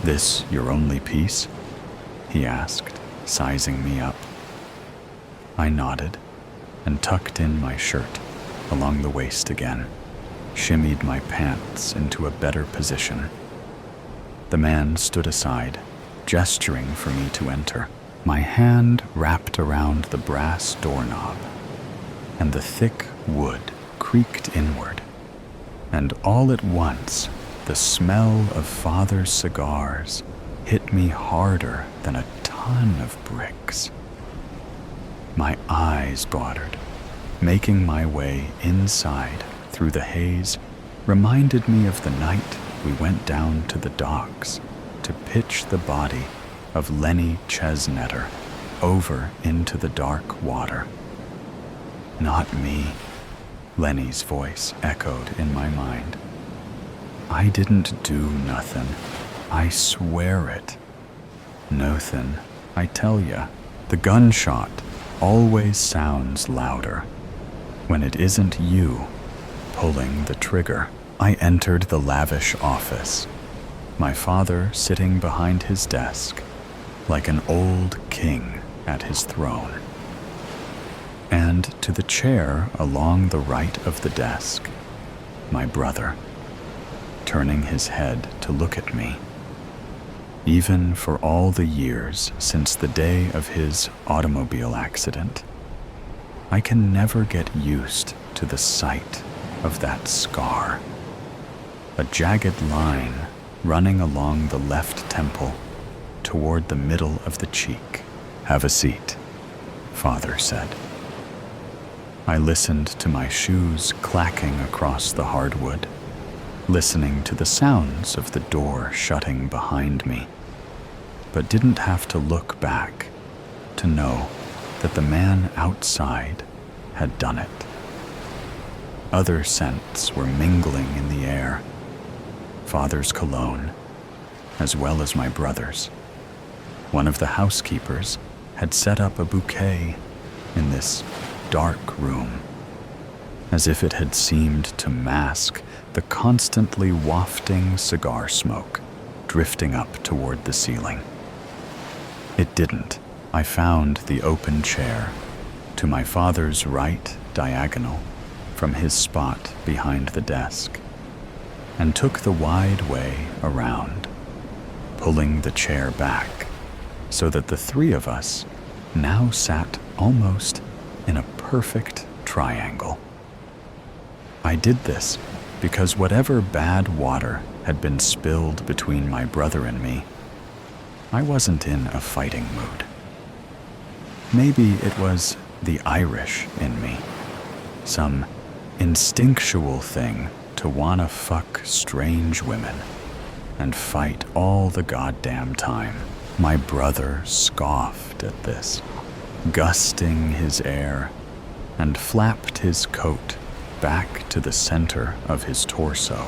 This your only piece? He asked, sizing me up. I nodded and tucked in my shirt along the waist again, shimmied my pants into a better position. The man stood aside, gesturing for me to enter. My hand wrapped around the brass doorknob, and the thick wood creaked inward. And all at once, the smell of Father's cigars hit me harder than a ton of bricks. My eyes watered. Making my way inside through the haze reminded me of the night we went down to the docks to pitch the body of Lenny Chesnetter over into the dark water. Not me, Lenny's voice echoed in my mind. I didn't do nothing. I swear it. Nothin', I tell ya. The gunshot always sounds louder when it isn't you pulling the trigger. I entered the lavish office, my father sitting behind his desk like an old king at his throne. And to the chair along the right of the desk, my brother, turning his head to look at me. Even for all the years since the day of his automobile accident, I can never get used to the sight of that scar. A jagged line running along the left temple toward the middle of the cheek. Have a seat, Father said. I listened to my shoes clacking across the hardwood, listening to the sounds of the door shutting behind me, but didn't have to look back to know that the man outside had done it. Other scents were mingling in the air, Father's cologne, as well as my brother's. One of the housekeepers had set up a bouquet in this dark room, as if it had seemed to mask the constantly wafting cigar smoke drifting up toward the ceiling. It didn't. I found the open chair to my father's right diagonal from his spot behind the desk, and took the wide way around, pulling the chair back so that the three of us now sat almost in a perfect triangle. I did this because whatever bad water had been spilled between my brother and me, I wasn't in a fighting mood. Maybe it was the Irish in me, some instinctual thing to wanna fuck strange women and fight all the goddamn time. My brother scoffed at this, gusting his air, and flapped his coat back to the center of his torso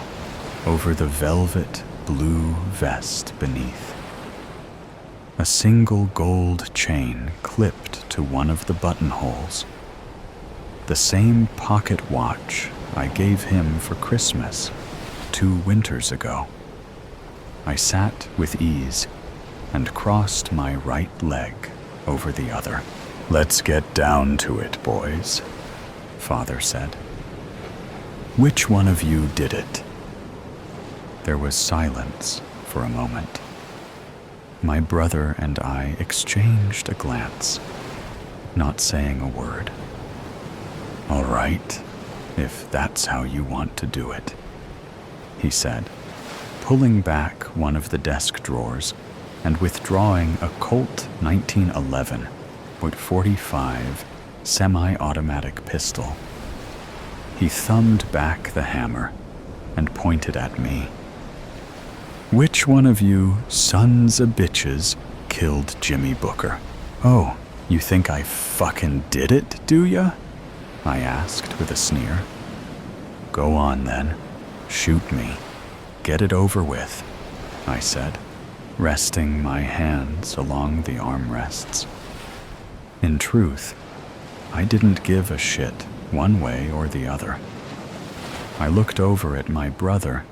over the velvet blue vest beneath. A single gold chain clipped to one of the buttonholes. The same pocket watch I gave him for Christmas 2 winters ago. I sat with ease and crossed my right leg over the other. "Let's get down to it, boys," Father said. "Which one of you did it?" There was silence for a moment. My brother and I exchanged a glance, not saying a word. "All right, if that's how you want to do it," he said, pulling back one of the desk drawers and withdrawing a Colt 1911 .45 semi-automatic pistol. He thumbed back the hammer and pointed at me. "Which one of you sons of bitches killed Jimmy Booker?" "Oh, you think I fucking did it, do ya?" I asked with a sneer. "Go on then, shoot me. Get it over with," I said, resting my hands along the armrests. In truth, I didn't give a shit one way or the other. I looked over at my brother,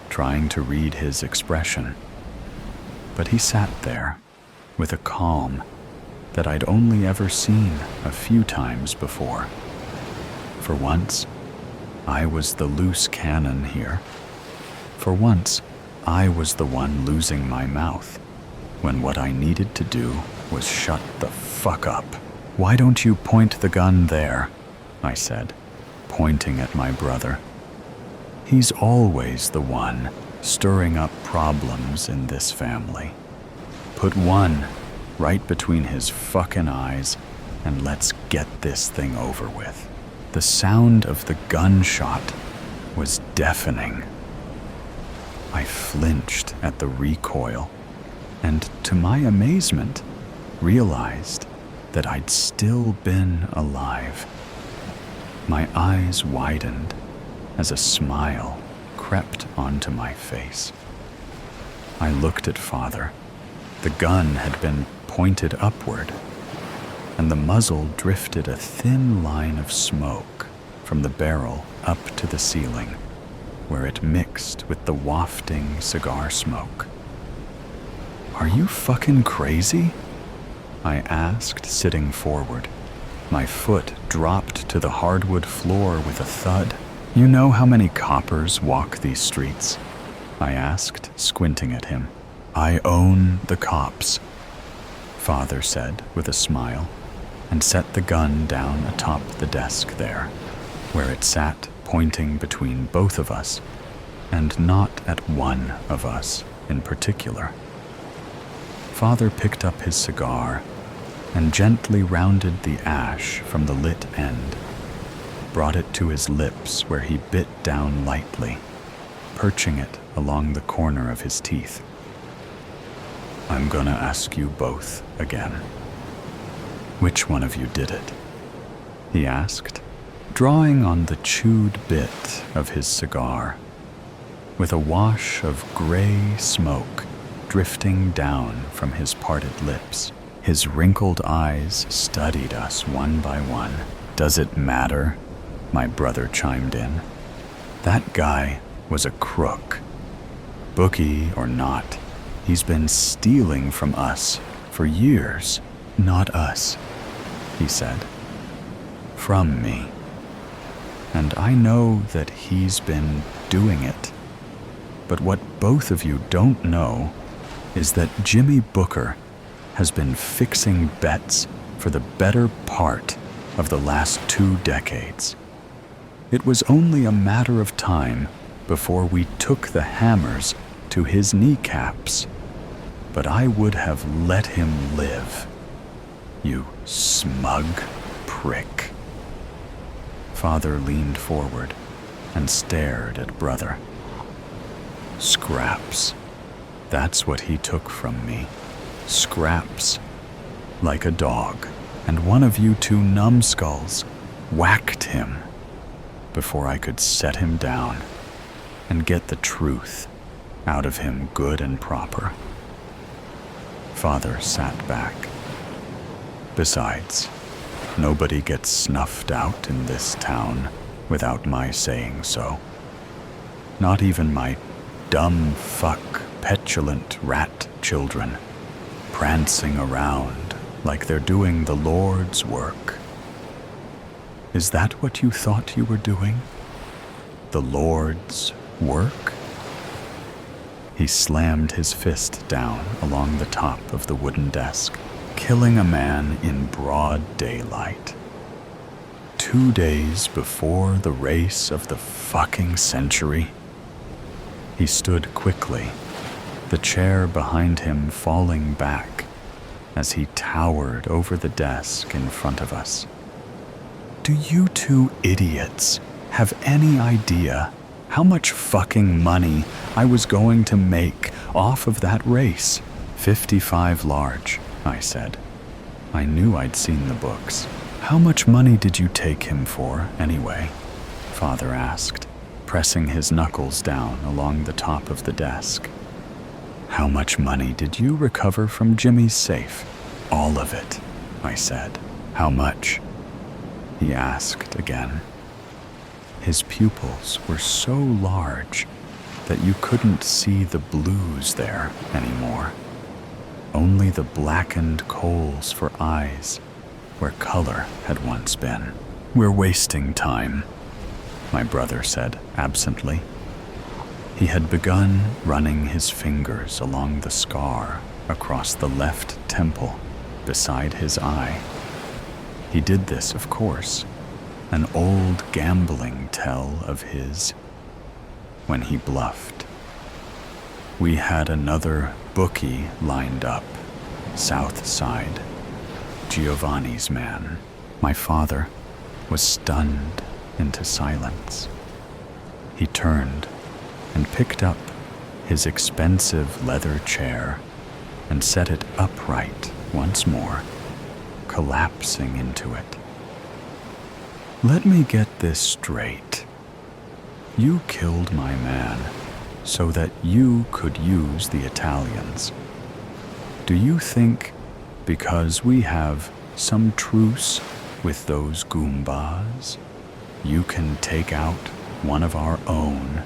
trying to read his expression, but he sat there with a calm that I'd only ever seen a few times before. For once, I was the loose cannon here. For once, I was the one losing my mouth, when what I needed to do was shut the fuck up. "Why don't you point the gun there?" I said, pointing at my brother. "He's always the one stirring up problems in this family. Put one right between his fucking eyes and let's get this thing over with." The sound of the gunshot was deafening. I flinched at the recoil and, to my amazement, realized that I'd still been alive. My eyes widened as a smile crept onto my face. I looked at Father. The gun had been pointed upward, and the muzzle drifted a thin line of smoke from the barrel up to the ceiling, where it mixed with the wafting cigar smoke. "Are you fucking crazy?" I asked, sitting forward. My foot dropped to the hardwood floor with a thud. "You know how many coppers walk these streets?" I asked, squinting at him. "I own the cops," Father said with a smile, and set the gun down atop the desk there, where it sat pointing between both of us, and not at one of us in particular. Father picked up his cigar and gently rounded the ash from the lit end, brought it to his lips where he bit down lightly, perching it along the corner of his teeth. "I'm gonna ask you both again. Which one of you did it?" he asked, drawing on the chewed bit of his cigar, with a wash of gray smoke drifting down from his parted lips. His wrinkled eyes studied us one by one. "Does it matter?" my brother chimed in. "That guy was a crook. Bookie or not, he's been stealing from us for years." "Not us," he said, from me. And I know that he's been doing it. But what both of you don't know is that Jimmy Booker has been fixing bets for the better part of the last 2 decades. It was only a matter of time before we took the hammers to his kneecaps. But I would have let him live. You smug prick. Father leaned forward and stared at brother. Scraps. That's what he took from me. Scraps. Like a dog. And one of you 2 numbskulls whacked him before I could set him down and get the truth out of him good and proper. Father sat back. Besides, nobody gets snuffed out in this town without my saying so. Not even my dumb fuck, petulant rat children, prancing around like they're doing the Lord's work. Is that what you thought you were doing? The Lord's work? He slammed his fist down along the top of the wooden desk, killing a man in broad daylight. 2 days before the race of the fucking century. He stood quickly, the chair behind him falling back as he towered over the desk in front of us. Do you 2 idiots have any idea how much fucking money I was going to make off of that race? 55 large, I said. I knew I'd seen the books. How much money did you take him for, anyway? Father asked, pressing his knuckles down along the top of the desk. How much money did you recover from Jimmy's safe? All of it, I said. How much? He asked again. His pupils were so large that you couldn't see the blues there anymore. Only the blackened coals for eyes where color had once been. We're wasting time, my brother said absently. He had begun running his fingers along the scar across the left temple beside his eye. He did this, of course, an old gambling tell of his, when he bluffed. We had another bookie lined up, south side, Giovanni's man. My father was stunned into silence. He turned and picked up his expensive leather chair and set it upright once more, collapsing into it. Let me get this straight. You killed my man so that you could use the Italians. Do you think because we have some truce with those Goombas, you can take out one of our own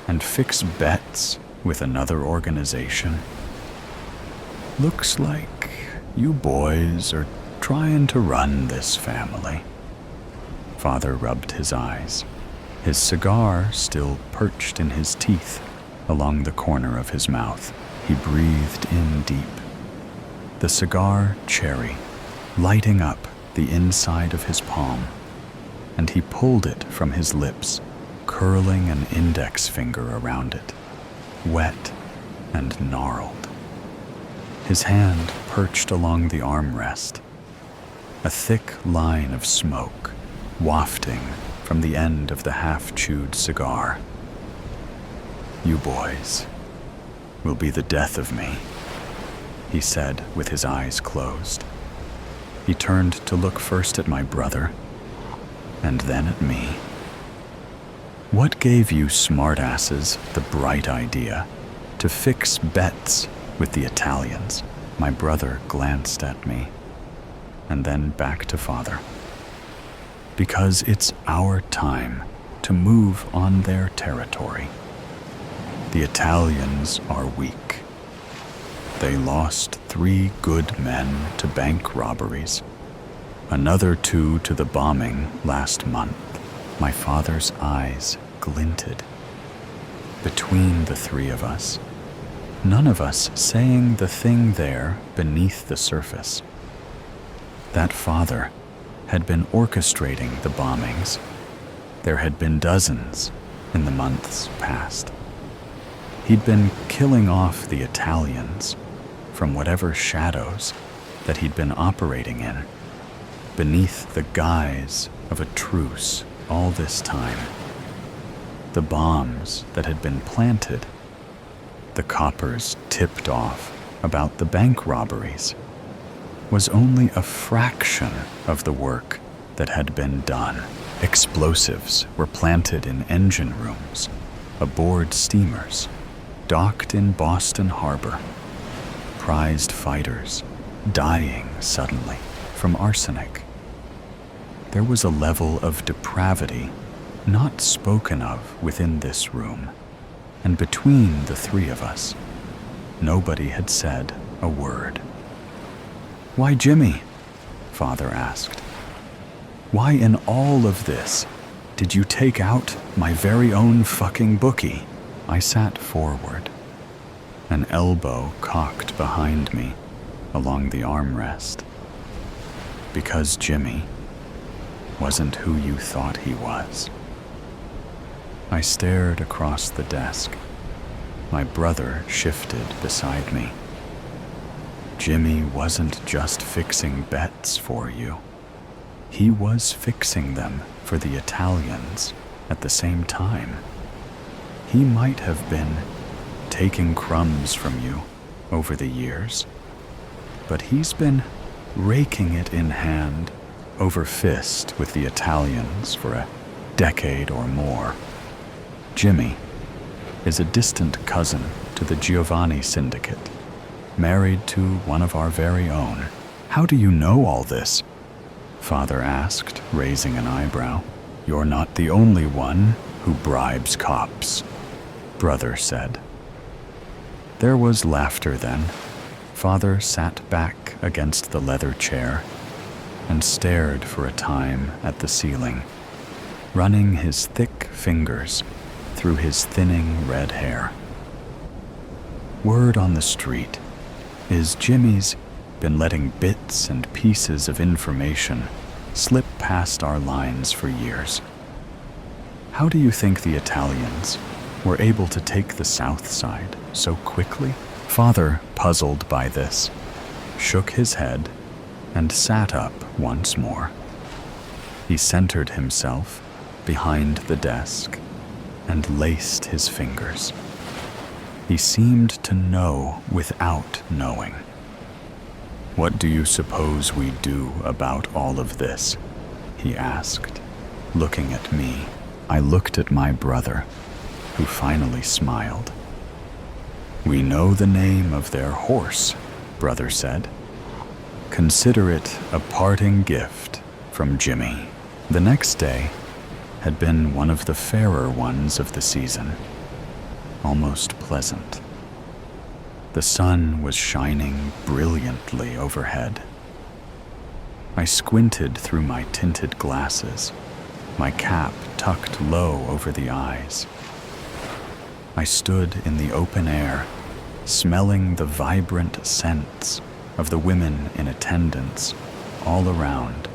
and fix bets with another organization? Looks like you boys are trying to run this family. Father rubbed his eyes, his cigar still perched in his teeth along the corner of his mouth. He breathed in deep, the cigar cherry lighting up the inside of his palm, and he pulled it from his lips, curling an index finger around it, wet and gnarled. His hand perched along the armrest, a thick line of smoke wafting from the end of the half-chewed cigar. You boys will be the death of me, he said with his eyes closed. He turned to look first at my brother and then at me. What gave you smartasses the bright idea to fix bets with the Italians? My brother glanced at me and then back to Father. Because it's our time to move on their territory. The Italians are weak. They lost 3 good men to bank robberies. Another 2 to the bombing last month. My father's eyes glinted. Between the 3 of us, none of us saying the thing there beneath the surface. That father had been orchestrating the bombings. There had been dozens in the months past. He'd been killing off the Italians from whatever shadows that he'd been operating in, beneath the guise of a truce all this time. The bombs that had been planted, the coppers tipped off about the bank robberies, was only a fraction of the work that had been done. Explosives were planted in engine rooms, aboard steamers, docked in Boston Harbor. Prized fighters dying suddenly from arsenic. There was a level of depravity not spoken of within this room, and between the 3 of us, nobody had said a word. "Why, Jimmy?" Father asked. "Why in all of this did you take out my very own fucking bookie?" I sat forward, an elbow cocked behind me along the armrest. Because Jimmy wasn't who you thought he was. I stared across the desk. My brother shifted beside me. Jimmy wasn't just fixing bets for you. He was fixing them for the Italians at the same time. He might have been taking crumbs from you over the years, but he's been raking it in hand over fist with the Italians for a decade or more. Jimmy is a distant cousin to the Giovanni Syndicate, married to one of our very own. "How do you know all this?" Father asked, raising an eyebrow. "You're not the only one who bribes cops," Brother said. There was laughter then. Father sat back against the leather chair and stared for a time at the ceiling, running his thick fingers through his thinning red hair. Word on the street is Jimmy's been letting bits and pieces of information slip past our lines for years. How do you think the Italians were able to take the South Side so quickly? Father, puzzled by this, shook his head and sat up once more. He centered himself behind the desk and laced his fingers. He seemed to know without knowing. "What do you suppose we do about all of this?" he asked, looking at me. I looked at my brother, who finally smiled. "We know the name of their horse," Brother said. "Consider it a parting gift from Jimmy." The next day had been one of the fairer ones of the season, almost pleasant. The sun was shining brilliantly overhead. I squinted through my tinted glasses, my cap tucked low over the eyes. I stood in the open air, smelling the vibrant scents of the women in attendance all around,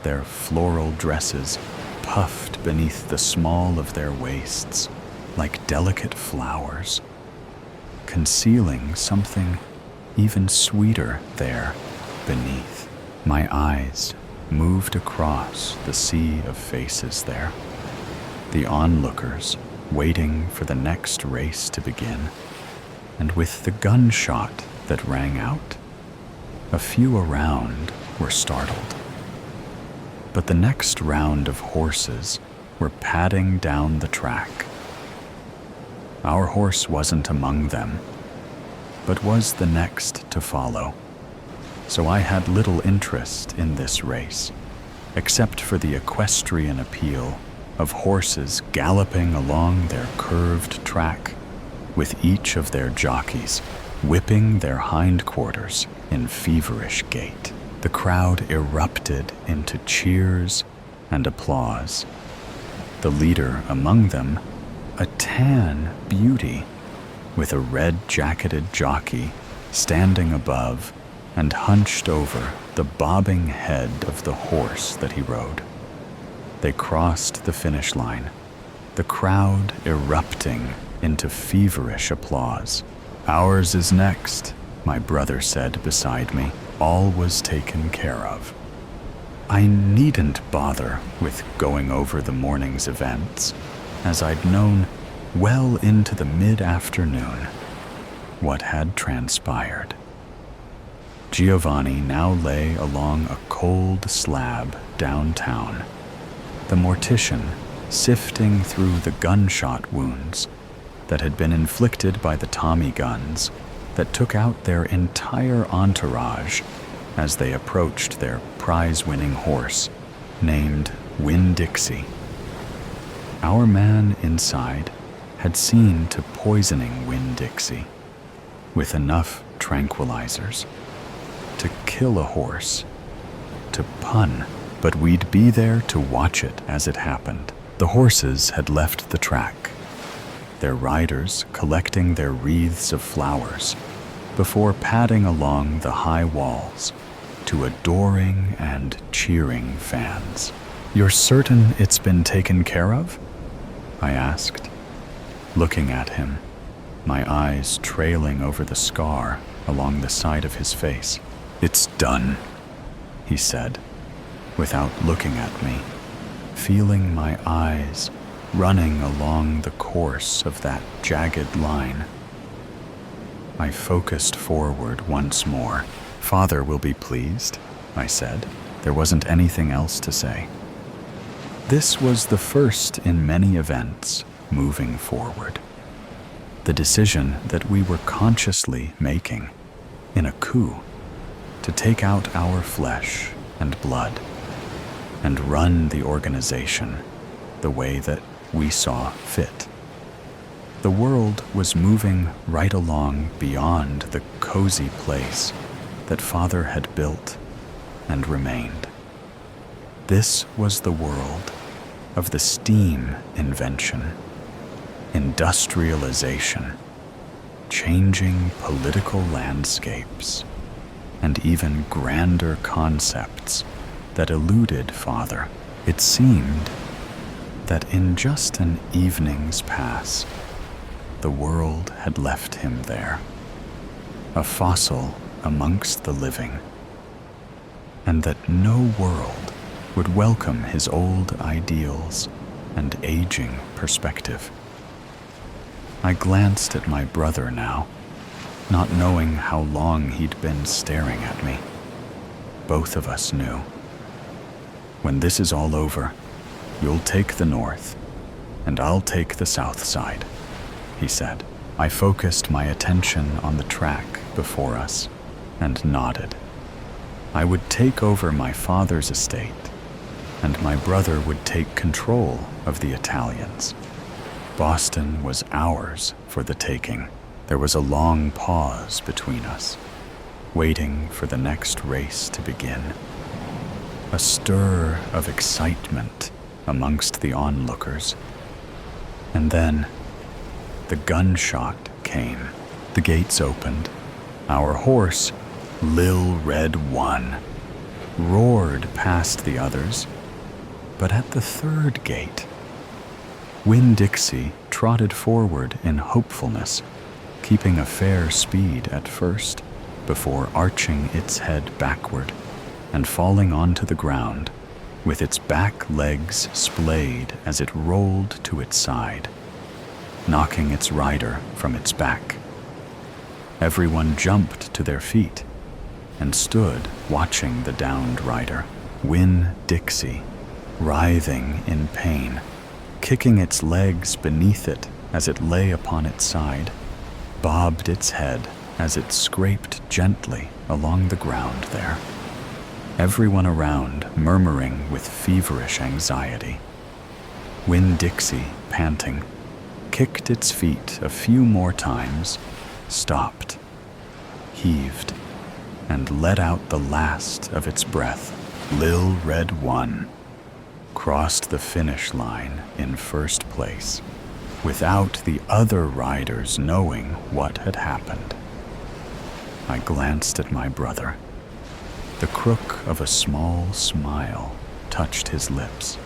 their floral dresses puffed beneath the small of their waists like delicate flowers, concealing something even sweeter there beneath. My eyes moved across the sea of faces there, the onlookers waiting for the next race to begin, and with the gunshot that rang out, a few around were startled. But the next round of horses were padding down the track. Our horse wasn't among them, but was the next to follow. So I had little interest in this race, except for the equestrian appeal of horses galloping along their curved track, with each of their jockeys whipping their hindquarters in feverish gait. The crowd erupted into cheers and applause. The leader among them, a tan beauty with a red-jacketed jockey standing above and hunched over the bobbing head of the horse that he rode. They crossed the finish line, the crowd erupting into feverish applause. "Ours is next," my brother said beside me. All was taken care of. I needn't bother with going over the morning's events, as I'd known well into the mid-afternoon what had transpired. Giovanni now lay along a cold slab downtown, the mortician sifting through the gunshot wounds that had been inflicted by the Tommy guns that took out their entire entourage as they approached their prize-winning horse, named Winn-Dixie. Our man inside had seen to poisoning Winn-Dixie with enough tranquilizers to kill a horse, to pun, but we'd be there to watch it as it happened. The horses had left the track, their riders collecting their wreaths of flowers before padding along the high walls to adoring and cheering fans. "You're certain it's been taken care of?" I asked, looking at him, my eyes trailing over the scar along the side of his face. "It's done," he said, without looking at me, feeling my eyes running along the course of that jagged line. I focused forward once more. "Father will be pleased," I said. There wasn't anything else to say. This was the first in many events moving forward. The decision that we were consciously making in a coup to take out our flesh and blood and run the organization the way that we saw fit. The world was moving right along beyond the cozy place that Father had built and remained. This was the world of the steam invention, industrialization, changing political landscapes, and even grander concepts that eluded Father. It seemed that in just an evening's pass, the world had left him there, a fossil amongst the living, and that no world would welcome his old ideals and aging perspective. I glanced at my brother now, not knowing how long he'd been staring at me. Both of us knew. "When this is all over, you'll take the north, and I'll take the south side," he said. I focused my attention on the track before us and nodded. I would take over my father's estate, and my brother would take control of the Italians. Boston was ours for the taking. There was a long pause between us, waiting for the next race to begin. A stir of excitement amongst the onlookers. And then the gunshot came. The gates opened. Our horse, Lil Red 1, roared past the others, but at the third gate, Winn-Dixie trotted forward in hopefulness, keeping a fair speed at first, before arching its head backward and falling onto the ground, with its back legs splayed as it rolled to its side, knocking its rider from its back. Everyone jumped to their feet and stood watching the downed rider, Winn-Dixie, writhing in pain, kicking its legs beneath it as it lay upon its side, bobbed its head as it scraped gently along the ground there. Everyone around murmuring with feverish anxiety. Winn-Dixie, panting, kicked its feet a few more times, stopped, heaved, and let out the last of its breath. Lil Red 1 crossed the finish line in first place, without the other riders knowing what had happened. I glanced at my brother. The crook of a small smile touched his lips.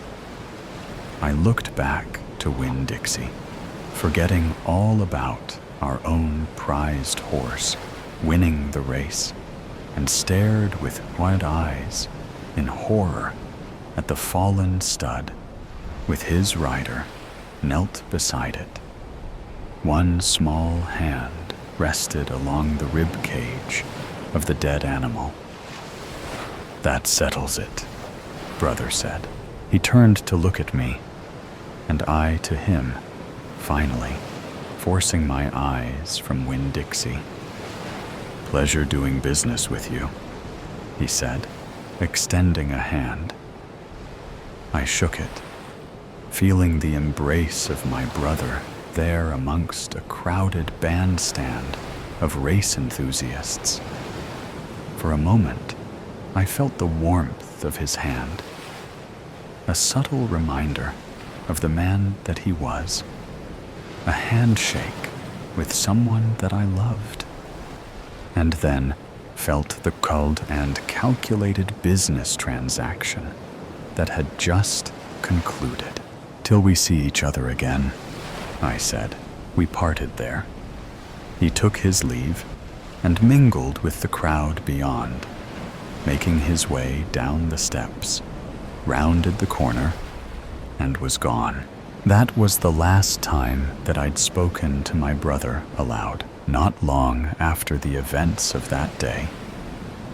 I looked back to Winn-Dixie, forgetting all about our own prized horse winning the race, and stared with wide eyes in horror at the fallen stud with his rider knelt beside it. One small hand rested along the rib cage of the dead animal. "That settles it," brother said. He turned to look at me, and I to him, finally, forcing my eyes from Winn-Dixie. "Pleasure doing business with you," he said, extending a hand. I shook it, feeling the embrace of my brother there amongst a crowded bandstand of race enthusiasts. For a moment, I felt the warmth of his hand, a subtle reminder of the man that he was, a handshake with someone that I loved, and then felt the cold and calculated business transaction that had just concluded. "Till we see each other again," I said. We parted there. He took his leave and mingled with the crowd beyond, making his way down the steps, rounded the corner, and was gone. That was the last time that I'd spoken to my brother aloud. Not long after the events of that day,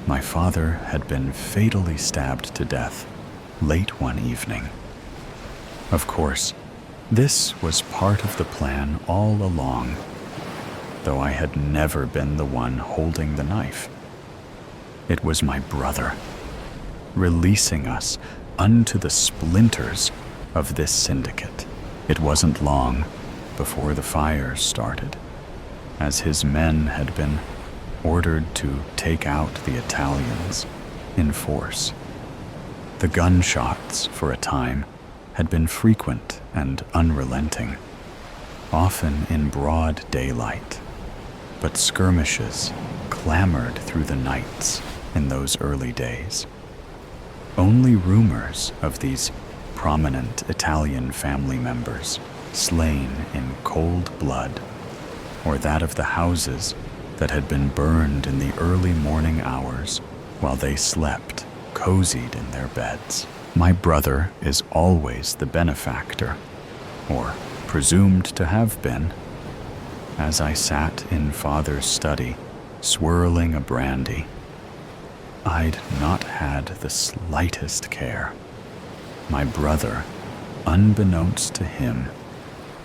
my father had been fatally stabbed to death late one evening. Of course, this was part of the plan all along, though I had never been the one holding the knife. It was my brother, releasing us unto the splinters of this syndicate. It wasn't long before the fires started, as his men had been ordered to take out the Italians in force. The gunshots, for a time, had been frequent and unrelenting, often in broad daylight, but skirmishes clamored through the nights in those early days. Only rumors of these prominent Italian family members slain in cold blood, or that of the houses that had been burned in the early morning hours while they slept, cozied in their beds. My brother is always the benefactor, or presumed to have been. As I sat in father's study, swirling a brandy, I'd not had the slightest care. My brother, unbeknownst to him,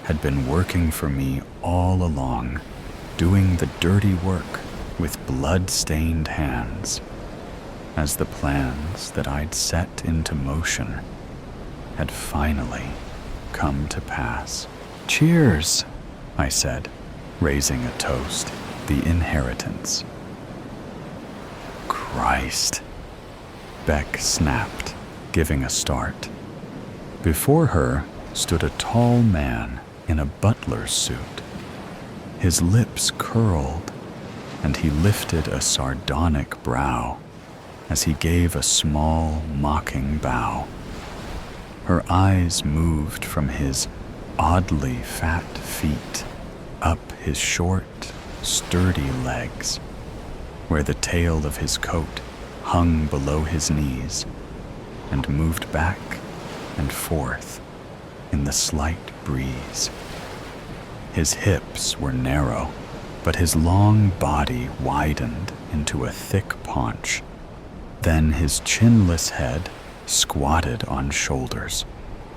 had been working for me all along, doing the dirty work with blood-stained hands, as the plans that I'd set into motion had finally come to pass. "Cheers," I said, raising a toast, "the inheritance." "Christ," Beck snapped, giving a start. Before her stood a tall man in a butler's suit. His lips curled, and he lifted a sardonic brow as he gave a small, mocking bow. Her eyes moved from his oddly fat feet up his short, sturdy legs, where the tail of his coat hung below his knees, and moved back and forth in the slight breeze. His hips were narrow, but his long body widened into a thick paunch. Then his chinless head squatted on shoulders,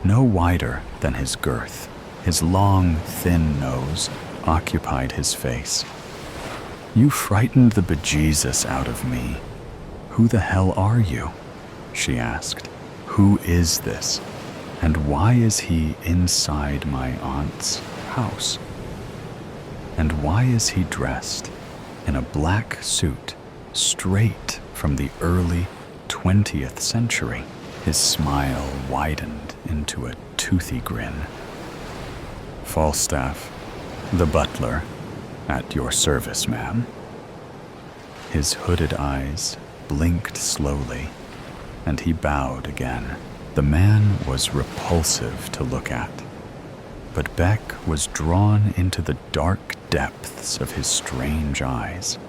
no wider than his girth. His long, thin nose occupied his face. "You frightened the bejesus out of me. Who the hell are you?" she asked. "Who is this? And why is he inside my aunt's house? And why is he dressed in a black suit straight from the early 20th century. His smile widened into a toothy grin. Falstaff, the butler, at your service, ma'am. His hooded eyes blinked slowly, and he bowed again. The man was repulsive to look at, but Beck was drawn into the dark depths of his strange eyes.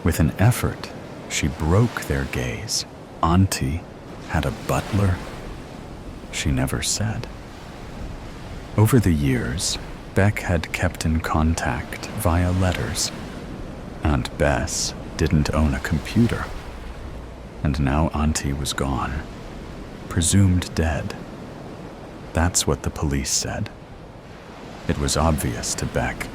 With an effort, she broke their gaze. Auntie had a butler? She never said. Over the years, Beck had kept in contact via letters. Aunt Bess didn't own a computer, and now Auntie was gone, presumed dead. That's what the police said. It was obvious to Beck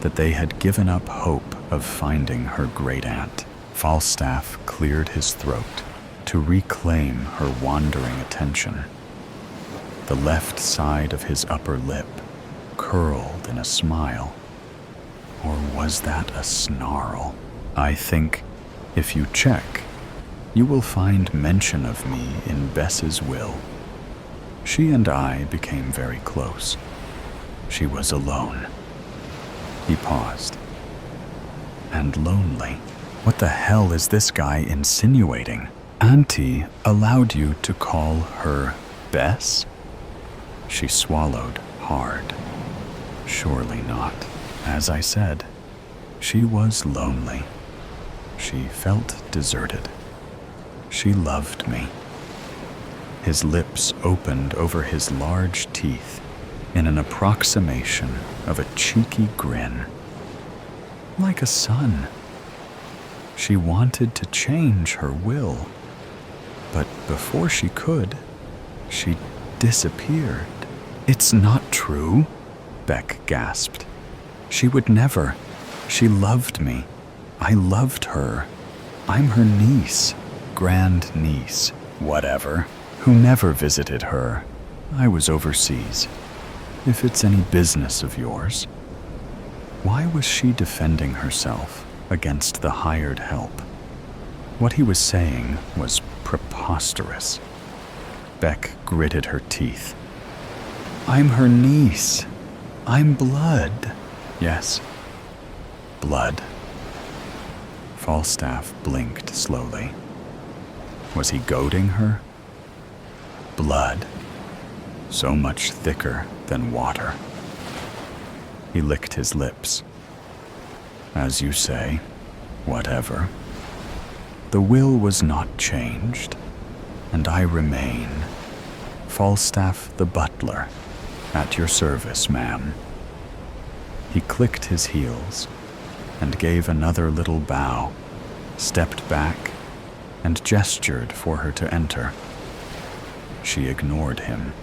that they had given up hope of finding her great-aunt. Falstaff cleared his throat to reclaim her wandering attention. The left side of his upper lip curled in a smile. Or was that a snarl? I think if you check, you will find mention of me in Bess's will. She and I became very close. She was alone. He paused. And lonely. What the hell is this guy insinuating? Auntie allowed you to call her Bess? She swallowed hard. Surely not. As I said, she was lonely. She felt deserted. She loved me. His lips opened over his large teeth in an approximation of a cheeky grin. Like a son. She wanted to change her will, but before she could, she disappeared. It's not true, Beck gasped. She would never. She loved me. I loved her. I'm her niece, grand niece, whatever, who never visited her. I was overseas. If it's any business of yours. Why was she defending herself against the hired help? What he was saying was preposterous. Beck gritted her teeth. I'm her niece. I'm blood. Yes, blood. Falstaff blinked slowly. Was he goading her? Blood. So much thicker than water. He licked his lips. As you say, whatever. The will was not changed, and I remain. Falstaff the butler, at your service, ma'am. He clicked his heels and gave another little bow, stepped back, and gestured for her to enter. She ignored him.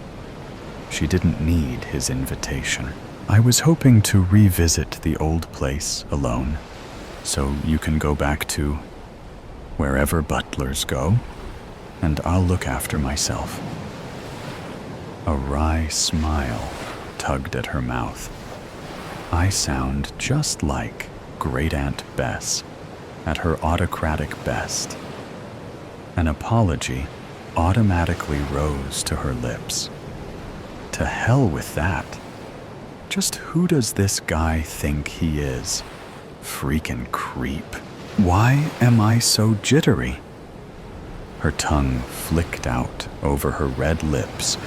She didn't need his invitation. I was hoping to revisit the old place alone, so you can go back to wherever butlers go, and I'll look after myself. A wry smile tugged at her mouth. I sound just like Great Aunt Bess at her autocratic best. An apology automatically rose to her lips. To hell with that. Just who does this guy think he is? Freaking creep. Why am I so jittery? Her tongue flicked out over her red lips,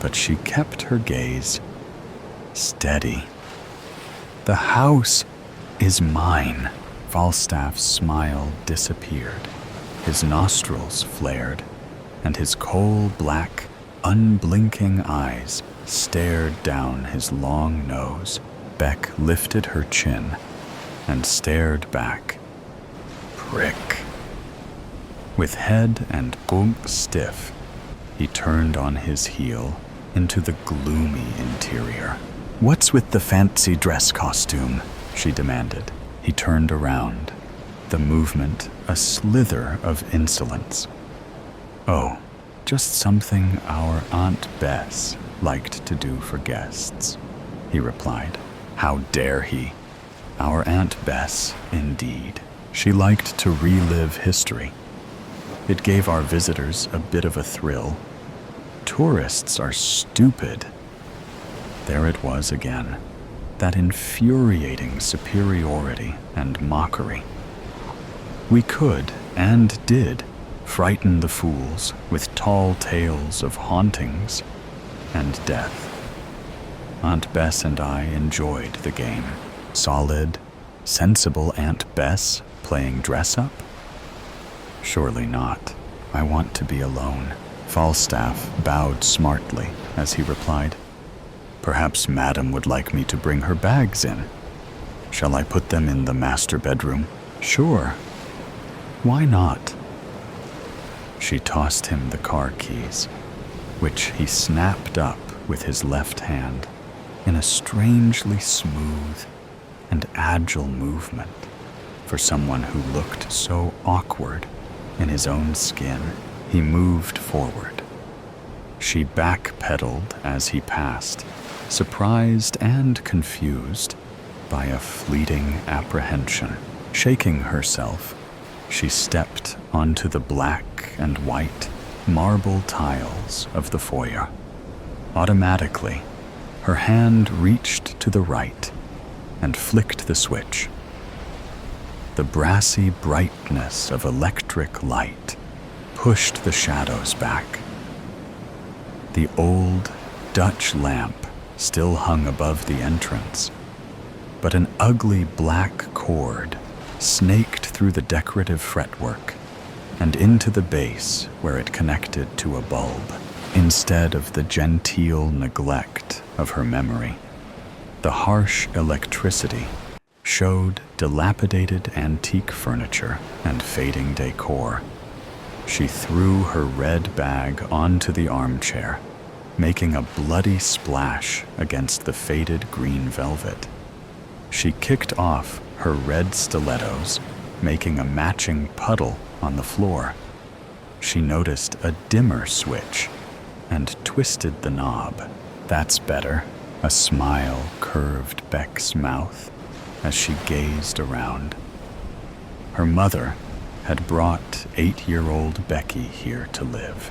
but she kept her gaze steady. The house is mine. Falstaff's smile disappeared. His nostrils flared, and his coal-black, unblinking eyes stared down his long nose. Beck lifted her chin and stared back. Prick. With head and bunk stiff, he turned on his heel into the gloomy interior. What's with the fancy dress costume? She demanded. He turned around, the movement a slither of insolence. Oh, just something our Aunt Bess liked to do for guests, he replied. How dare he? Our Aunt Bess, indeed. She liked to relive history. It gave our visitors a bit of a thrill. Tourists are stupid. There it was again, that infuriating superiority and mockery. We could, and did, frighten the fools with tall tales of hauntings and death. Aunt Bess and I enjoyed the game. Solid, sensible Aunt Bess playing dress-up? Surely not. I want to be alone. Falstaff bowed smartly as he replied, "Perhaps Madam would like me to bring her bags in. Shall I put them in the master bedroom?" "Sure. Why not?" She tossed him the car keys, which he snapped up with his left hand in a strangely smooth and agile movement for someone who looked so awkward in his own skin. He moved forward. She backpedaled as he passed, surprised and confused by a fleeting apprehension. Shaking herself, she stepped onto the black and white marble tiles of the foyer. Automatically, her hand reached to the right and flicked the switch. The brassy brightness of electric light pushed the shadows back. The old Dutch lamp still hung above the entrance, but an ugly black cord snaked through the decorative fretwork and into the base where it connected to a bulb, instead of the genteel neglect of her memory. The harsh electricity showed dilapidated antique furniture and fading decor. She threw her red bag onto the armchair, making a bloody splash against the faded green velvet. She kicked off her red stilettos, making a matching puddle on the floor. She noticed a dimmer switch and twisted the knob. "That's better." A smile curved Beck's mouth as she gazed around. Her mother had brought 8-year-old Becky here to live,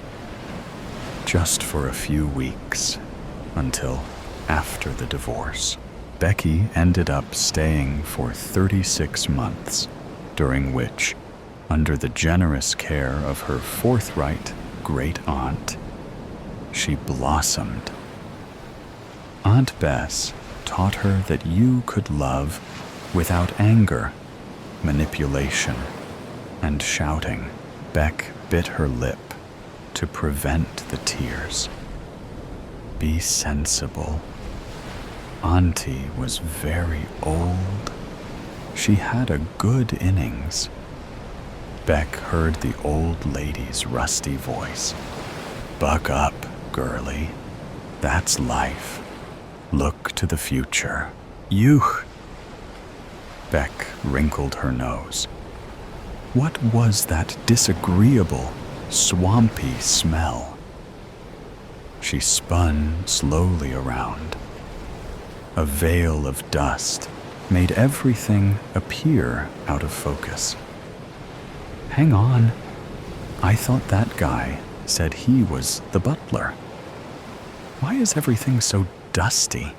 just for a few weeks, until after the divorce. Becky ended up staying for 36 months, during which, under the generous care of her forthright great-aunt, she blossomed. Aunt Bess taught her that you could love without anger, manipulation, and shouting. Beck bit her lip to prevent the tears. Be sensible. Auntie was very old. She had a good innings. Beck heard the old lady's rusty voice. Buck up, girlie. That's life. Look to the future. Yuch! Beck wrinkled her nose. What was that disagreeable, swampy smell? She spun slowly around. A veil of dust made everything appear out of focus. Hang on. I thought that guy said he was the butler. Why is everything so dusty?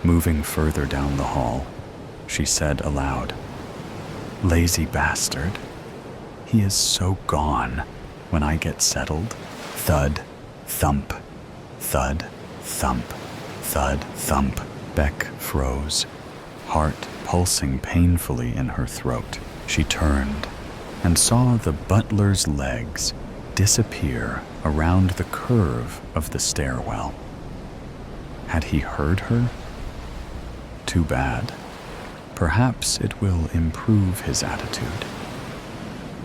Moving further down the hall, she said aloud, "Lazy bastard. He is so gone when I get settled." Thud, thump, thud, thump, thud, thump. Beck froze, heart pulsing painfully in her throat. She turned and saw the butler's legs disappear around the curve of the stairwell. Had he heard her? Too bad. Perhaps it will improve his attitude.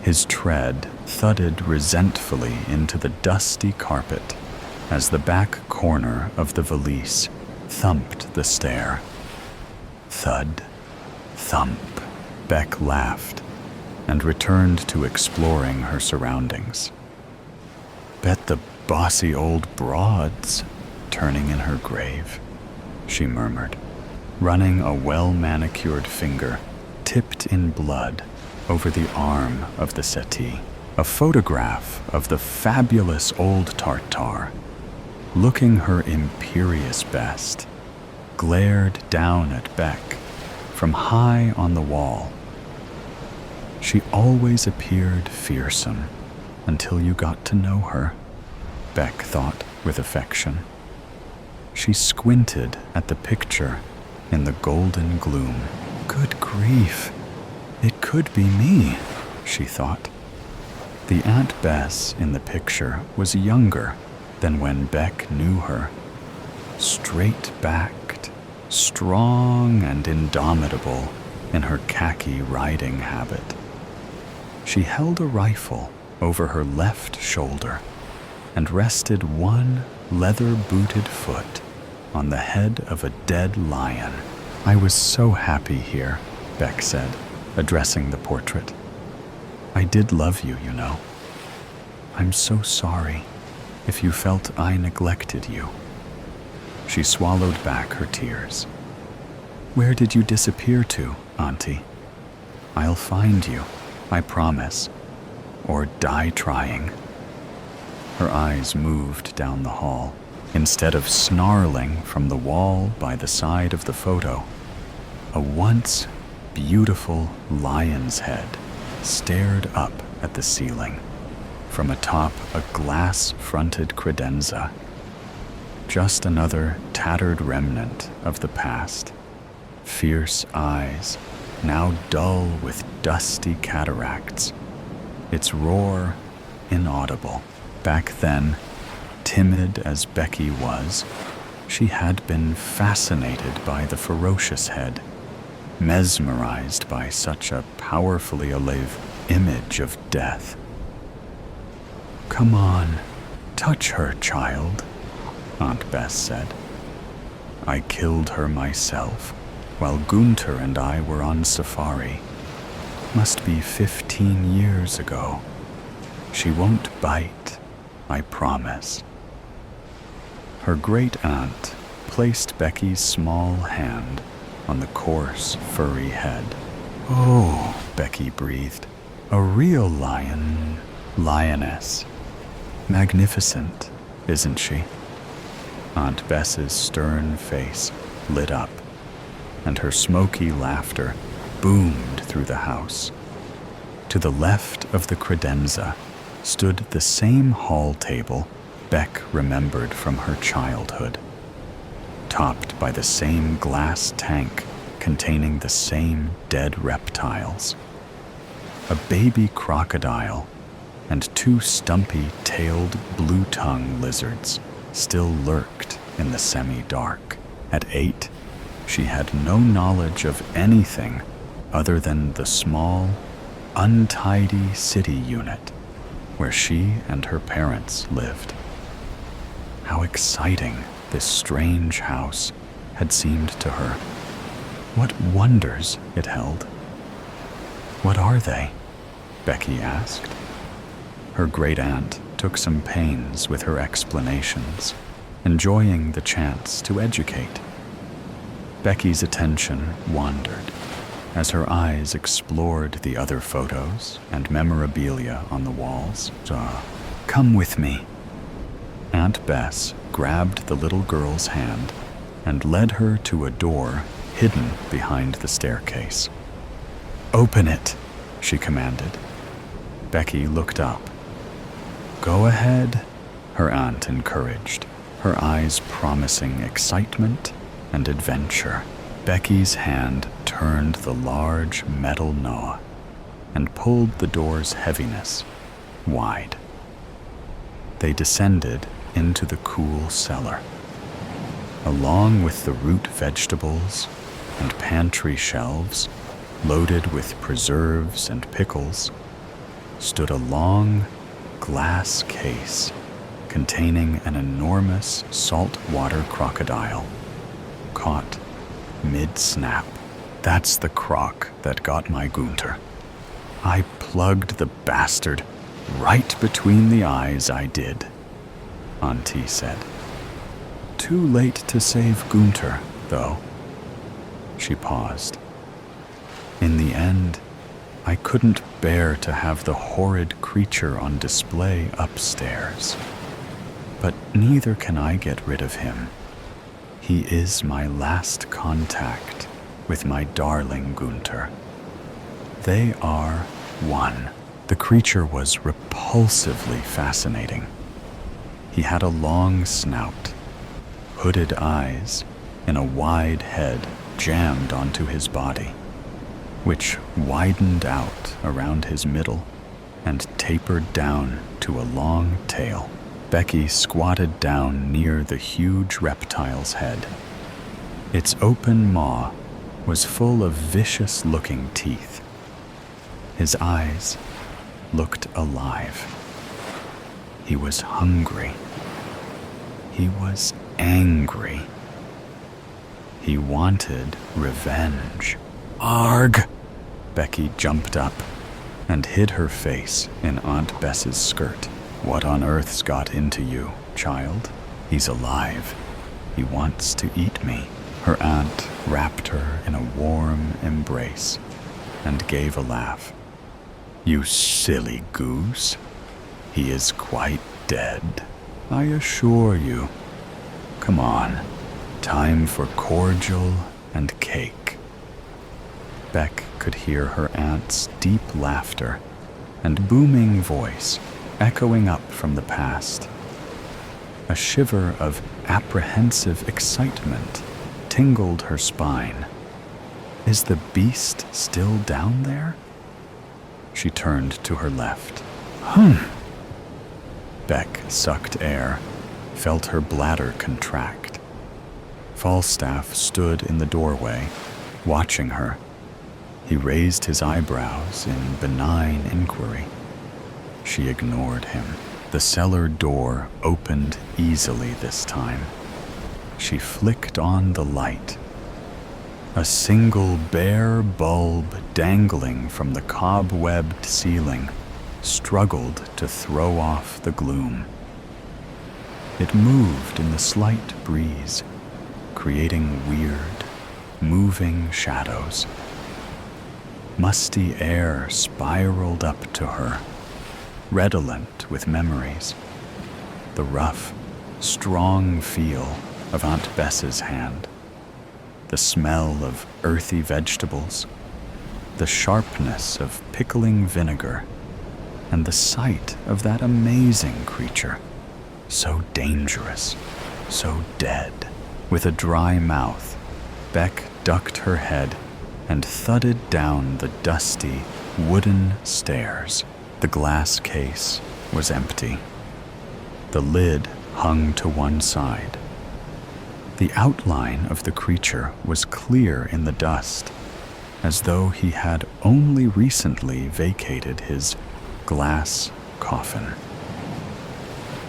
His tread thudded resentfully into the dusty carpet as the back corner of the valise thumped the stair. Thud, thump. Beck laughed and returned to exploring her surroundings. Bet the bossy old broad's turning in her grave, she murmured, running a well-manicured finger tipped in blood over the arm of the settee. A photograph of the fabulous old Tartar, looking her imperious best, glared down at Beck from high on the wall. She always appeared fearsome until you got to know her, Beck thought with affection. She squinted at the picture in the golden gloom. Good grief, it could be me, she thought. The Aunt Bess in the picture was younger than when Beck knew her. Straight-backed, strong and indomitable in her khaki riding habit. She held a rifle over her left shoulder and rested one leather-booted foot on the head of a dead lion. I was so happy here, Beck said, addressing the portrait. I did love you, you know. I'm so sorry if you felt I neglected you. She swallowed back her tears. Where did you disappear to, Auntie? I'll find you, I promise, or die trying. Her eyes moved down the hall. Instead of snarling from the wall by the side of the photo, a once beautiful lion's head stared up at the ceiling from atop a glass-fronted credenza. Just another tattered remnant of the past. Fierce eyes, now dull with dusty cataracts. Its roar inaudible. Back then, timid as Becky was, she had been fascinated by the ferocious head, mesmerized by such a powerfully alive image of death. Come on, touch her, child, Aunt Bess said. I killed her myself while Gunter and I were on safari. Must be 15 years ago. She won't bite, I promise. Her great-aunt placed Becky's small hand on the coarse, furry head. Oh, Becky breathed. A real lioness. Magnificent, isn't she? Aunt Bess's stern face lit up, and her smoky laughter boomed through the house. To the left of the credenza stood the same hall table Beck remembered from her childhood, topped by the same glass tank containing the same dead reptiles. A baby crocodile and two stumpy-tailed blue-tongue lizards still lurked in the semi-dark. At 8, she had no knowledge of anything other than the small, untidy city unit where she and her parents lived. How exciting this strange house had seemed to her. What wonders it held. What are they? Becky asked. Her great-aunt took some pains with her explanations, enjoying the chance to educate. Becky's attention wandered as her eyes explored the other photos and memorabilia on the walls. Come with me. Aunt Bess grabbed the little girl's hand and led her to a door hidden behind the staircase. Open it, she commanded. Becky looked up. Go ahead, her aunt encouraged, her eyes promising excitement and adventure. Becky's hand turned the large metal knob and pulled the door's heaviness wide. They descended into the cool cellar. Along with the root vegetables and pantry shelves loaded with preserves and pickles, stood a long glass case containing an enormous saltwater crocodile, caught mid-snap. That's the croc that got my Gunter. I plugged the bastard right between the eyes, I did, Auntie said. Too late to save Gunter, though. She paused. In the end, I couldn't bear to have the horrid creature on display upstairs. But neither can I get rid of him. He is my last contact with my darling Gunther. They are one. The creature was repulsively fascinating. He had a long snout, hooded eyes, and a wide head jammed onto his body, which widened out around his middle and tapered down to a long tail. Becky squatted down near the huge reptile's head. Its open maw was full of vicious-looking teeth. His eyes looked alive. He was hungry. He was angry. He wanted revenge. Arg! Becky jumped up and hid her face in Aunt Bess's skirt. What on earth's got into you, child? He's alive. He wants to eat me. Her aunt wrapped her in a warm embrace and gave a laugh. You silly goose. He is quite dead, I assure you. Come on, time for cordial and cake. Beck could hear her aunt's deep laughter and booming voice echoing up from the past. A shiver of apprehensive excitement tingled her spine. Is the beast still down there? She turned to her left. Beck sucked air, felt her bladder contract. Falstaff stood in the doorway, watching her. He raised his eyebrows in benign inquiry. She ignored him. The cellar door opened easily this time. She flicked on the light. A single bare bulb dangling from the cobwebbed ceiling struggled to throw off the gloom. It moved in the slight breeze, creating weird, moving shadows. Musty air spiraled up to her, redolent with memories. The rough, strong feel of Aunt Bess's hand, the smell of earthy vegetables, the sharpness of pickling vinegar, and the sight of that amazing creature, so dangerous, so dead. With a dry mouth, Beck ducked her head and thudded down the dusty, wooden stairs. The glass case was empty. The lid hung to one side. The outline of the creature was clear in the dust, as though he had only recently vacated his glass coffin.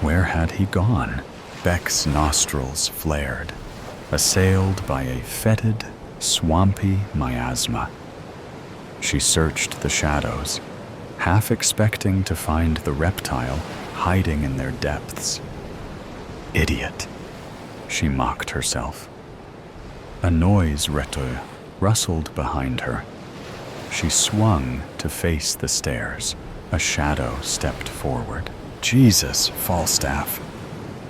Where had he gone? Beck's nostrils flared, assailed by a fetid, swampy miasma. She searched the shadows, half expecting to find the reptile hiding in their depths. Idiot, she mocked herself. A noise rustled behind her. She swung to face the stairs. A shadow stepped forward. Jesus, Falstaff.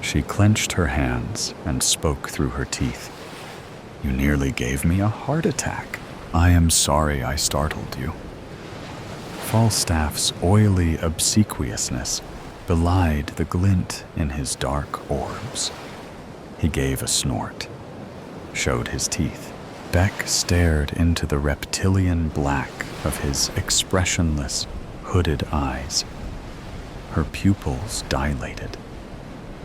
She clenched her hands and spoke through her teeth. You nearly gave me a heart attack. I am sorry I startled you. Falstaff's oily obsequiousness belied the glint in his dark orbs. He gave a snort, showed his teeth. Beck stared into the reptilian black of his expressionless, hooded eyes. Her pupils dilated.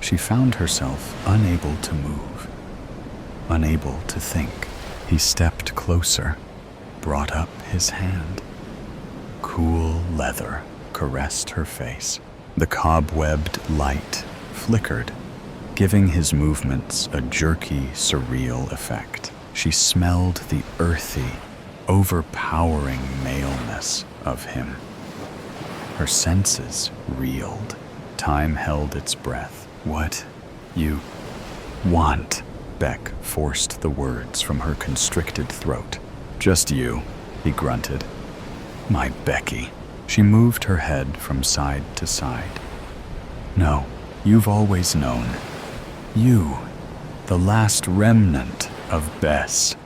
She found herself unable to move, unable to think. He stepped closer, brought up his hand. Cool leather caressed her face. The cobwebbed light flickered, giving his movements a jerky, surreal effect. She smelled the earthy, overpowering maleness of him. Her senses reeled. Time held its breath. What you want? Beck forced the words from her constricted throat. Just you. he grunted. My Becky. She moved her head from side to side. No, you've always known. You, the last remnant of Bess,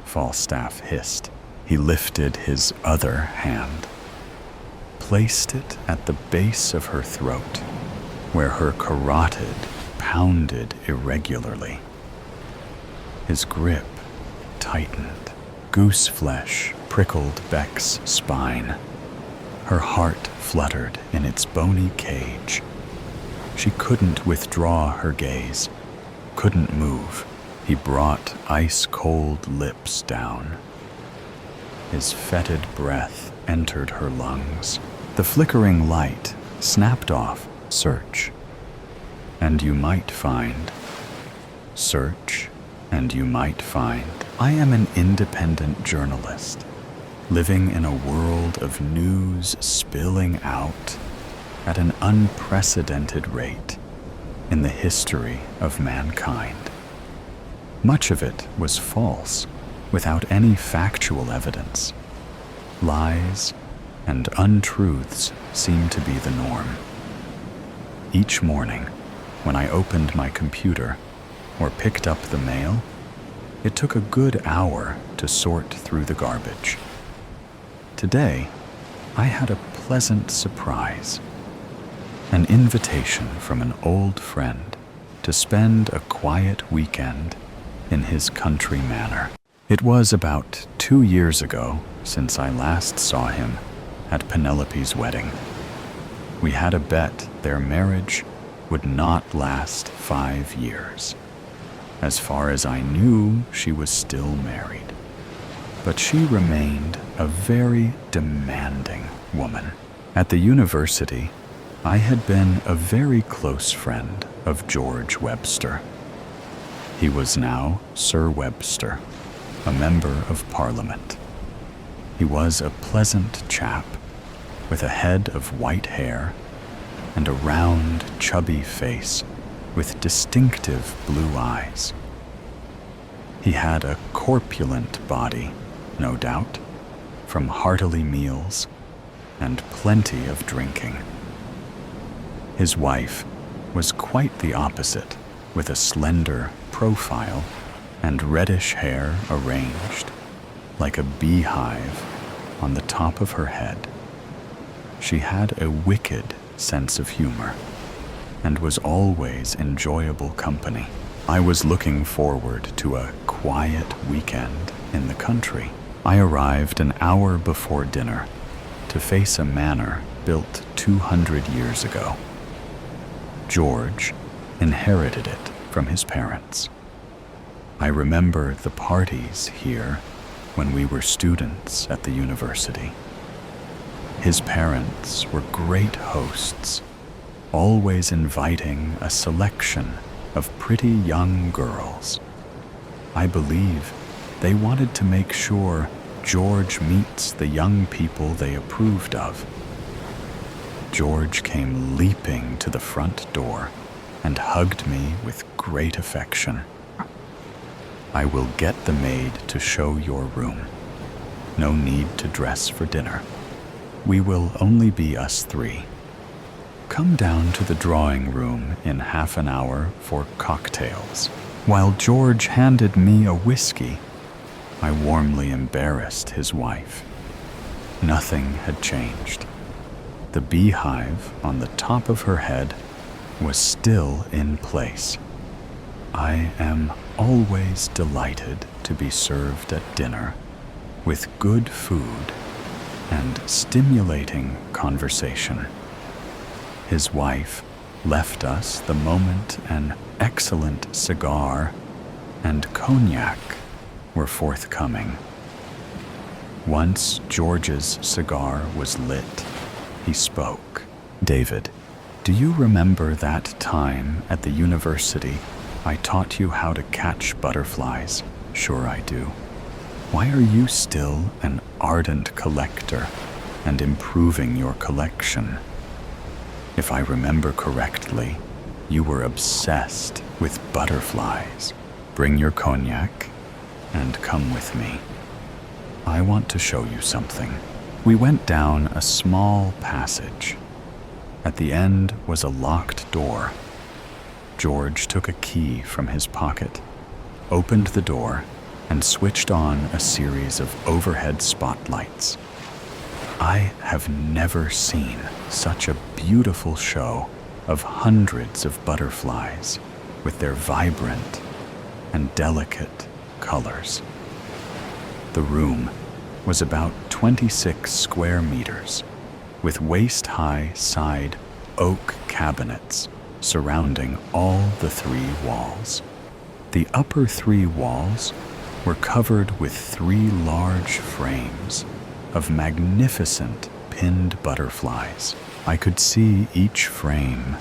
Falstaff hissed. He lifted his other hand, placed it at the base of her throat, where her carotid pounded irregularly. His grip tightened. Goose flesh prickled Beck's spine. Her heart fluttered in its bony cage. She couldn't withdraw her gaze, couldn't move. He brought ice-cold lips down. His fetid breath entered her lungs. The flickering light snapped off. Search, and you might find. Search, and you might find. I am an independent journalist, living in a world of news spilling out at an unprecedented rate in the history of mankind. Much of it was false, without any factual evidence. Lies and untruths seemed to be the norm. Each morning, when I opened my computer or picked up the mail, it took a good hour to sort through the garbage. Today, I had a pleasant surprise. An invitation from an old friend to spend a quiet weekend in his country manor. It was about 2 years ago since I last saw him at Penelope's wedding. We had a bet their marriage would not last 5 years. As far as I knew, she was still married. But she remained a very demanding woman. At the university, I had been a very close friend of George Webster. He was now Sir Webster, a member of Parliament. He was a pleasant chap with a head of white hair and a round, chubby face with distinctive blue eyes. He had a corpulent body, no doubt, from hearty meals and plenty of drinking. His wife was quite the opposite, with a slender profile and reddish hair arranged like a beehive on the top of her head. She had a wicked sense of humor and was always enjoyable company. I was looking forward to a quiet weekend in the country. I arrived an hour before dinner to face a manor built 200 years ago. George inherited it from his parents. I remember the parties here when we were students at the university. His parents were great hosts, always inviting a selection of pretty young girls. I believe they wanted to make sure George meets the young people they approved of. George came leaping to the front door and hugged me with great affection. I will get the maid to show your room. No need to dress for dinner. We will only be us three. Come down to the drawing room in half an hour for cocktails. While George handed me a whiskey, I warmly embarrassed his wife. Nothing had changed. The beehive on the top of her head was still in place. I am always delighted to be served at dinner with good food and stimulating conversation. His wife left us the moment an excellent cigar and cognac were forthcoming. Once George's cigar was lit, he spoke. David, do you remember that time at the university I taught you how to catch butterflies? Sure I do. Why are you still an ardent collector and improving your collection? If I remember correctly, you were obsessed with butterflies. Bring your cognac and come with me. I want to show you something." We went down a small passage. At the end was a locked door. George took a key from his pocket, opened the door, and switched on a series of overhead spotlights. I have never seen such a beautiful show of hundreds of butterflies with their vibrant and delicate colors. The room was about 26 square meters, with waist-high side oak cabinets surrounding all the 3 walls. The upper 3 walls were covered with 3 large frames of magnificent pinned butterflies. I could see each frame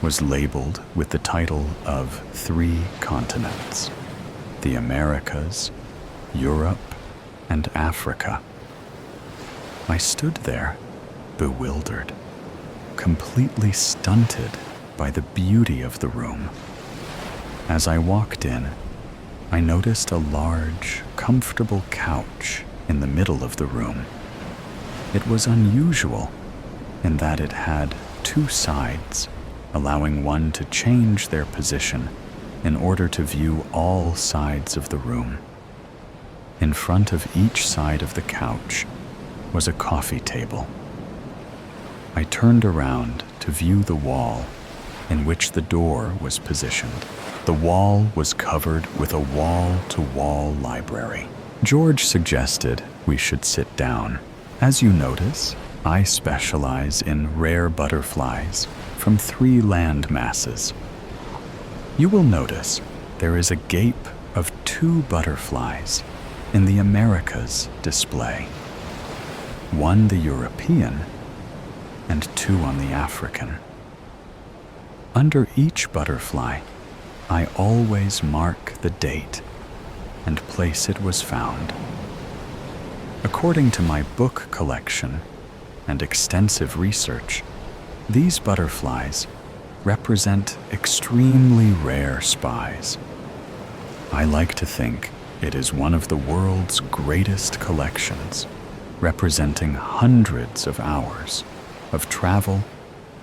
was labeled with the title of 3 continents: the Americas, Europe, and Africa. I stood there, bewildered, completely stunted by the beauty of the room. As I walked in, I noticed a large, comfortable couch in the middle of the room. It was unusual in that it had 2 sides, allowing one to change their position in order to view all sides of the room. In front of each side of the couch was a coffee table. I turned around to view the wall in which the door was positioned. The wall was covered with a wall-to-wall library. George suggested we should sit down. As you notice, I specialize in rare butterflies from 3 land masses. You will notice there is a gape of 2 butterflies in the Americas display. 1 the European and 2 on the African. Under each butterfly, I always mark the date and place it was found. According to my book collection and extensive research, these butterflies represent extremely rare spies. I like to think it is one of the world's greatest collections, representing hundreds of hours of travel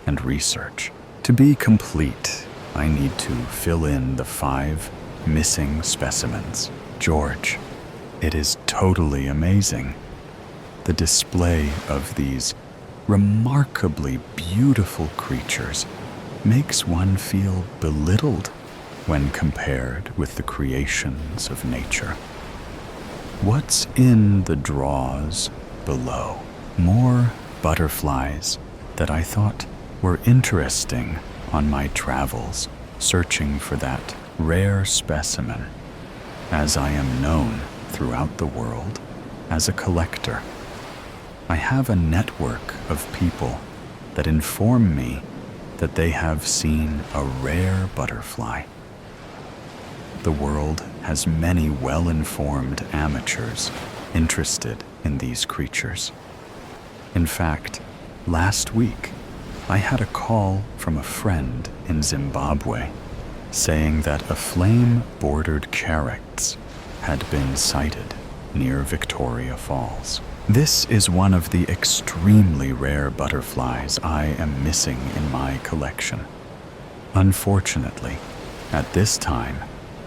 and research. To be complete, I need to fill in the 5 missing specimens. George, it is totally amazing. The display of these remarkably beautiful creatures makes one feel belittled when compared with the creations of nature. What's in the drawers below? More butterflies that I thought were interesting on my travels, searching for that rare specimen, as I am known throughout the world as a collector. I have a network of people that inform me that they have seen a rare butterfly. The world has many well-informed amateurs interested in these creatures. In fact, last week, I had a call from a friend in Zimbabwe saying that a flame-bordered carex had been sighted near Victoria Falls. This is one of the extremely rare butterflies I am missing in my collection. Unfortunately, at this time,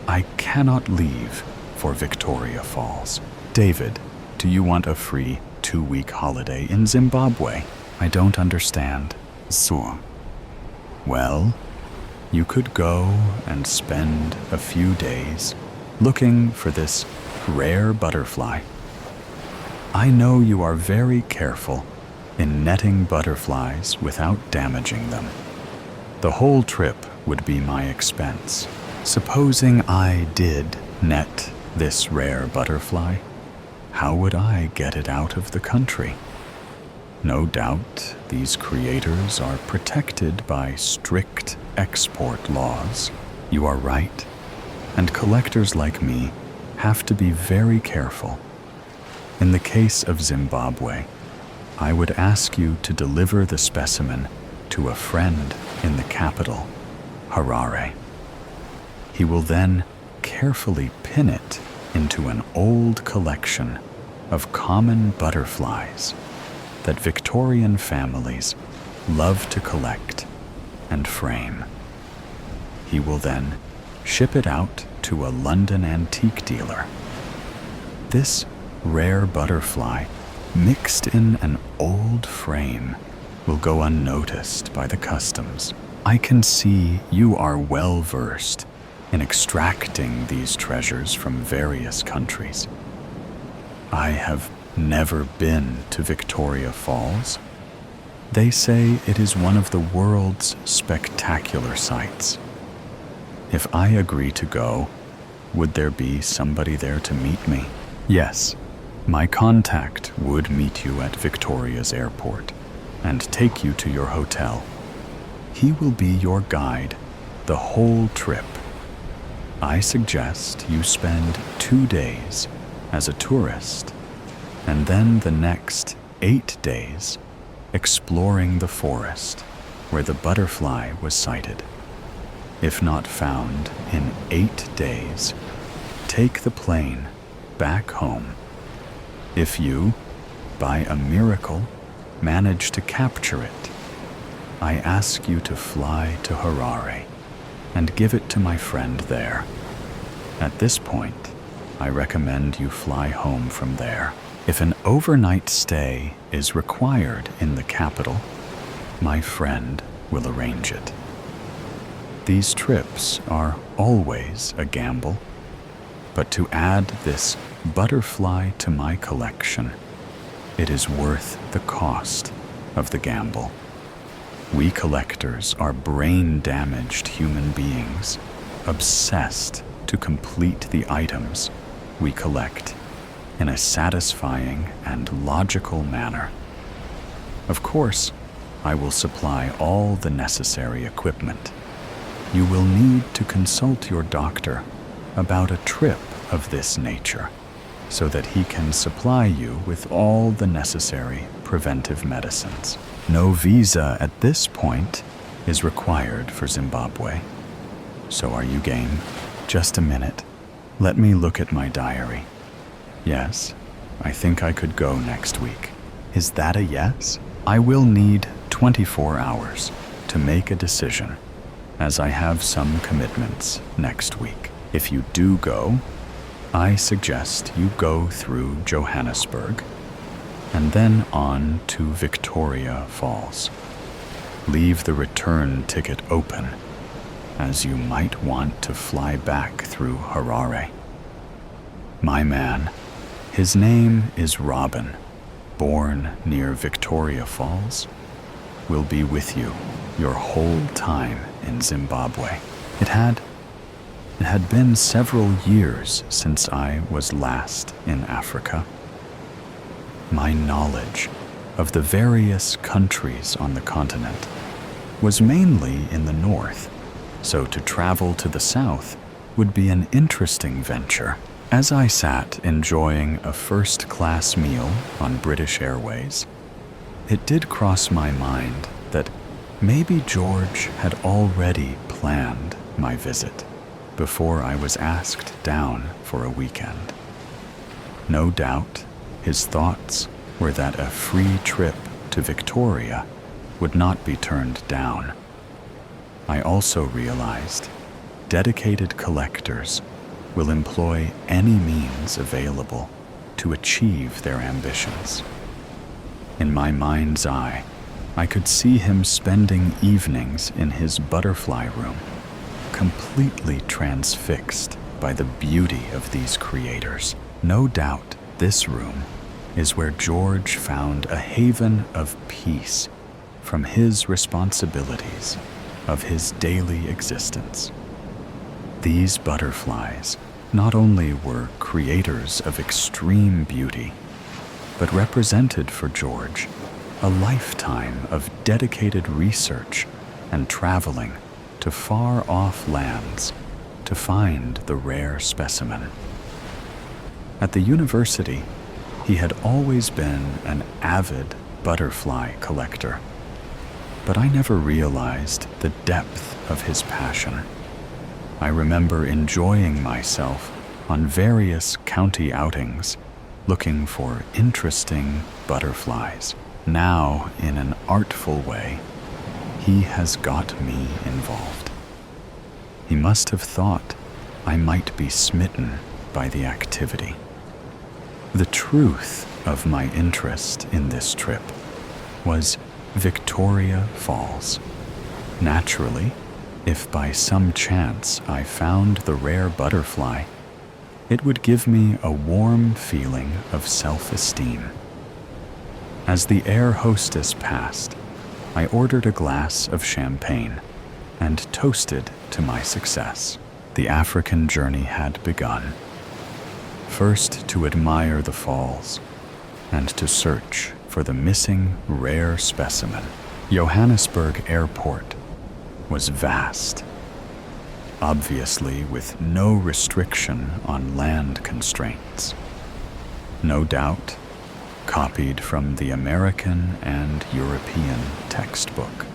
I cannot leave for Victoria Falls. David, do you want a free 2-week holiday in Zimbabwe? I don't understand. So, well, you could go and spend a few days looking for this rare butterfly. I know you are very careful in netting butterflies without damaging them. The whole trip would be my expense. Supposing I did net this rare butterfly, how would I get it out of the country? No doubt these creators are protected by strict export laws. You are right, and collectors like me have to be very careful. In the case of Zimbabwe, I would ask you to deliver the specimen to a friend in the capital, Harare. He will then carefully pin it into an old collection of common butterflies that Victorian families love to collect and frame. He will then ship it out to a London antique dealer. This rare butterfly, mixed in an old frame, will go unnoticed by the customs. I can see you are well versed in extracting these treasures from various countries. I have never been to Victoria Falls. They say it is one of the world's spectacular sights. If I agree to go, would there be somebody there to meet me? Yes, my contact would meet you at Victoria's airport and take you to your hotel. He will be your guide the whole trip. I suggest you spend 2 days as a tourist, and then the next 8 days exploring the forest where the butterfly was sighted. If not found in 8 days, take the plane back home. If you, by a miracle, manage to capture it, I ask you to fly to Harare and give it to my friend there. At this point, I recommend you fly home from there. If an overnight stay is required in the capital, my friend will arrange it. These trips are always a gamble, but to add this butterfly to my collection, it is worth the cost of the gamble. We collectors are brain-damaged human beings, obsessed to complete the items we collect in a satisfying and logical manner. Of course, I will supply all the necessary equipment. You will need to consult your doctor about a trip of this nature so that he can supply you with all the necessary preventive medicines. No visa at this point is required for Zimbabwe. So are you game? Just a minute. Let me look at my diary. Yes, I think I could go next week. Is that a yes? I will need 24 hours to make a decision, as I have some commitments next week. If you do go, I suggest you go through Johannesburg and then on to Victoria Falls. Leave the return ticket open, as you might want to fly back through Harare. My man, his name is Robin, born near Victoria Falls, will be with you your whole time in Zimbabwe. It had been several years since I was last in Africa. My knowledge of the various countries on the continent was mainly in the north, so to travel to the south would be an interesting venture. As I sat enjoying a first-class meal on British Airways, it did cross my mind that maybe George had already planned my visit before I was asked down for a weekend. No doubt, his thoughts were that a free trip to Victoria would not be turned down. I also realized dedicated collectors will employ any means available to achieve their ambitions. In my mind's eye, I could see him spending evenings in his butterfly room, completely transfixed by the beauty of these creators. No doubt this room is where George found a haven of peace from his responsibilities of his daily existence. These butterflies not only were creators of extreme beauty, but represented for George a lifetime of dedicated research and traveling to far-off lands to find the rare specimen. At the university, he had always been an avid butterfly collector, but I never realized the depth of his passion. I remember enjoying myself on various county outings looking for interesting butterflies. Now, in an artful way, he has got me involved. He must have thought I might be smitten by the activity. The truth of my interest in this trip was Victoria Falls. Naturally, if by some chance I found the rare butterfly, it would give me a warm feeling of self-esteem. As the air hostess passed, I ordered a glass of champagne and toasted to my success. The African journey had begun. First to admire the falls and to search for the missing rare specimen. Johannesburg Airport was vast, obviously with no restriction on land constraints. No doubt, copied from the American and European textbook.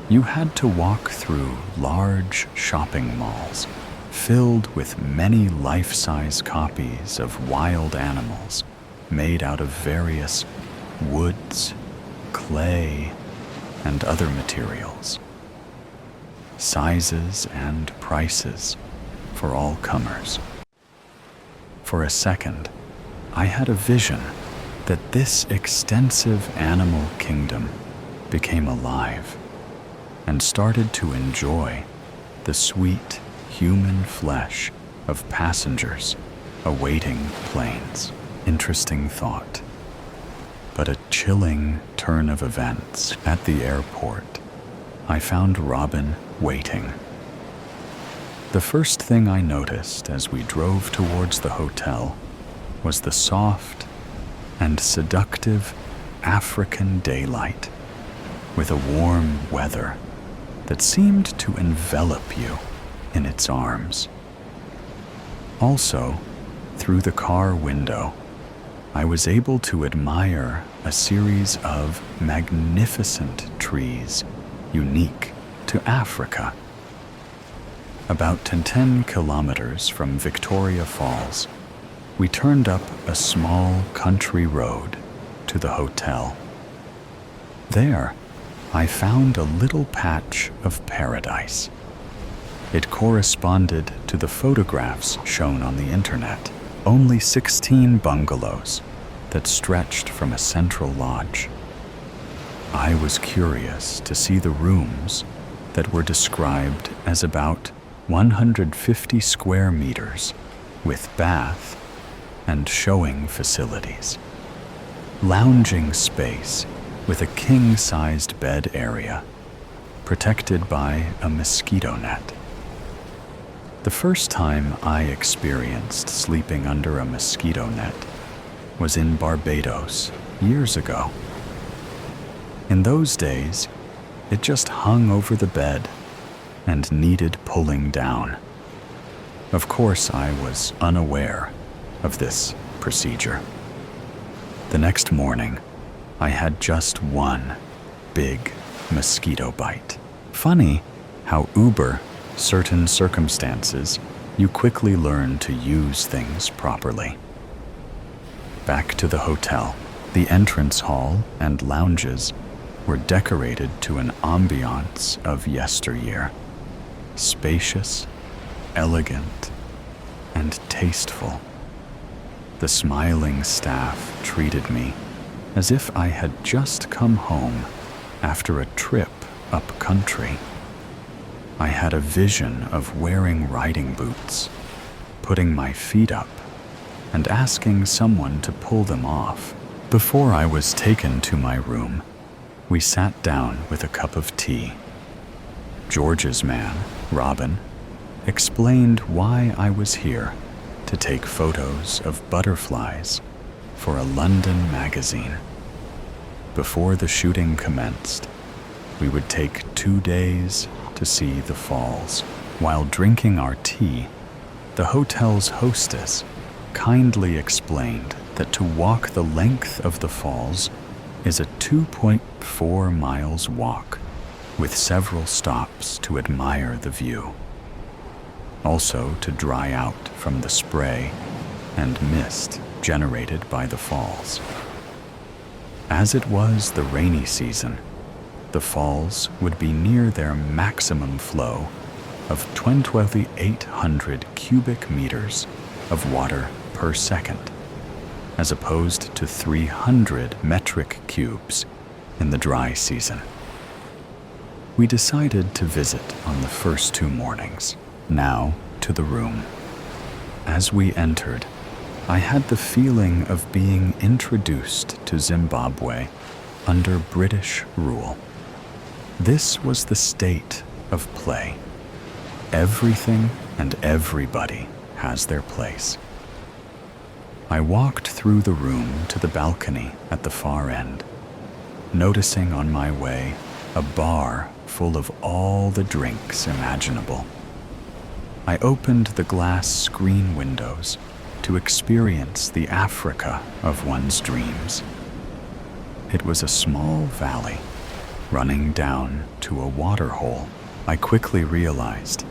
You had to walk through large shopping malls filled with many life-size copies of wild animals made out of various woods, clay, and other materials. Sizes and prices for all comers. For a second, I had a vision that this extensive animal kingdom became alive and started to enjoy the sweet human flesh of passengers awaiting planes. Interesting thought, but a chilling turn of events. At the airport, I found Robin waiting. The first thing I noticed as we drove towards the hotel was the soft and seductive African daylight with a warm weather that seemed to envelop you in its arms. Also, through the car window, I was able to admire a series of magnificent trees unique to Africa. About 10 kilometers from Victoria Falls, we turned up a small country road to the hotel. There, I found a little patch of paradise. It corresponded to the photographs shown on the internet. Only 16 bungalows that stretched from a central lodge. I was curious to see the rooms that were described as about 150 square meters with bath and showing facilities. Lounging space with a king-sized bed area protected by a mosquito net. The first time I experienced sleeping under a mosquito net was in Barbados years ago. In those days, it just hung over the bed and needed pulling down. Of course, I was unaware of this procedure. The next morning, I had just one big mosquito bite. Funny how certain circumstances, you quickly learn to use things properly. Back to the hotel, the entrance hall and lounges were decorated to an ambiance of yesteryear. Spacious, elegant, and tasteful. The smiling staff treated me as if I had just come home after a trip up country. I had a vision of wearing riding boots, putting my feet up, and asking someone to pull them off. Before I was taken to my room, we sat down with a cup of tea. George's man, Robin, explained why I was here to take photos of butterflies for a London magazine. Before the shooting commenced, we would take 2 days to see the falls. While drinking our tea, the hotel's hostess kindly explained that to walk the length of the falls is a 2.4 miles walk with several stops to admire the view. Also, to dry out from the spray, and mist generated by the falls. As it was the rainy season, the falls would be near their maximum flow of 2,800 cubic meters of water per second, as opposed to 300 metric cubes in the dry season. We decided to visit on the first 2 mornings. Now to the room. As we entered, I had the feeling of being introduced to Zimbabwe under British rule. This was the state of play. Everything and everybody has their place. I walked through the room to the balcony at the far end, noticing on my way a bar full of all the drinks imaginable. I opened the glass screen windows to experience the Africa of one's dreams. It was a small valley running down to a waterhole. I quickly realized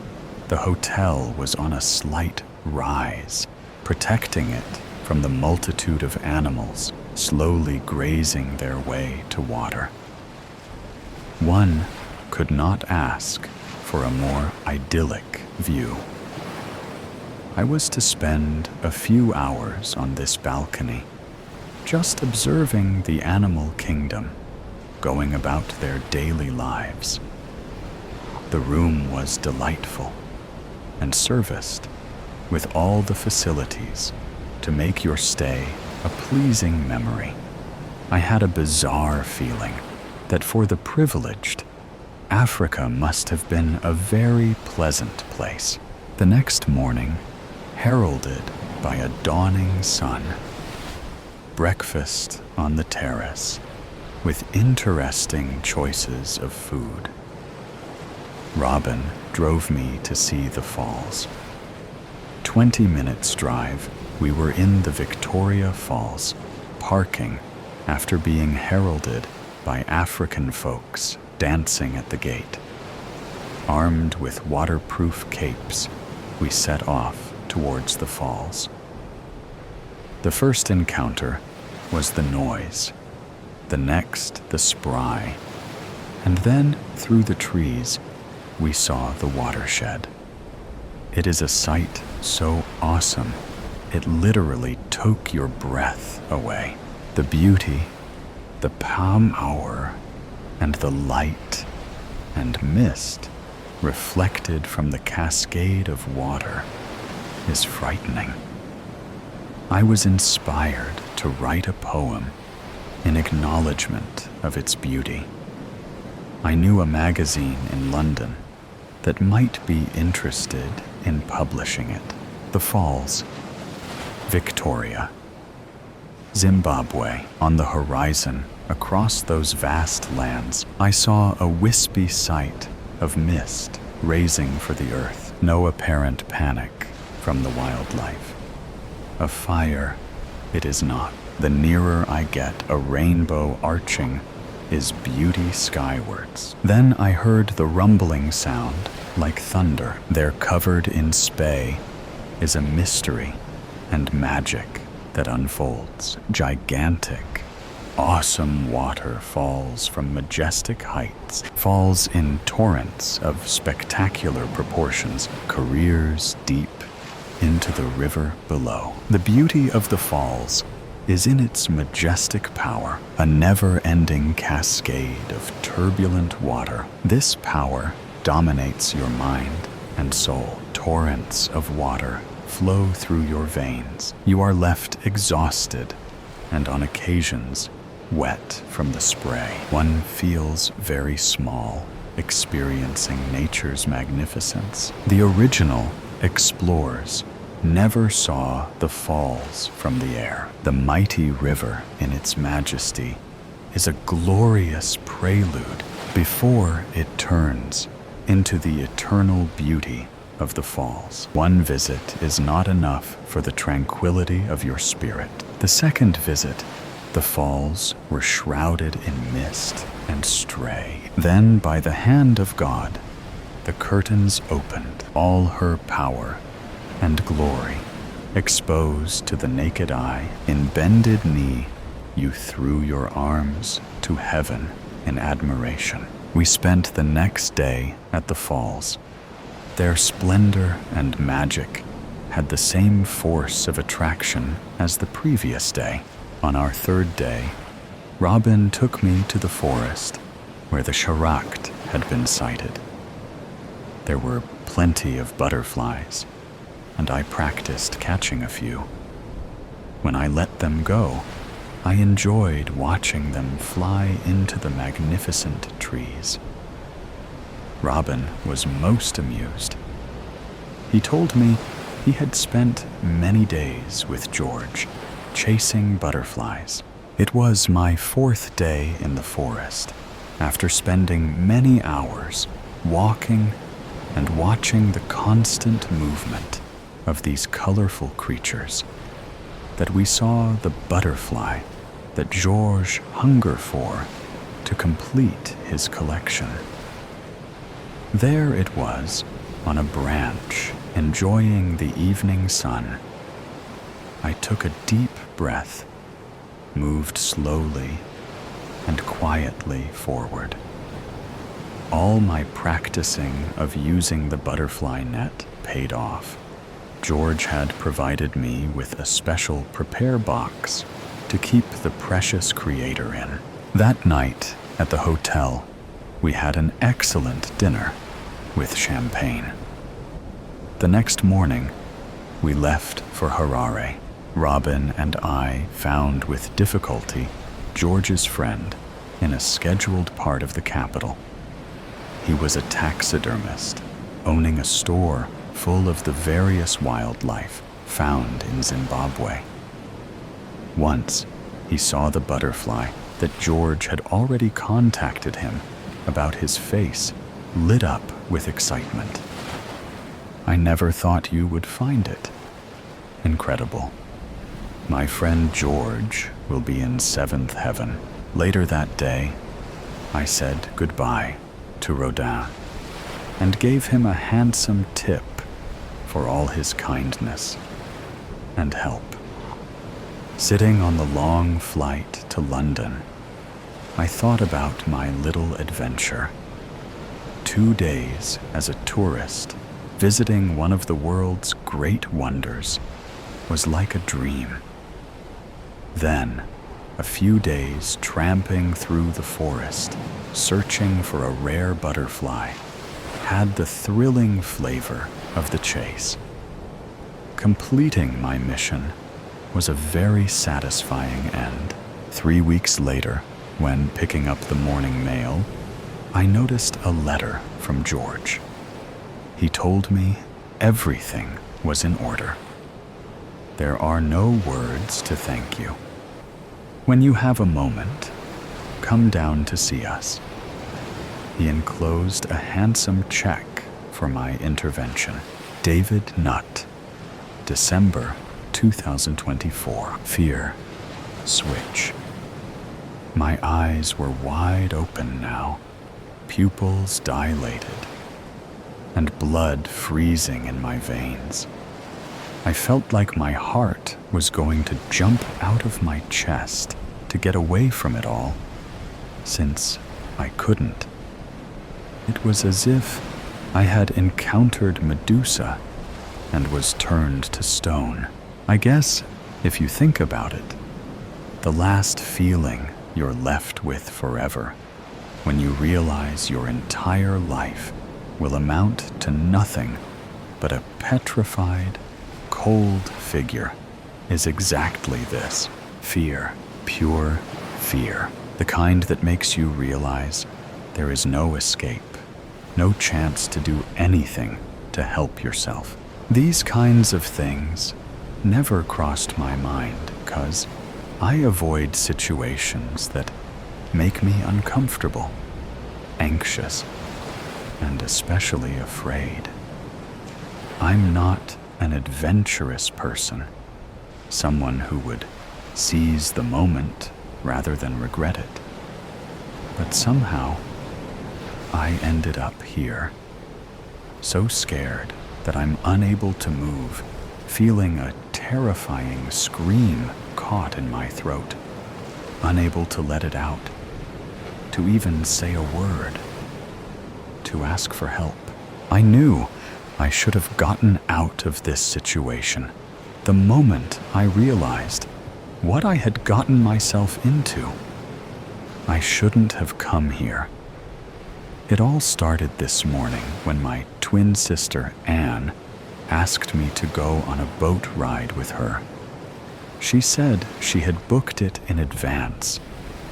the hotel was on a slight rise, protecting it from the multitude of animals slowly grazing their way to water. One could not ask for a more idyllic view. I was to spend a few hours on this balcony, just observing the animal kingdom going about their daily lives. The room was delightful and serviced with all the facilities to make your stay a pleasing memory. I had a bizarre feeling that for the privileged, Africa must have been a very pleasant place. The next morning, heralded by a dawning sun, breakfast on the terrace with interesting choices of food. Robin drove me to see the falls. 20 minutes drive, we were in the Victoria Falls, parking after being heralded by African folks dancing at the gate. Armed with waterproof capes, we set off towards the falls. The first encounter was the noise, the next the spry, and then through the trees we saw the watershed. It is a sight so awesome, it literally took your breath away. The beauty, the palm hour, and the light and mist reflected from the cascade of water is frightening. I was inspired to write a poem in acknowledgement of its beauty. I knew a magazine in London that might be interested in publishing it. The Falls, Victoria, Zimbabwe. On the horizon, across those vast lands, I saw a wispy sight of mist raising for the earth. No apparent panic from the wildlife. A fire, it is not. The nearer I get, a rainbow arching is beauty skywards. Then I heard the rumbling sound like thunder. There, covered in spay, is a mystery and magic that unfolds. Gigantic, awesome water falls from majestic heights, falls in torrents of spectacular proportions, careers deep into the river below. The beauty of the falls is in its majestic power, a never-ending cascade of turbulent water. This power dominates your mind and soul. Torrents of water flow through your veins. You are left exhausted and on occasions wet from the spray. One feels very small, experiencing nature's magnificence. The original explorers never saw the falls from the air. The mighty river in its majesty is a glorious prelude before it turns into the eternal beauty of the falls. One visit is not enough for the tranquility of your spirit. The second visit, the falls were shrouded in mist and stray. Then, by the hand of God, the curtains opened. All her power and glory exposed to the naked eye, in bended knee, you threw your arms to heaven in admiration. We spent the next day at the falls. Their splendor and magic had the same force of attraction as the previous day. On our third day, Robin took me to the forest where the charakt had been sighted. There were plenty of butterflies, and I practiced catching a few. When I let them go, I enjoyed watching them fly into the magnificent trees. Robin was most amused. He told me he had spent many days with George, chasing butterflies. It was my fourth day in the forest, after spending many hours walking and watching the constant movement of these colorful creatures, that we saw the butterfly that George hungered for to complete his collection. There it was, on a branch, enjoying the evening sun. I took a deep breath, moved slowly and quietly forward. All my practicing of using the butterfly net paid off. George had provided me with a special prepare box to keep the precious creator in. That night at the hotel, we had an excellent dinner with champagne. The next morning, we left for Harare. Robin and I found with difficulty George's friend in a scheduled part of the capital. He was a taxidermist, owning a store full of the various wildlife found in Zimbabwe. Once, he saw the butterfly that George had already contacted him about. His face lit up with excitement. I never thought you would find it. Incredible. My friend George will be in seventh heaven. Later that day, I said goodbye to Rodin and gave him a handsome tip for all his kindness and help. Sitting on the long flight to London, I thought about my little adventure. 2 days as a tourist, visiting one of the world's great wonders, was like a dream. Then, a few days tramping through the forest, searching for a rare butterfly, had the thrilling flavor of the chase. Completing my mission was a very satisfying end. 3 weeks later, when picking up the morning mail, I noticed a letter from George. He told me everything was in order. There are no words to thank you. When you have a moment, come down to see us. He enclosed a handsome check for my intervention. David Nutt, December 2024. Fear. Switch. My eyes were wide open now, pupils dilated, and blood freezing in my veins. I felt like my heart was going to jump out of my chest to get away from it all, since I couldn't. It was as if I had encountered Medusa and was turned to stone. I guess, if you think about it, the last feeling you're left with forever, when you realize your entire life will amount to nothing but a petrified, cold figure, is exactly this: fear, pure fear, the kind that makes you realize there is no escape, no chance to do anything to help yourself. These kinds of things never crossed my mind, 'cause I avoid situations that make me uncomfortable, anxious, and especially afraid. I'm not an adventurous person, someone who would seize the moment rather than regret it. But somehow, I ended up here, so scared that I'm unable to move, feeling a terrifying scream caught in my throat, unable to let it out, to even say a word, to ask for help. I knew I should have gotten out of this situation the moment I realized what I had gotten myself into. I shouldn't have come here. It all started this morning when my twin sister, Anne, asked me to go on a boat ride with her. She said she had booked it in advance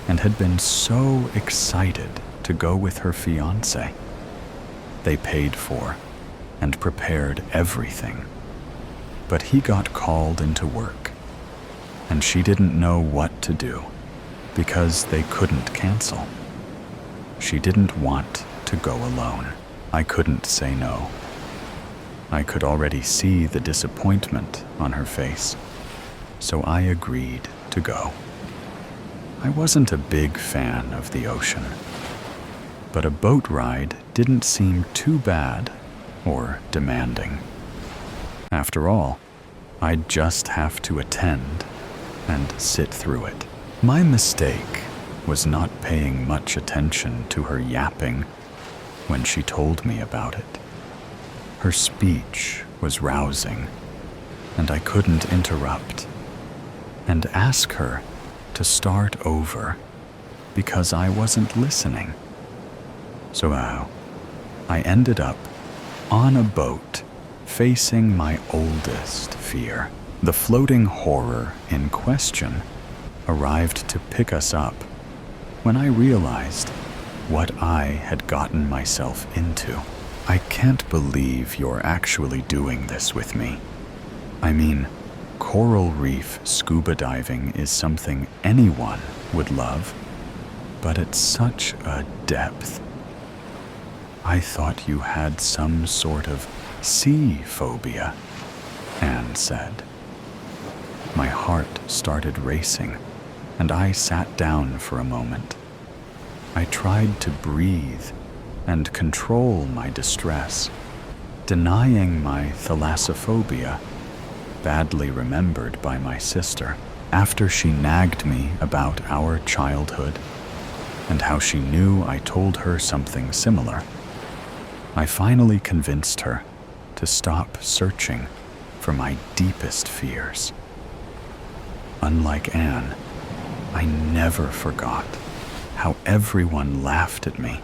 and had been so excited to go with her fiancé. They paid for and prepared everything, but he got called into work, and she didn't know what to do because they couldn't cancel. She didn't want to go alone. I couldn't say no. I could already see the disappointment on her face, so I agreed to go. I wasn't a big fan of the ocean, but a boat ride didn't seem too bad or demanding. After all, I'd just have to attend and sit through it. My mistake was not paying much attention to her yapping when she told me about it. Her speech was rousing, and I couldn't interrupt and ask her to start over because I wasn't listening. So I ended up on a boat facing my oldest fear. The floating horror in question arrived to pick us up when I realized what I had gotten myself into. I can't believe you're actually doing this with me. I mean, coral reef scuba diving is something anyone would love, but at such a depth. I thought you had some sort of sea phobia, Anne said. My heart started racing, and I sat down for a moment. I tried to breathe and control my distress, denying my thalassophobia, badly remembered by my sister, after she nagged me about our childhood and how she knew I told her something similar. I finally convinced her to stop searching for my deepest fears. Unlike Anne, I never forgot how everyone laughed at me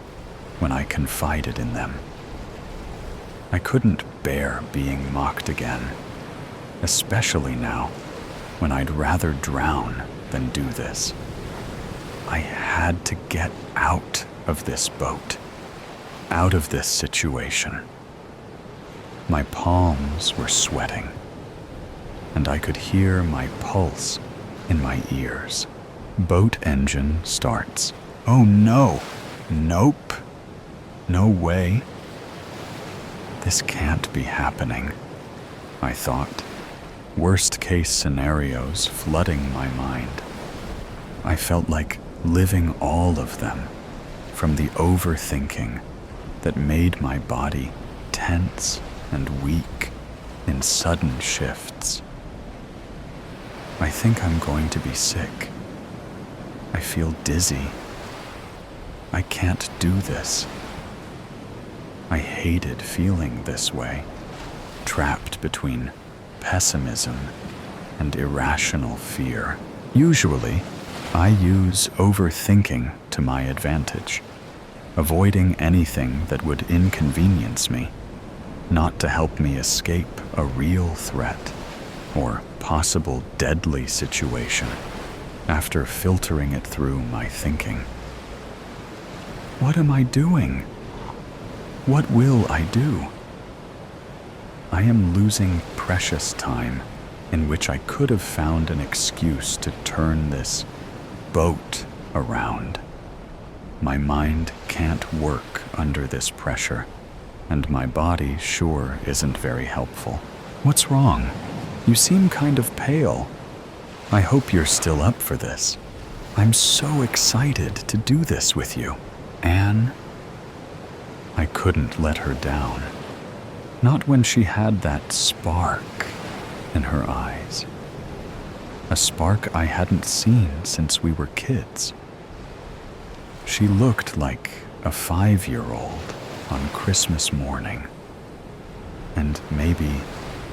when I confided in them. I couldn't bear being mocked again, especially now when I'd rather drown than do this. I had to get out of this boat, out of this situation. My palms were sweating, and I could hear my pulse in my ears. Boat engine starts. Oh no! Nope! No way. This can't be happening, I thought, worst case scenarios flooding my mind. I felt like living all of them, from the overthinking that made my body tense and weak in sudden shifts. I think I'm going to be sick. I feel dizzy. I can't do this. I hated feeling this way, trapped between pessimism and irrational fear. Usually, I use overthinking to my advantage, avoiding anything that would inconvenience me, not to help me escape a real threat or possible deadly situation after filtering it through my thinking. What am I doing? What will I do? I am losing precious time in which I could have found an excuse to turn this boat around. My mind can't work under this pressure, and my body sure isn't very helpful. What's wrong? You seem kind of pale. I hope you're still up for this. I'm so excited to do this with you, Anne. I couldn't let her down. Not when she had that spark in her eyes, a spark I hadn't seen since we were kids. She looked like a 5-year-old on Christmas morning, and maybe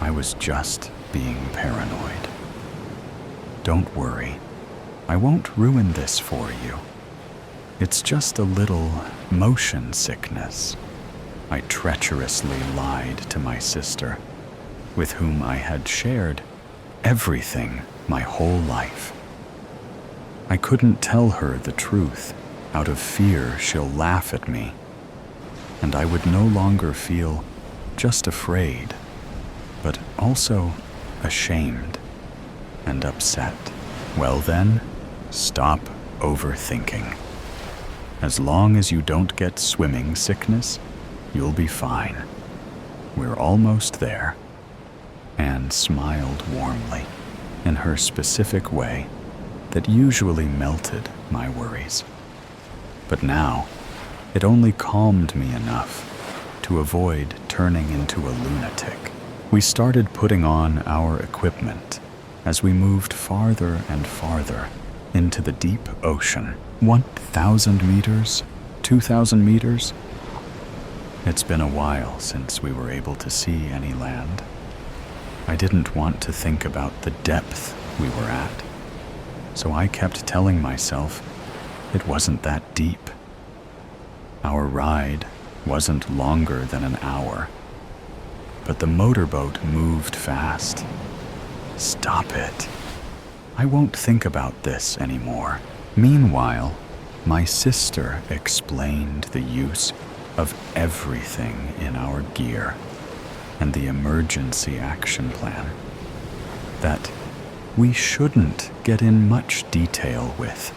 I was just being paranoid. Don't worry, I won't ruin this for you. It's just a little motion sickness. I treacherously lied to my sister, with whom I had shared everything my whole life. I couldn't tell her the truth out of fear she'll laugh at me, and I would no longer feel just afraid, but also ashamed and upset. Well then, stop overthinking. As long as you don't get swimming sickness, you'll be fine. We're almost there. Anne smiled warmly, in her specific way that usually melted my worries. But now, it only calmed me enough to avoid turning into a lunatic. We started putting on our equipment as we moved farther and farther into the deep ocean. 1,000 meters? 2,000 meters? It's been a while since we were able to see any land. I didn't want to think about the depth we were at, so I kept telling myself it wasn't that deep. Our ride wasn't longer than an hour, but the motorboat moved fast. Stop it. I won't think about this anymore. Meanwhile, my sister explained the use of everything in our gear and the emergency action plan that we shouldn't get in much detail with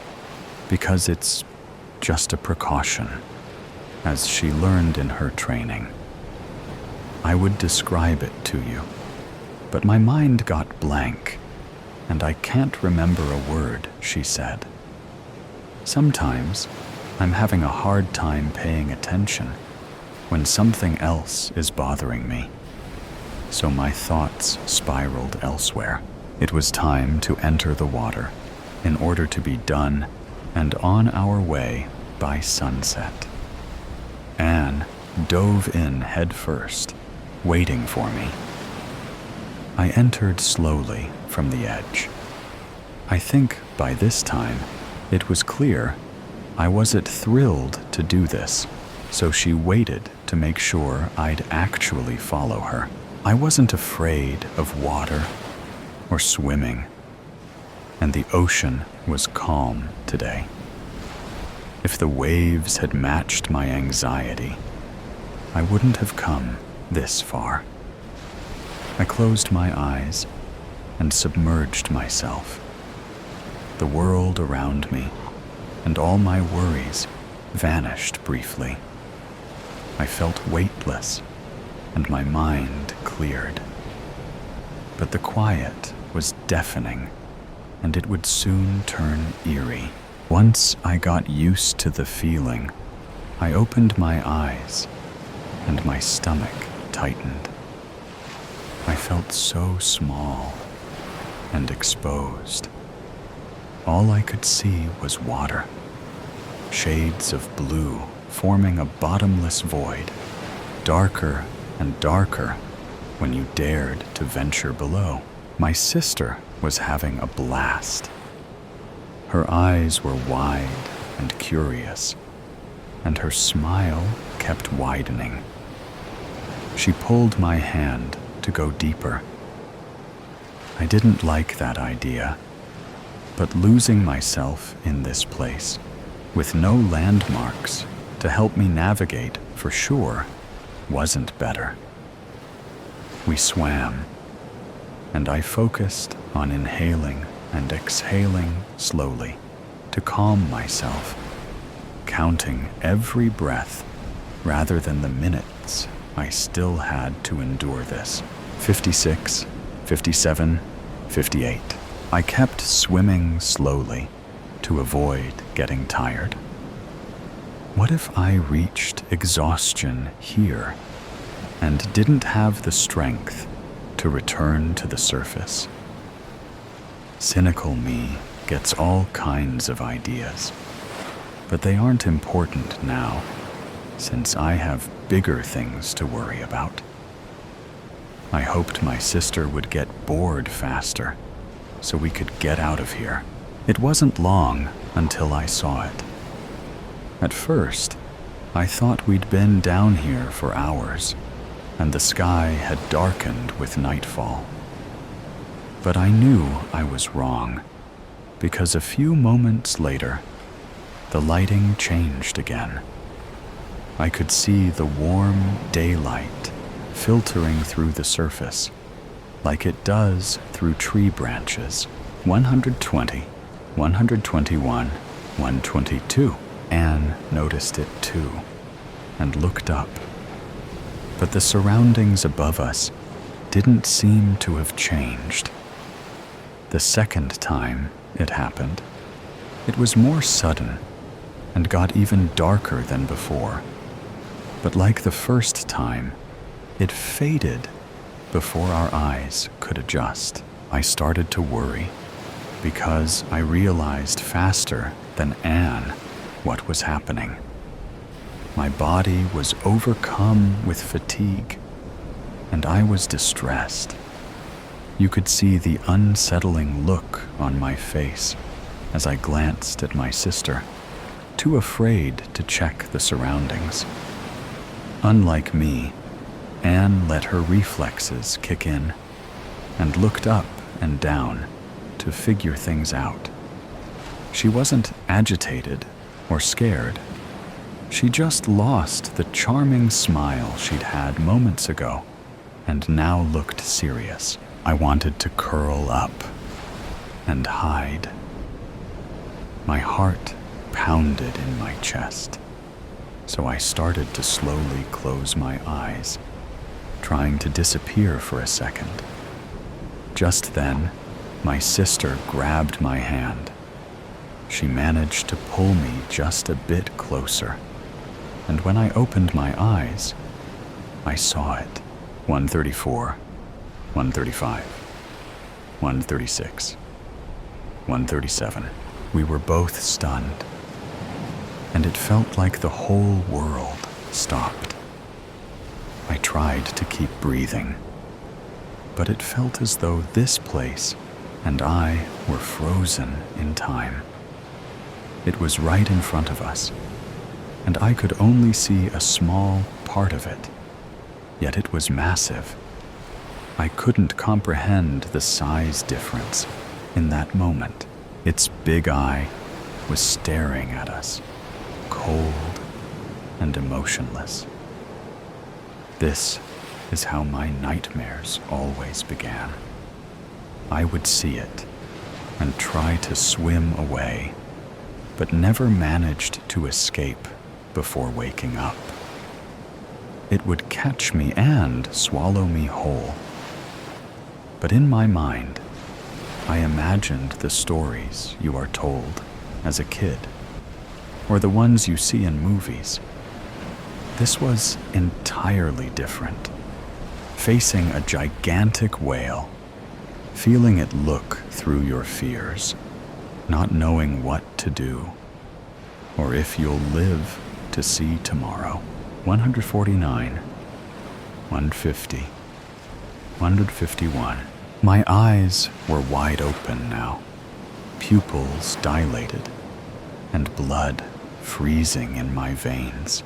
because it's just a precaution, as she learned in her training. I would describe it to you, but my mind got blank, and I can't remember a word she said. Sometimes I'm having a hard time paying attention when something else is bothering me, so my thoughts spiraled elsewhere. It was time to enter the water in order to be done and on our way by sunset. Anne dove in head first, waiting for me. I entered slowly from the edge. I think by this time it was clear I wasn't thrilled to do this, so she waited to make sure I'd actually follow her. I wasn't afraid of water or swimming, and the ocean was calm today. If the waves had matched my anxiety, I wouldn't have come this far. I closed my eyes and submerged myself. The world around me and all my worries vanished briefly. I felt weightless and my mind cleared. But the quiet was deafening, and it would soon turn eerie. Once I got used to the feeling, I opened my eyes and my stomach tightened. I felt so small and exposed. All I could see was water, shades of blue forming a bottomless void, darker and darker when you dared to venture below. My sister was having a blast. Her eyes were wide and curious, and her smile kept widening. She pulled my hand to go deeper. I didn't like that idea, but losing myself in this place, with no landmarks to help me navigate for sure, wasn't better. We swam, and I focused on inhaling and exhaling slowly to calm myself, counting every breath rather than the minutes I still had to endure this. 56, 57, 58. I kept swimming slowly to avoid getting tired. What if I reached exhaustion here and didn't have the strength to return to the surface. Cynical me gets all kinds of ideas, but they aren't important now, since I have bigger things to worry about. I hoped my sister would get bored faster, so we could get out of here. It wasn't long until I saw it. At first, I thought we'd been down here for hours, and the sky had darkened with nightfall. But I knew I was wrong, because a few moments later, the lighting changed again. I could see the warm daylight filtering through the surface, like it does through tree branches. 120, 121, 122. Anne noticed it too, and looked up. But the surroundings above us didn't seem to have changed. The second time it happened, it was more sudden and got even darker than before. But like the first time, it faded before our eyes could adjust. I started to worry because I realized faster than Anne what was happening. My body was overcome with fatigue, and I was distressed. You could see the unsettling look on my face as I glanced at my sister, too afraid to check the surroundings. Unlike me, Anne let her reflexes kick in and looked up and down to figure things out. She wasn't agitated or scared. She just lost the charming smile she'd had moments ago and now looked serious. I wanted to curl up and hide. My heart pounded in my chest, so I started to slowly close my eyes, trying to disappear for a second. Just then, my sister grabbed my hand. She managed to pull me just a bit closer, and when I opened my eyes, I saw it. 134, 135, 136, 137. We were both stunned, and it felt like the whole world stopped. I tried to keep breathing, but it felt as though this place and I were frozen in time. It was right in front of us, and I could only see a small part of it, yet it was massive. I couldn't comprehend the size difference in that moment. Its big eye was staring at us, cold and emotionless. This is how my nightmares always began. I would see it and try to swim away, but never managed to escape before waking up. It would catch me and swallow me whole. But in my mind, I imagined the stories you are told as a kid, or the ones you see in movies. This was entirely different. Facing a gigantic whale, feeling it look through your fears, not knowing what to do, or if you'll live to see tomorrow. 149, 150, 151. My eyes were wide open now, pupils dilated, and blood freezing in my veins.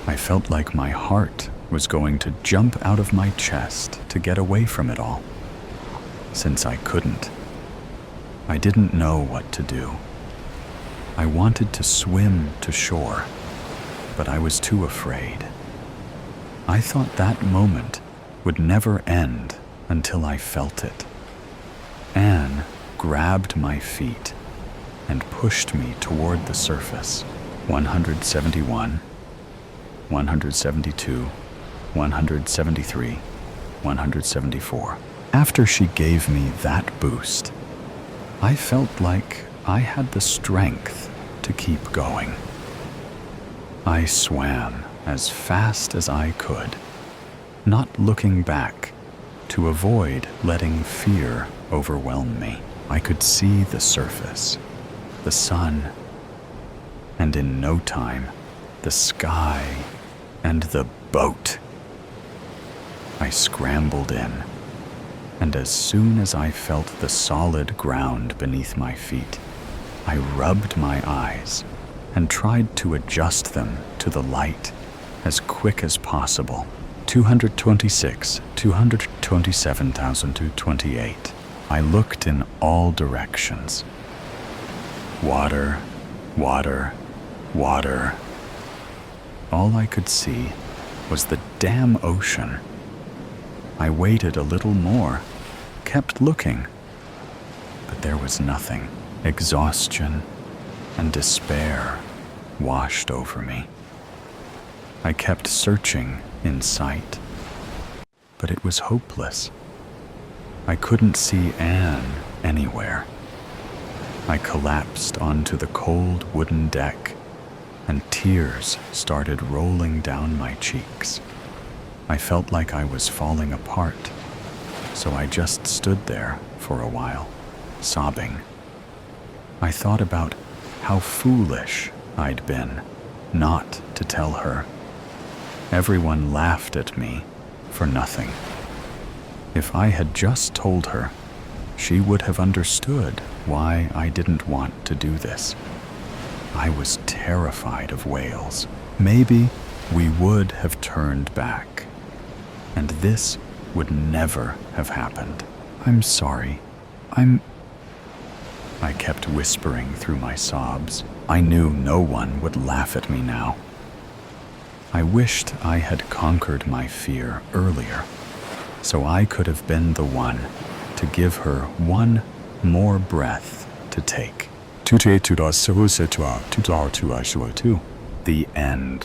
I felt like my heart was going to jump out of my chest to get away from it all. Since I couldn't, I didn't know what to do. I wanted to swim to shore, but I was too afraid. I thought that moment would never end until I felt it. Anne grabbed my feet and pushed me toward the surface. 171, 172, 173, 174. After she gave me that boost, I felt like I had the strength to keep going. I swam as fast as I could, not looking back to avoid letting fear overwhelm me. I could see the surface, the sun, and in no time, the sky and the boat. I scrambled in, and as soon as I felt the solid ground beneath my feet, I rubbed my eyes and tried to adjust them to the light as quick as possible. 226, 227,228. I looked in all directions. Water, water, water. All I could see was the damn ocean. I waited a little more, kept looking, but there was nothing. Exhaustion and despair washed over me. I kept searching in sight, but it was hopeless. I couldn't see Anne anywhere. I collapsed onto the cold wooden deck, and tears started rolling down my cheeks. I felt like I was falling apart, so I just stood there for a while, sobbing. I thought about how foolish I'd been not to tell her. Everyone laughed at me for nothing. If I had just told her, she would have understood why I didn't want to do this. I was terrified of whales. Maybe we would have turned back, and this would never have happened. I'm sorry. I kept whispering through my sobs. I knew no one would laugh at me now. I wished I had conquered my fear earlier, so I could have been the one to give her one more breath to take. The end.